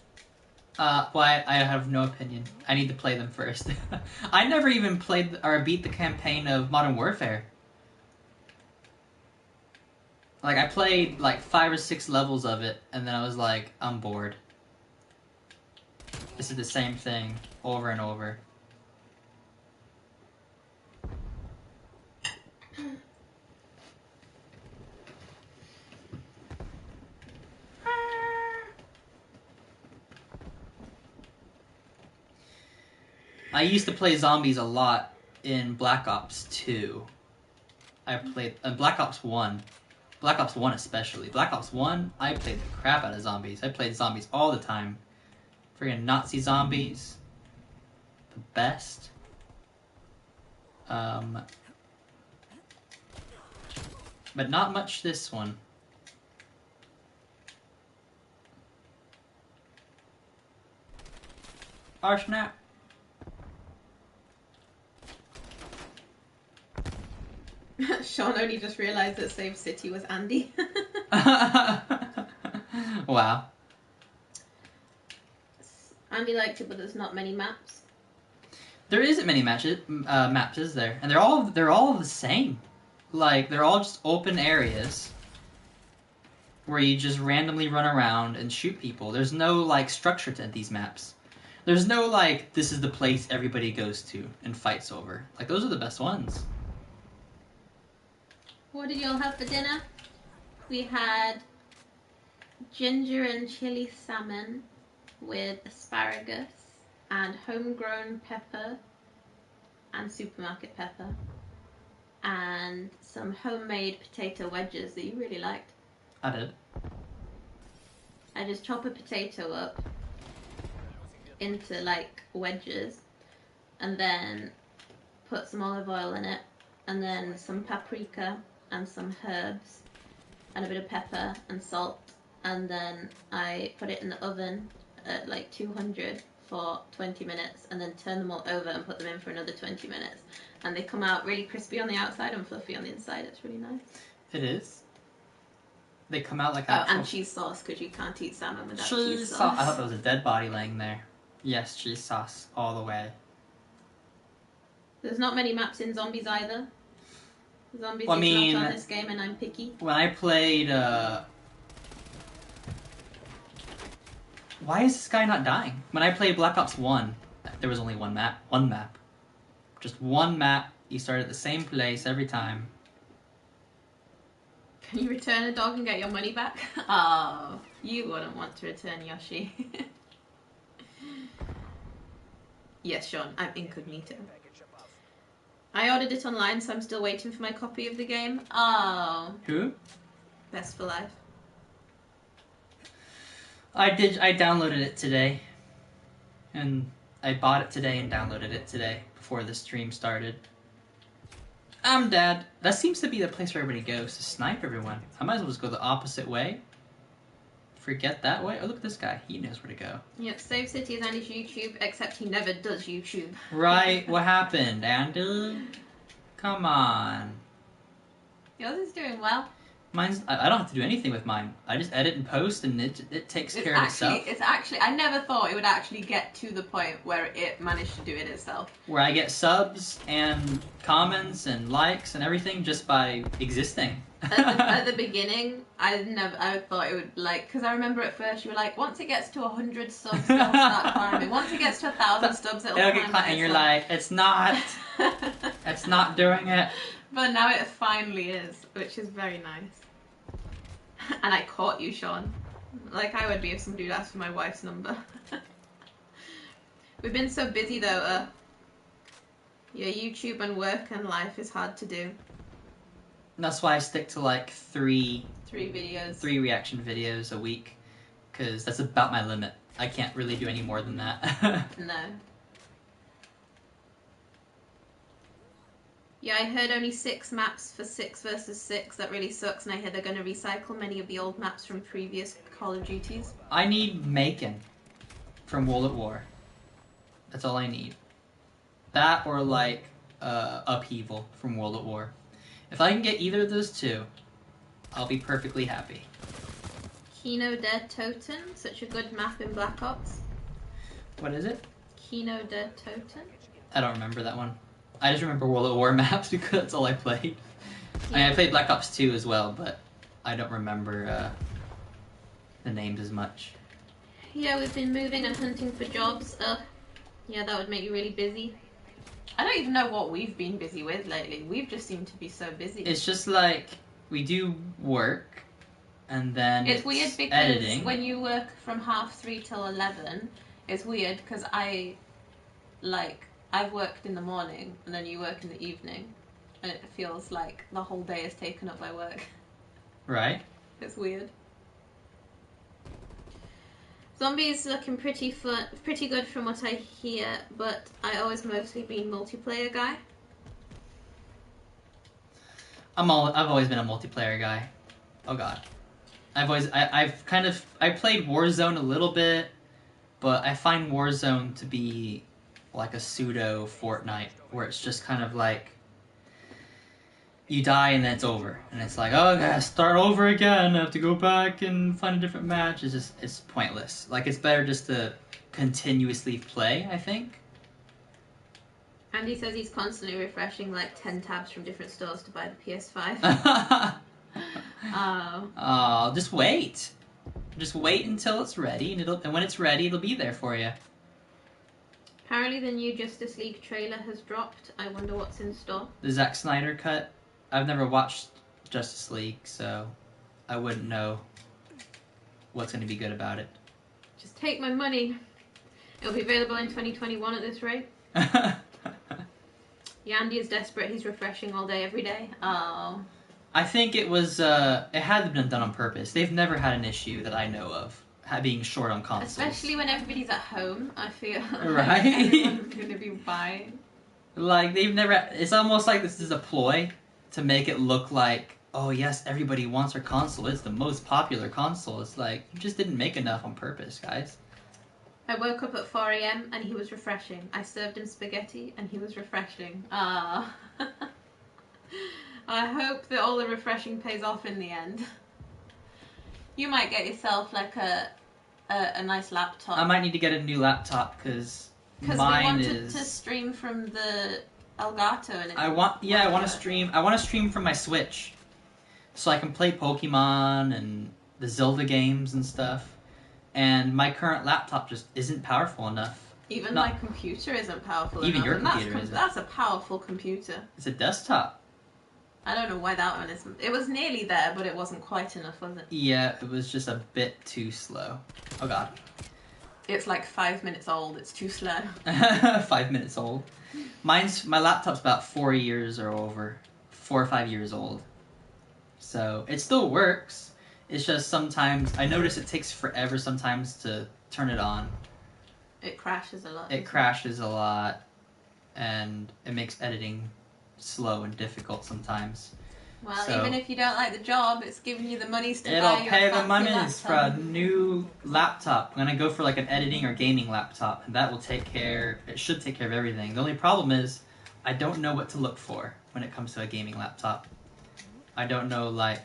A: Well, I have no opinion. I need to play them first. I never even played or beat the campaign of Modern Warfare. Like, I played like 5 or 6 levels of it, and then I was like, I'm bored. This is the same thing over and over. I used to play zombies a lot in Black Ops 2. I played Black Ops 1. Black Ops 1 especially. Black Ops 1, I played the crap out of zombies. I played zombies all the time. Friggin' Nazi zombies. The best. But not much this one. Oh snap.
B: Sean only just realised that Save City was Andy.
A: Wow.
B: Andy liked it, but there's not many maps.
A: There isn't many maps, is there? And they're all the same. Like, they're all just open areas where you just randomly run around and shoot people. There's no, like, structure to these maps. There's no, like, this is the place everybody goes to and fights over. Like, those are the best ones.
B: What did y'all have for dinner? We had ginger and chili salmon with asparagus and homegrown pepper and supermarket pepper and some homemade potato wedges that you really liked.
A: I did.
B: I just chop a potato up into like wedges and then put some olive oil in it and then some paprika and some herbs and a bit of pepper and salt, and then I put it in the oven at like 200 for 20 minutes and then turn them all over and put them in for another 20 minutes, and they come out really crispy on the outside and fluffy on the inside. It's really nice.
A: It is. They come out like
B: Oh,
A: actual...
B: and cheese sauce, because you can't eat salmon without
A: cheese sauce. I thought there was a dead body laying there. Yes, cheese sauce all the way.
B: There's not many maps in zombies either. Zombies
A: Well, I
B: is
A: mean,
B: not on this game and I'm picky.
A: When I played, why is this guy not dying? When I played Black Ops 1, there was only one map. One map. Just one map. You start at the same place every time.
B: Can you return a dog and get your money back? Oh, you wouldn't want to return Yoshi. Yes, Sean, I'm incognito. I ordered it online, so I'm still waiting for my copy of the game. Oh.
A: Who?
B: Best for Life.
A: I downloaded it today. And I bought it today and downloaded it today before the stream started. I'm dead. That seems to be the place where everybody goes to snipe everyone. I might as well just go the opposite way. forget that way. Oh, look at this guy. He knows where to go.
B: Yep, Save City is Andy's YouTube, except he never does YouTube.
A: Right? What happened, Andy? Come on.
B: Yours is doing well.
A: Mine's. I don't have to do anything with mine. I just edit and post, and it takes care of itself.
B: It's actually. I never thought it would actually get to the point where it managed to do it itself.
A: Where I get subs and comments and likes and everything just by existing.
B: At the beginning, I thought it would because I remember at first you were like, once it gets to 100 subs, it'll start climbing. Once it gets to 1,000 subs, it'll
A: get
B: climb.
A: climbing. And you're like, it's not. It's not doing it.
B: But now it finally is, which is very nice. And I caught you, Sean. Like I would be if somebody would ask for my wife's number. We've been so busy though. Yeah, YouTube and work and life is hard to do.
A: That's why I stick to like three
B: videos.
A: 3 reaction videos a week. Because that's about my limit. I can't really do any more than that.
B: No. Yeah, I heard only 6 maps for 6 versus 6. That really sucks, and I hear they're going to recycle many of the old maps from previous Call of Duties.
A: I need Macon from World at War. That's all I need. That or like Upheaval from World at War. If I can get either of those 2, I'll be perfectly happy.
B: Kino der Toten, such a good map in Black Ops.
A: What is it?
B: Kino der Toten.
A: I don't remember that one. I just remember World at War maps because that's all I played. Yeah. I played Black Ops 2 as well, but I don't remember the names as much.
B: Yeah, we've been moving and hunting for jobs. Yeah, that would make you really busy. I don't even know what we've been busy with lately. We've just seemed to be so busy.
A: It's just like we do work, and then it's
B: weird because
A: editing.
B: When you work from 3:30 till 11, it's weird because I've worked in the morning and then you work in the evening, and it feels like the whole day is taken up by work.
A: Right.
B: It's weird. Zombies looking pretty good from what I hear, but I always mostly been multiplayer guy.
A: I've always been a multiplayer guy. Oh god. I played Warzone a little bit, but I find Warzone to be like a pseudo FORTNITE, where it's just kind of like you die and then it's over, and it's like, oh, I gotta start over again. I have to go back and find a different match. It's pointless. Like, it's better just to continuously play, I think.
B: Andy says he's constantly refreshing like 10 tabs from different stores to buy the PS5.
A: Oh, just wait. Just wait until it's ready, and when it's ready, it'll be there for you.
B: Apparently the new Justice League trailer has dropped. I wonder what's in store.
A: The Zack Snyder cut. I've never watched Justice League, so I wouldn't know what's going to be good about it.
B: Just take my money. It'll be available in 2021 at this rate. Yeah, Andy is desperate. He's refreshing all day, every day. Oh.
A: I think it was, it had been done on purpose. They've never had an issue that I know of, being short on consoles.
B: Especially when everybody's at home, I feel.
A: Right?
B: Everyone's going to be buying.
A: Like, they've never, it's almost like this is a ploy to make it look like, oh yes, everybody wants our console. It's the most popular console. It's like, you just didn't make enough on purpose, guys.
B: I woke up at 4 AM and he was refreshing. I served him spaghetti and he was refreshing. Ah. I hope that all the refreshing pays off in the end. You might get yourself like a nice laptop.
A: I might need to get a new laptop because mine
B: we wanted
A: is...
B: to stream from the Elgato and
A: I want to stream. I want to stream from my Switch, so I can play Pokemon and the Zelda games and stuff. And my current laptop just isn't powerful enough.
B: Even my computer isn't powerful enough.
A: Even your computer isn't.
B: That's a powerful computer.
A: It's a desktop.
B: I don't know why that one isn't. It was nearly there, but it wasn't quite enough, was it?
A: Yeah, it was just a bit too slow. Oh god.
B: It's like 5 minutes old. It's too slow.
A: 5 minutes old. My laptop's about 4 years or over. 4 or 5 years old. So it still works. It's just sometimes I notice it takes forever sometimes to turn it on.
B: It crashes a lot.
A: It crashes a lot, and it makes editing slow and difficult sometimes.
B: Well,
A: So,
B: even if you don't like the job, it's giving you the monies to
A: it'll
B: buy your
A: pay the
B: fancy
A: monies for a
B: laptop.
A: new laptop. I'm gonna go for like an editing or gaming laptop, and that will take care. It should take care of everything. The only problem is, I don't know what to look for when it comes to a gaming laptop. I don't know like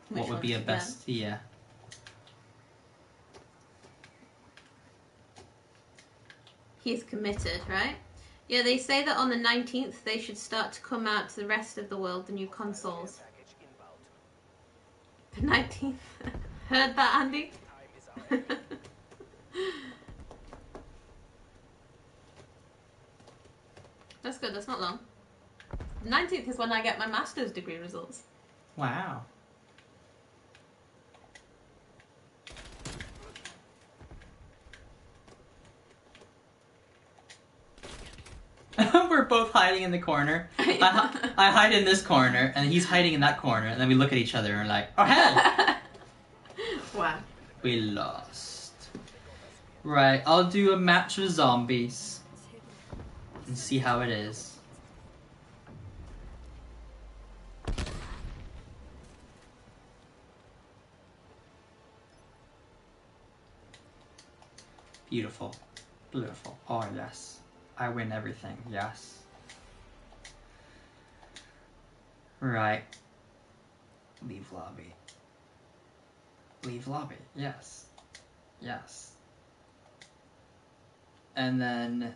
A: what would be a best. Yeah.
B: He's committed, right? Yeah, they say that on the 19th they should start to come out to the rest of the world, the new consoles. The 19th. Heard that, Andy? That's good, that's not long. The 19th is when I get my master's degree results.
A: Wow. We're both hiding in the corner. I hide in this corner, and he's hiding in that corner, and then we look at each other and we're like, oh hell!
B: Wow.
A: We lost. Right, I'll do a match with zombies. And see how it is. Beautiful. Beautiful. Oh yes. I win everything, yes. Right. Leave lobby. Leave lobby, yes. Yes. And then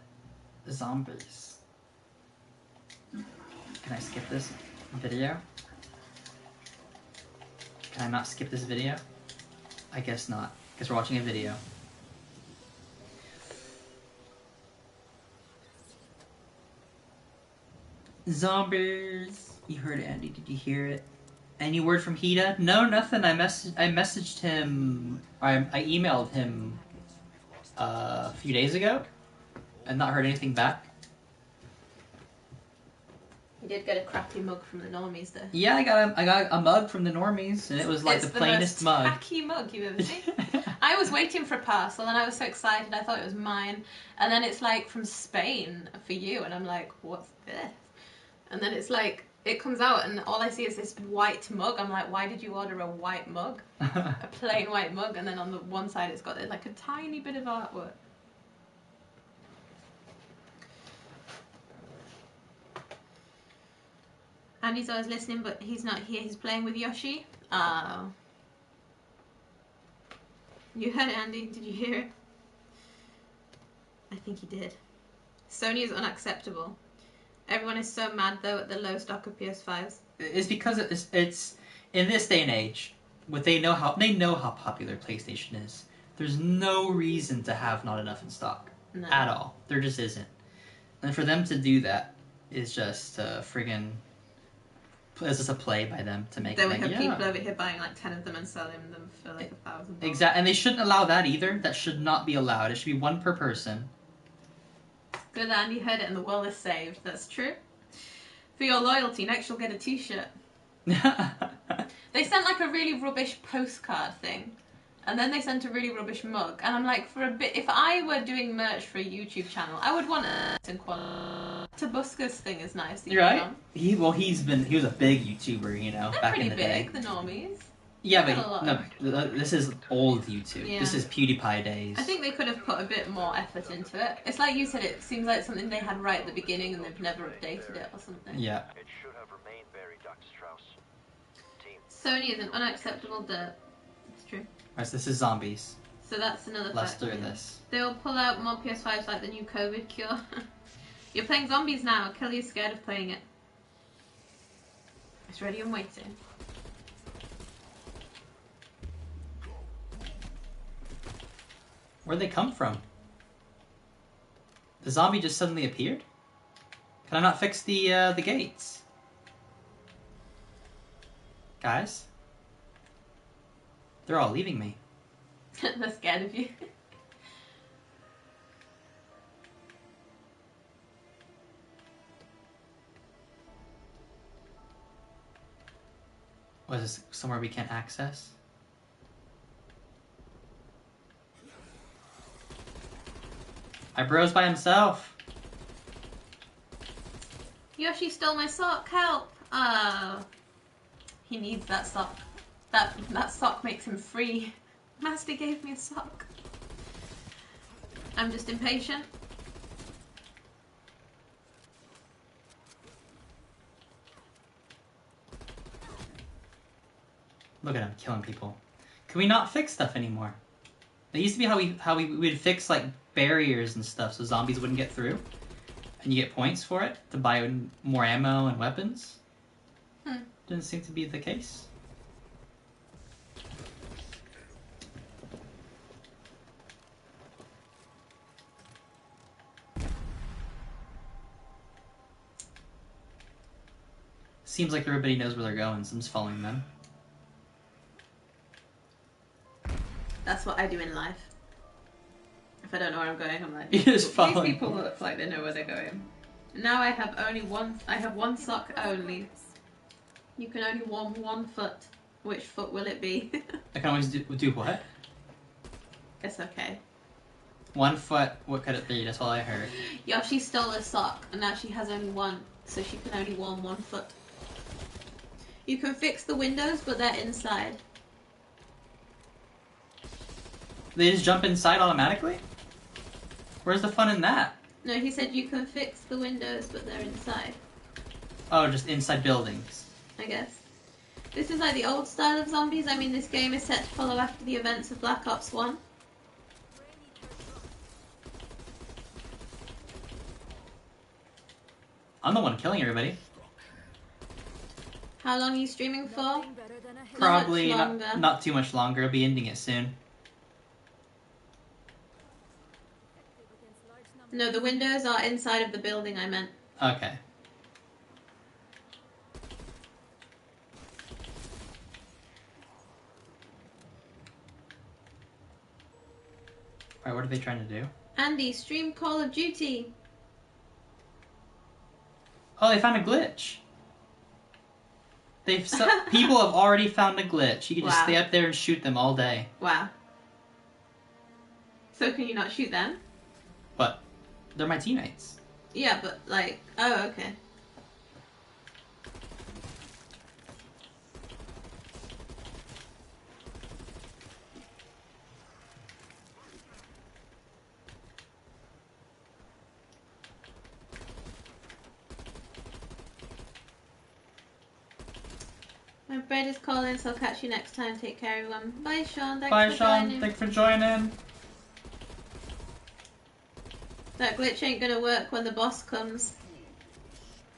A: zombies. Can I skip this video? Can I not skip this video? I guess not, because we're watching a video. Zombies! You heard it, Andy. Did you hear it? Any word from Hida? No, nothing. I messaged him. I emailed him a few days ago, and not heard anything back.
B: You did get a crappy mug from the normies, though.
A: Yeah, I got a mug from the normies, and it was like the plainest mug.
B: It's the most tacky mug you've ever seen. I was waiting for a parcel, and I was so excited. I thought it was mine, and then it's like from Spain for you, and I'm like, what's this? And then it's like, it comes out and all I see is this white mug. I'm like, why did you order a white mug? A plain white mug, and then on the one side it's got like a tiny bit of artwork. Andy's always listening, but he's not here. He's playing with Yoshi. Oh. You heard it, Andy. Did you hear it? I think he did. Sony is unacceptable. Everyone is so mad though at the low stock of PS5s.
A: It's because it's in this day and age, they know how popular PlayStation is. There's no reason to have not enough in stock at all. There just isn't. And for them to do that is just friggin'. It's just a play by them to make.
B: Then we have people over here buying like 10 of them and selling them for like $1,000.
A: Exactly, and they shouldn't allow that either. That should not be allowed. It should be one per person.
B: Good, Andy heard it and the world is saved. That's true. For your loyalty, next you'll get a t-shirt. They sent like a really rubbish postcard thing. And then they sent a really rubbish mug. And I'm like, for a bit, if I were doing merch for a YouTube channel, I would want a tobuscus thing is nice.
A: Right? He was a big YouTuber, you know,
B: They're
A: back in the day.
B: They're pretty big, the normies.
A: Yeah, but no, this is old YouTube. Yeah. This is PewDiePie days.
B: I think they could have put a bit more effort into it. It's like you said, it seems like something they had right at the beginning and they've never updated it or something.
A: Yeah.
C: It should have remained buried, Dr. Strauss. Team.
B: Sony is an unacceptable dirt. It's true.
A: Alright, so this is zombies.
B: So that's another
A: Let's
B: factor.
A: do this.
B: They will pull out more PS5s like the new COVID cure. You're playing zombies now. Kelly's scared of playing it. It's ready and waiting.
A: Where'd they come from? The zombie just suddenly appeared? Can I not fix the gates? Guys? They're all leaving me.
B: They're scared of you.
A: Was this somewhere we can't access? My bro's by himself.
B: Yoshi stole my sock. Help! Oh. He needs that sock. That sock makes him free. Master gave me a sock. I'm just impatient.
A: Look at him killing people. Can we not fix stuff anymore? It used to be how we would fix like barriers and stuff so zombies wouldn't get through, and you get points for it to buy more ammo and weapons. Didn't seem to be the case. Seems like everybody knows where they're going, so I'm just following them.
B: That's what I do in life. If I don't know where I'm going, I'm like,
A: You just follow.
B: these people look like they know where they're going. Now I have only one. I have one sock only. You can only warm 1 foot. Which foot will it be?
A: I can always do what?
B: It's okay.
A: 1 foot. What could it be? That's all I heard.
B: Yoshi stole a sock, and now she has only one, so she can only warm 1 foot. You can fix the windows, but they're inside.
A: They just jump inside automatically? Where's the fun in that?
B: No, he said you can fix the windows, but they're inside.
A: Oh, just inside buildings.
B: I guess. This is like the old style of zombies. I mean, this game is set to follow after the events of Black Ops 1.
A: I'm the one killing everybody.
B: How long are you streaming for?
A: Probably
B: Not much longer.
A: not too much longer. I'll be ending it soon.
B: No, the windows are inside of the building, I meant.
A: Okay. Alright, what are they trying to do?
B: Andy, stream Call of Duty.
A: Oh, they found a glitch. People have already found a glitch. You can just stay up there and shoot them all day.
B: Wow. So can you not shoot them?
A: But they're my teammates.
B: Yeah, but like, oh, okay. My bread is calling, so I'll catch you next time. Take care, everyone. Bye, Sean. Thanks for joining.
A: Thanks for joining.
B: That glitch ain't gonna work when the boss comes.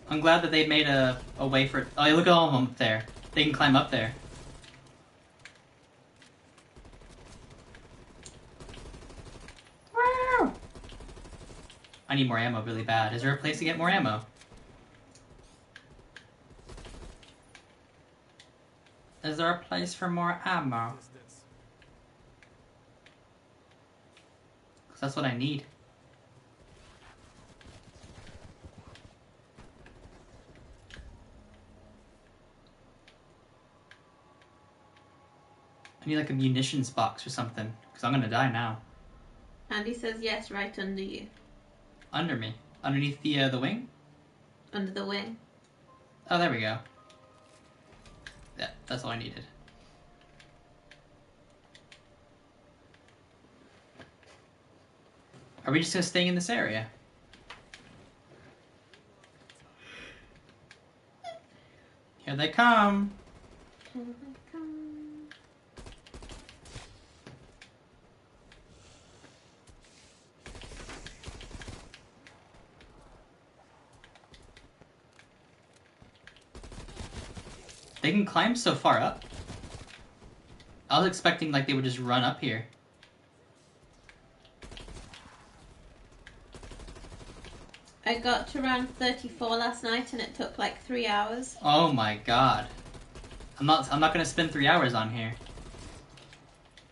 A: I'm glad that they made a way for it. Oh, look at all of them up there. They can climb up there. Wow. I need more ammo really bad. Is there a place to get more ammo? Is there a place for more ammo? 'Cause that's what I need. I need like a munitions box or something, because I'm gonna die now.
B: Andy says yes, right under you.
A: Under me? Underneath the wing?
B: Under the wing.
A: Oh, there we go. Yeah, that's all I needed. Are we just gonna stay in this area? Here they come.
B: Here they come.
A: They can climb so far up. I was expecting like they would just run up here.
B: I got to round 34 last night and it took like 3 hours.
A: Oh my god. I'm not gonna spend 3 hours on here.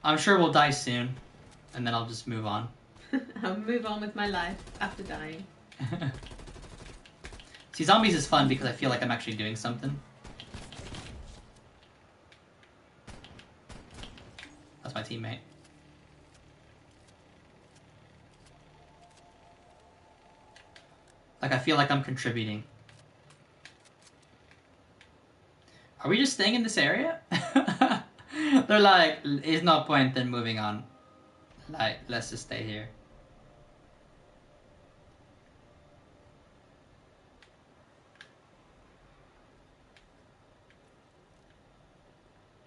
A: I'm sure we'll die soon, and then I'll just move on.
B: I'll move on with my life after dying.
A: See, zombies is fun because I feel like I'm actually doing something. That's my teammate. Like, I feel like I'm contributing. Are we just staying in this area? They're like, it's no point in moving on. Like, let's just stay here.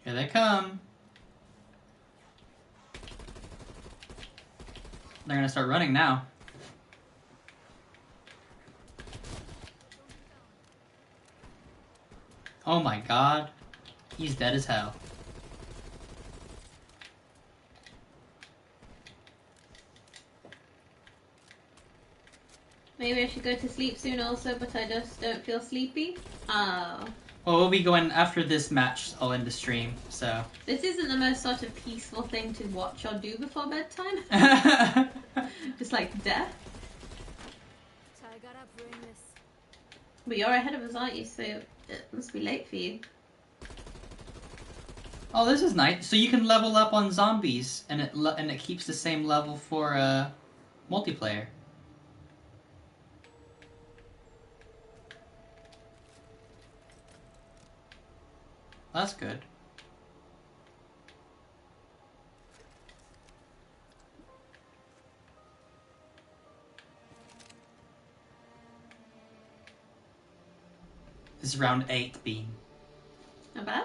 A: Here they come. They're gonna start running now. Oh my god. He's dead as hell.
B: Maybe I should go to sleep soon also, but I just don't feel sleepy. Oh.
A: Well, we'll be going after this match. I'll end the stream, so.
B: This isn't the most sort of peaceful thing to watch or do before bedtime. Just like death. But you're ahead of us, aren't you? So it must be late for you.
A: Oh, this is nice. So you can level up on zombies, and it keeps the same level for multiplayer. That's good. This is round 8, Bean.
B: Not bad.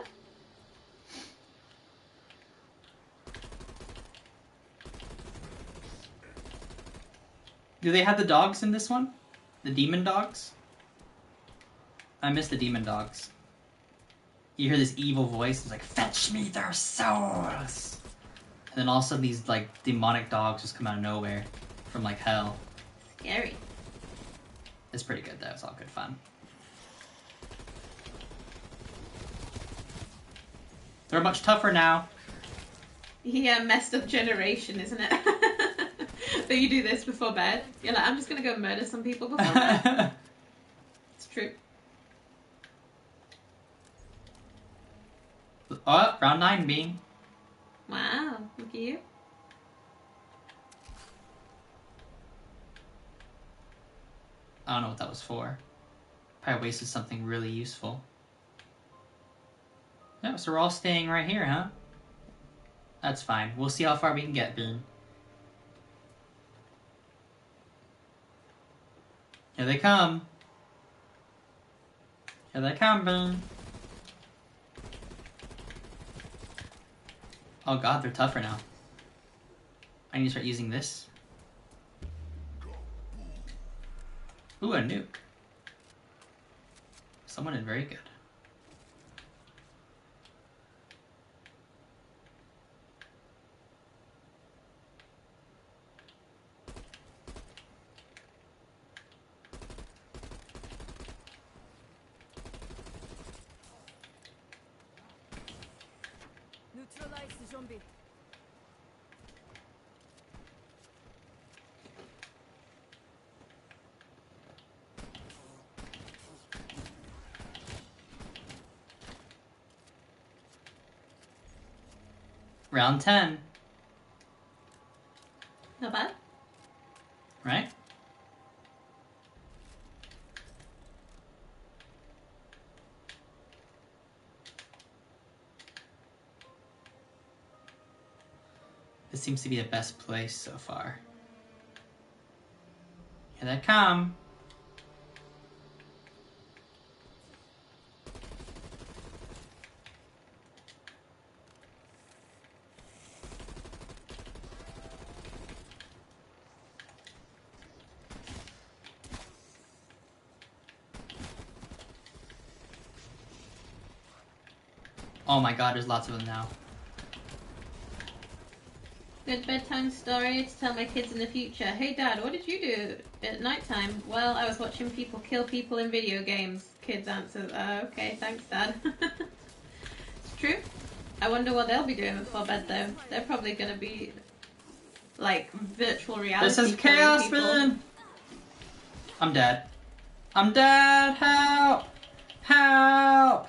A: Do they have the dogs in this one? The demon dogs? I miss the demon dogs. You hear this evil voice, it's like, fetch me their souls! And then all of a sudden these like demonic dogs just come out of nowhere from like hell.
B: Scary.
A: It's pretty good though, it's all good fun. They're much tougher now.
B: Yeah, messed up generation, isn't it? But you do this before bed. You're like, I'm just gonna go murder some people before bed. It's true.
A: Oh, round 9, Bean.
B: Wow, look at you.
A: I don't know what that was for. Probably wasted something really useful. Yeah, so we're all staying right here, huh? That's fine. We'll see how far we can get, Bean. Here they come. Here they come, Bean. Oh god, they're tougher now. I need to start using this. Ooh, a nuke. Someone did very good.
D: Neutralize the zombie.
A: Round 10.
B: Not bad.
A: Right? This seems to be the best place so far. Here they come. Oh my god, there's lots of them now.
B: Good bedtime story to tell my kids in the future. Hey Dad, what did you do at nighttime? Well, I was watching people kill people in video games. Kids answer, okay, thanks Dad. It's true. I wonder what they'll be doing before bed though. They're probably gonna be like virtual reality.
A: This is chaos,
B: people.
A: man! I'm dead. I'm dead! Help! Help!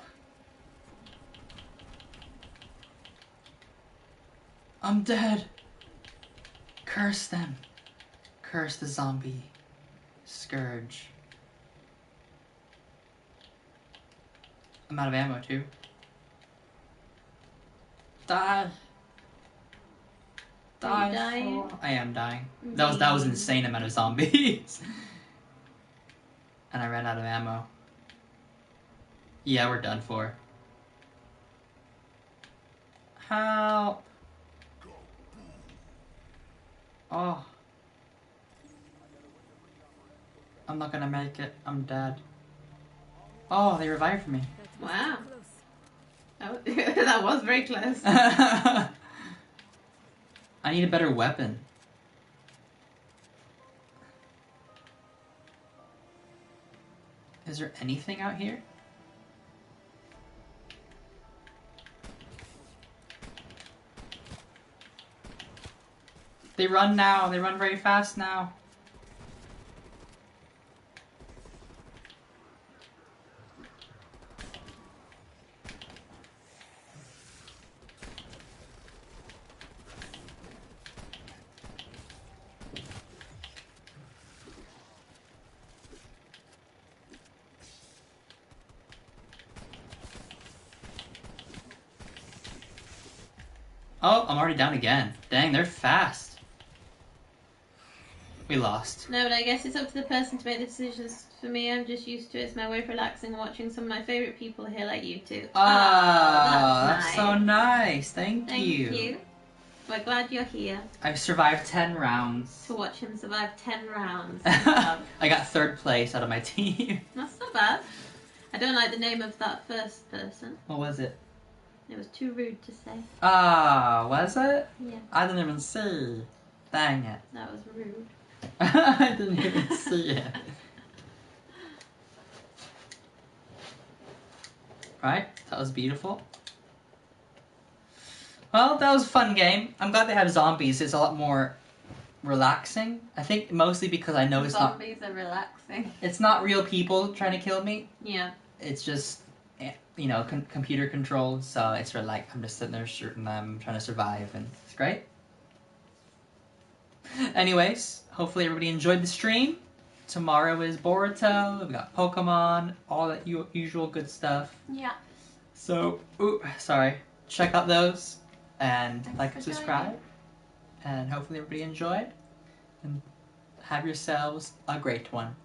A: I'm dead. Curse them. Curse the zombie scourge. I'm out of ammo too. Die.
B: Are you dying?
A: I am dying. That was an insane amount of zombies. And I ran out of ammo. Yeah, we're done for. Help! Oh. I'm not gonna make it. I'm dead. Oh, they revived me.
B: Wow. That was very close.
A: I need a better weapon. Is there anything out here? They run now. They run very fast now. Oh, I'm already down again. Dang, they're fast. We lost.
B: No, but I guess it's up to the person to make the decisions. For me, I'm just used to it. It's my way of relaxing and watching some of my favourite people here like you two.
A: That's
B: nice.
A: so nice. Thank
B: Thank you. We're glad you're here
A: I've survived 10 rounds.
B: to watch him survive 10 rounds.
A: I got 3rd place out of my team.
B: That's not bad. I don't like the name of that first person.
A: What was it?
B: It was too rude to say.
A: Was it?
B: Yeah.
A: I didn't even see. Dang it.
B: That was rude.
A: I didn't even see it. Right? That was beautiful. Well, that was a fun game. I'm glad they have zombies. It's a lot more relaxing. I think mostly because I know
B: Zombies are relaxing.
A: It's not real people trying to kill me.
B: Yeah.
A: It's just, you know, computer controlled. So it's sort of like I'm just sitting there shooting them, trying to survive, and it's great. Anyways, hopefully everybody enjoyed the stream. Tomorrow is Boruto. We've got Pokemon, all that usual good stuff.
B: Yeah.
A: So, sorry. Check out those and
B: Thanks
A: like
B: for
A: and subscribe. And hopefully everybody enjoyed. And have yourselves a great one.